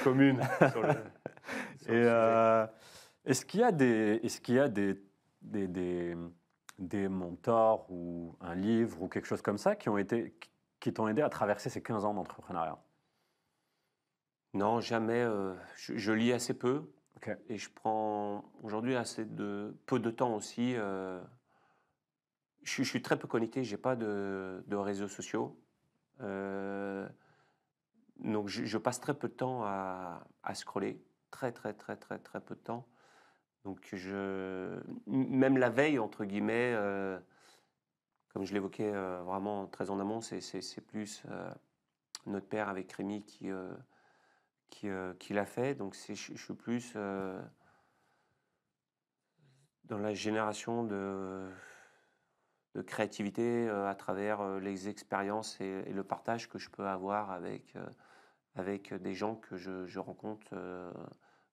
communes sur le Et sujet. est-ce qu'il y a des, des, des mentors ou un livre ou quelque chose comme ça qui t'ont aidé à traverser ces 15 ans d'entrepreneuriat? Non, jamais. Je lis assez peu Ok. et je prends aujourd'hui peu de temps aussi. Je suis très peu connecté, j'ai pas de réseaux sociaux. Euh, donc je passe très peu de temps à scroller, très très très très très peu de temps. Donc même la veille entre guillemets, comme je l'évoquais vraiment très en amont, c'est plus notre père avec Rémi qui l'a fait. Donc je suis plus dans la génération de créativité à travers les expériences et le partage que je peux avoir avec des gens que je rencontre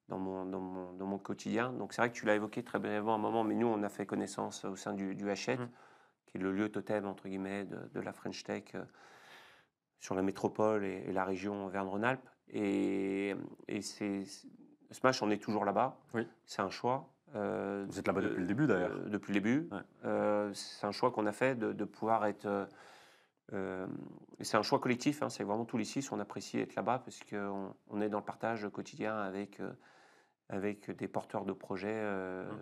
dans mon quotidien. Donc c'est vrai que tu l'as évoqué très brièvement à un moment, mais nous on a fait connaissance au sein du Hachette, Mm. qui est le lieu totem entre guillemets de la French Tech sur la métropole et la région Auvergne-Rhône-Alpes. Et Smash, on est toujours là-bas. Oui. C'est un choix. Vous êtes là-bas depuis le début d'ailleurs. Depuis le début. Ouais. C'est un choix qu'on a fait de pouvoir être. Et c'est un choix collectif, hein, c'est vraiment tous les six, on apprécie être là-bas parce qu'on est dans le partage quotidien avec des porteurs de projets,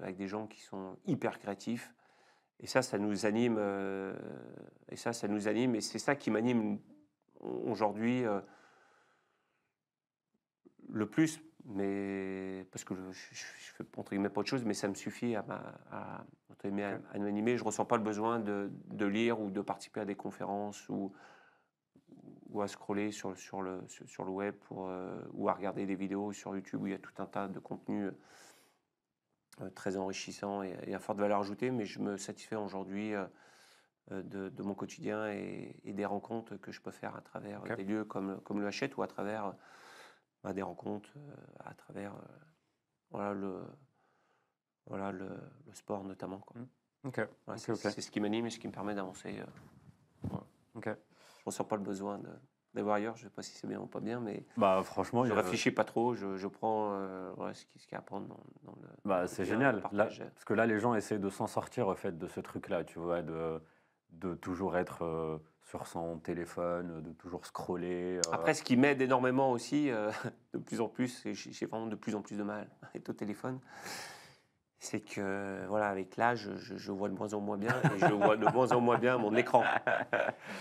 avec des gens qui sont hyper créatifs. Et ça nous anime. Ça nous anime. Et c'est ça qui m'anime aujourd'hui le plus. Mais parce que je fais entre guillemets pas autre chose, mais ça me suffit entre guillemets, Ok. à m'animer. Je ressens pas le besoin de lire ou de participer à des conférences ou à scroller sur le web ou à regarder des vidéos sur YouTube où il y a tout un tas de contenus très enrichissants et à forte valeur ajoutée. Mais je me satisfais aujourd'hui de mon quotidien et des rencontres que je peux faire à travers Ok. des lieux comme le Hachette ou à travers des rencontres, à travers voilà, le sport notamment, quoi. Mm. Ok. Voilà, Ok. Ok. c'est ce qui m'anime et ce qui me permet d'avancer. Voilà. Ok. Je ressens pas le besoin d'avoir ailleurs. Je sais pas si c'est bien ou pas bien, mais Bah franchement, je réfléchis pas trop. Je prends voilà, ce qu'il y a à prendre dans le bah, c'est quotidien et le génial. Là, partage. parce que là, les gens essaient de s'en sortir au fait de ce truc-là, tu vois, de toujours être sur son téléphone, de toujours scroller. Après, ce qui m'aide énormément aussi, de plus en plus, et j'ai vraiment de plus en plus de mal avec au téléphone, c'est que voilà, avec l'âge, je vois de moins en moins bien et je vois de moins en moins bien mon écran.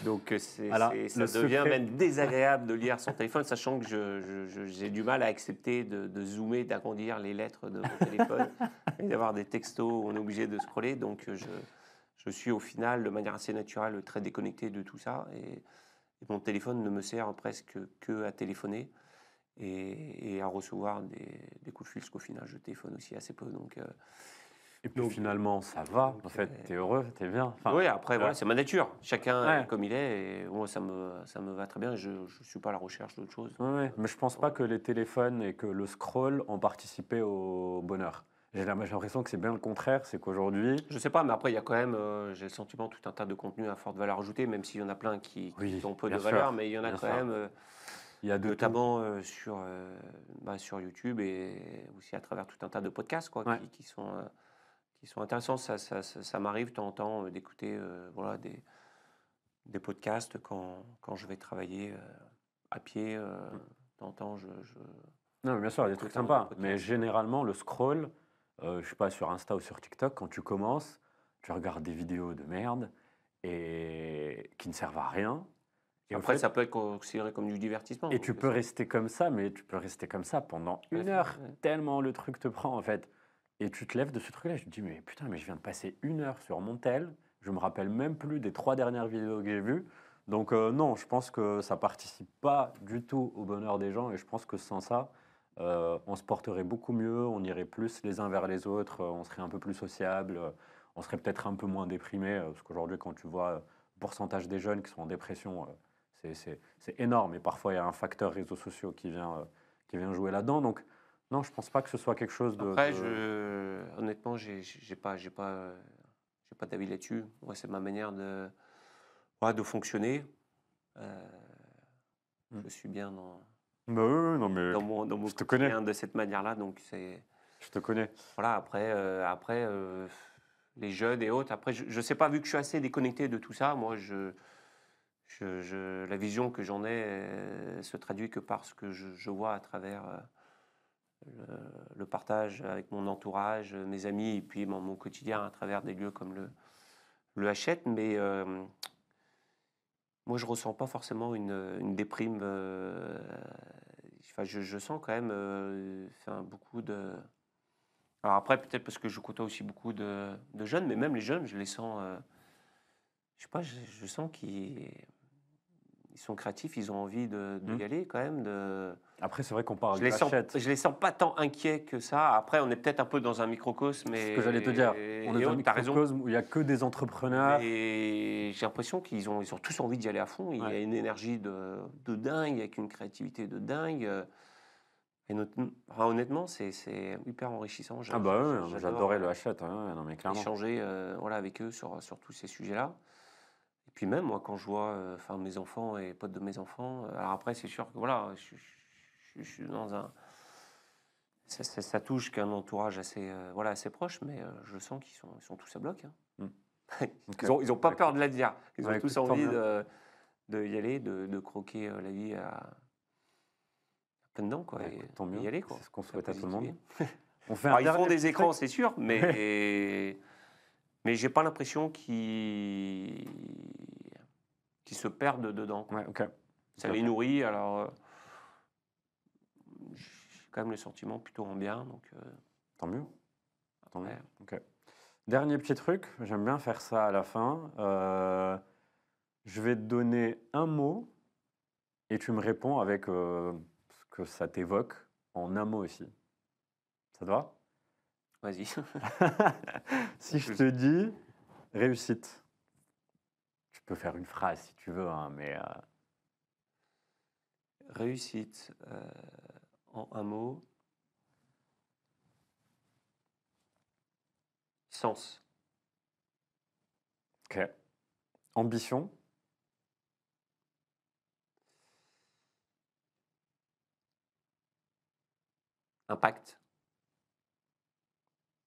Donc Alors, ça le devient secret, même désagréable de lire son téléphone, sachant que j'ai du mal à accepter de zoomer, d'agrandir les lettres de mon téléphone et d'avoir des textos où on est obligé de scroller. Donc je suis au final, de manière assez naturelle, très déconnecté de tout ça. Et mon téléphone ne me sert presque que à téléphoner et à recevoir des coups de fil, parce qu'au final, je téléphone aussi assez peu. et puis Donc, finalement, ça va. En fait, t'es heureux, t'es bien. Enfin, oui, après, voilà, voilà. c'est ma nature. Chacun est Ouais, comme il est. Et moi, ça me va très bien. Je ne suis pas à la recherche d'autre chose. ouais, ouais. Mais je pense pas que les téléphones et que le scroll ont participé au bonheur. J'ai l'impression que c'est bien le contraire, c'est qu'aujourd'hui, Je sais pas, mais après, il y a quand même, j'ai le sentiment, tout un tas de contenus à forte valeur ajoutée, même s'il y en a plein qui oui, ont peu de bien valeur, sûr, mais il y en a bien quand sûr, même, il y a de tout. notamment sur YouTube et aussi à travers tout un tas de podcasts quoi, Ouais. qui sont intéressants. Ça m'arrive de temps en temps d'écouter voilà, des podcasts quand je vais travailler à pied. Mmh. De temps en temps, Non, mais bien sûr, il y a des trucs j'écoute un ou deux sympas, mais podcasts. généralement, le scroll, je sais pas, sur Insta ou sur TikTok, quand tu commences, tu regardes des vidéos de merde et qui ne servent à rien et au Après, fait ça peut être considéré comme du divertissement. et tu Donc, peux rester comme ça, mais tu peux rester comme ça pendant tout à 1 fait, heure, ouais. tellement le truc te prend, en fait et tu te lèves de ce truc-là, je te dis: «Mais putain, mais je viens de passer 1 heure sur mon tel, je me rappelle même plus des 3 dernières vidéos que j'ai vues». Donc non, je pense que ça participe pas du tout au bonheur des gens et je pense que sans ça, on se porterait beaucoup mieux, on irait plus les uns vers les autres, on serait un peu plus sociable, on serait peut-être un peu moins déprimé, parce qu'aujourd'hui quand tu vois, le pourcentage des jeunes qui sont en dépression, c'est énorme et parfois il y a un facteur réseaux sociaux qui vient jouer là-dedans. Donc non, je pense pas que ce soit quelque chose Après, de honnêtement, j'ai pas d'avis là-dessus. Moi, c'est ma manière ouais, de fonctionner. Euh, mmh. je suis bien Bah, oui, oui, non mais dans mon je te connais, quotidien de cette manière-là. Donc, c'est. je te connais. Voilà, après les jeunes et autres. Après, je sais pas, vu que je suis assez déconnecté de tout ça, moi, la vision que j'en ai se traduit que par ce que je vois à travers le partage avec mon entourage, mes amis, et puis mon quotidien à travers des lieux comme le Hachette. Mais moi, je ressens pas forcément une déprime. Enfin, je sens quand même enfin, beaucoup de. Alors après, peut-être parce que je côtoie aussi beaucoup de jeunes, mais même les jeunes, je les sens. Je sais pas, je sens qu'ils sont créatifs, ils ont envie de Mmh. y aller quand même. Après, c'est vrai qu'on parle du Hachette. Je les sens pas tant inquiets que ça. Après, on est peut-être un peu dans un microcosme C'est ce que j'allais te dire. On est et dans un autres, t'as raison. microcosme où il y a que des entrepreneurs. Mais j'ai l'impression ils ont tous envie d'y aller à fond. Il y Ouais. a une énergie de dingue, avec une créativité de dingue. Et enfin, honnêtement, c'est hyper enrichissant. Ah bah, ouais, moi J'adore j'adorais le Hachette, ouais, ouais, non mais clairement. échanger voilà, avec eux sur tous ces sujets-là. Et puis même, moi, quand je vois enfin, mes enfants et potes de mes enfants, alors après, c'est sûr que voilà, je suis dans un. Ça touche qu'un entourage assez, voilà, assez proche, mais je sens ils sont tous à bloc, hein. Mmh. OK. Ils ont pas Bah, peur écoute de la dire. Ils ont bah, tous écoute, tant envie mieux. de y aller, de croquer la vie à pleines dents, quoi, Bah, écoute, tant et mieux. y aller, C'est quoi. ce qu'on Faire souhaite à tout le monde. positiver. On fait un Alors, ils font dernier des petit truc? écrans, c'est sûr, Ouais. mais j'ai pas l'impression qu'ils se perdent dedans, quoi. Ouais, OK. Ça OK, les OK. nourrit, alors j'ai quand même le sentiment plutôt en bien, donc Tant mieux, tant mieux. après. OK. Dernier petit truc, j'aime bien faire ça à la fin. Je vais te donner un mot et tu me réponds avec, ce que ça t'évoque en un mot aussi. Ça te va? Vas-y. Si je te dis réussite, tu peux faire une phrase si tu veux, hein, mais Réussite, en un mot, sens, OK. Ambition, impact,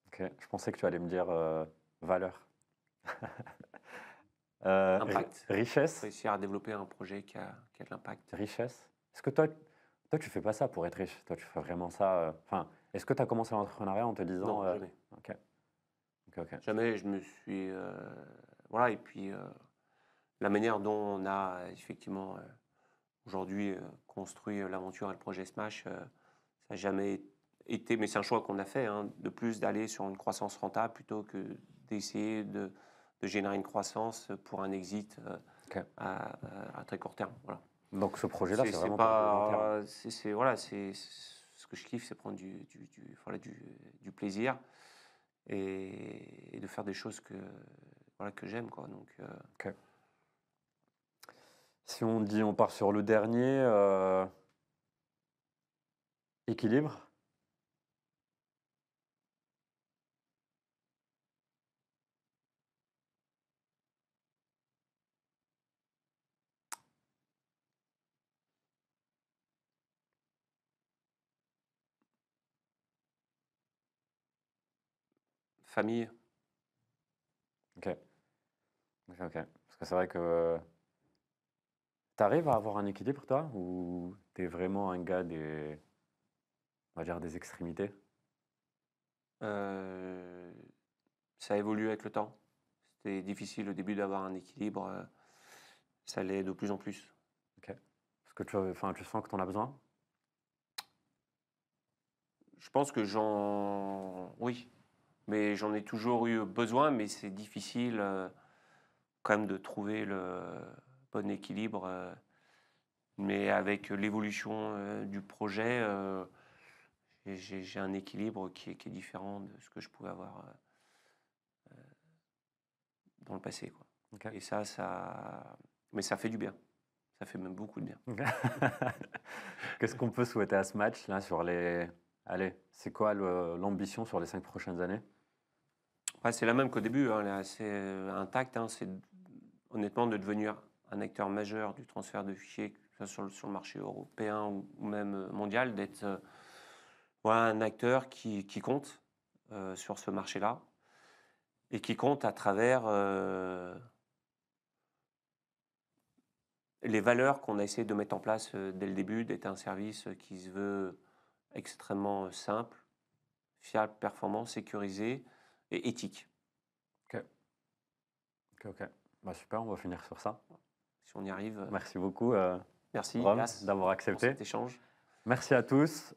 OK. Je pensais que tu allais me dire, valeur. impact. Richesse, Réussir à développer un projet qui a de l'impact. richesse. Est-ce que toi, tu fais pas ça pour être riche? Toi, tu fais vraiment ça, enfin, est-ce que tu as commencé l'entrepreneuriat en te disant, Non, jamais. OK, OK, OK. Jamais je me suis. Voilà, et puis la manière dont on a effectivement aujourd'hui construit l'aventure et le projet Smash, ça n'a jamais été, mais c'est un choix qu'on a fait, hein, de plus d'aller sur une croissance rentable plutôt que d'essayer de générer une croissance pour un exit OK. à très court terme. Voilà. Donc ce projet-là, c'est C'est vraiment pour du long terme. pas. Voilà, c'est ce que je kiffe, c'est prendre voilà, du plaisir et de faire des choses voilà, que j'aime, quoi. Donc, OK. Si on dit on part sur le dernier, équilibre? famille, Ok, ok. Parce que c'est vrai que tu arrives à avoir un équilibre, toi, ou tu es vraiment un gars des, on va dire, des extrémités? Euh, Ça évolue avec le temps. C'était difficile au début d'avoir un équilibre. Ça l'est de plus en plus. Ok. Parce que enfin, tu sens que tu en as besoin? Je pense que oui, mais j'en ai toujours eu besoin, mais c'est difficile quand même de trouver le bon équilibre. Mais avec l'évolution du projet, j'ai un équilibre qui est différent de ce que je pouvais avoir dans le passé, quoi. Ok. Et mais ça fait du bien. Ça fait même beaucoup de bien. Ok. Qu'est-ce qu'on peut souhaiter à ce match, là, sur les... Allez, c'est quoi l'ambition sur les 5 prochaines années? Après, c'est la même qu'au début, hein, elle est assez intacte, hein. C'est honnêtement de devenir un acteur majeur du transfert de fichiers, que ce soit sur le marché européen ou même mondial, d'être voilà, un acteur qui compte sur ce marché-là et qui compte à travers les valeurs qu'on a essayé de mettre en place dès le début, d'être un service qui se veut extrêmement simple, fiable, performant, sécurisé et éthique. Ok, ok, ok. Bah, super, on va finir sur ça. Si on y arrive, Merci beaucoup, merci Rome, Yas d'avoir pour accepté. cet échange. Merci à tous.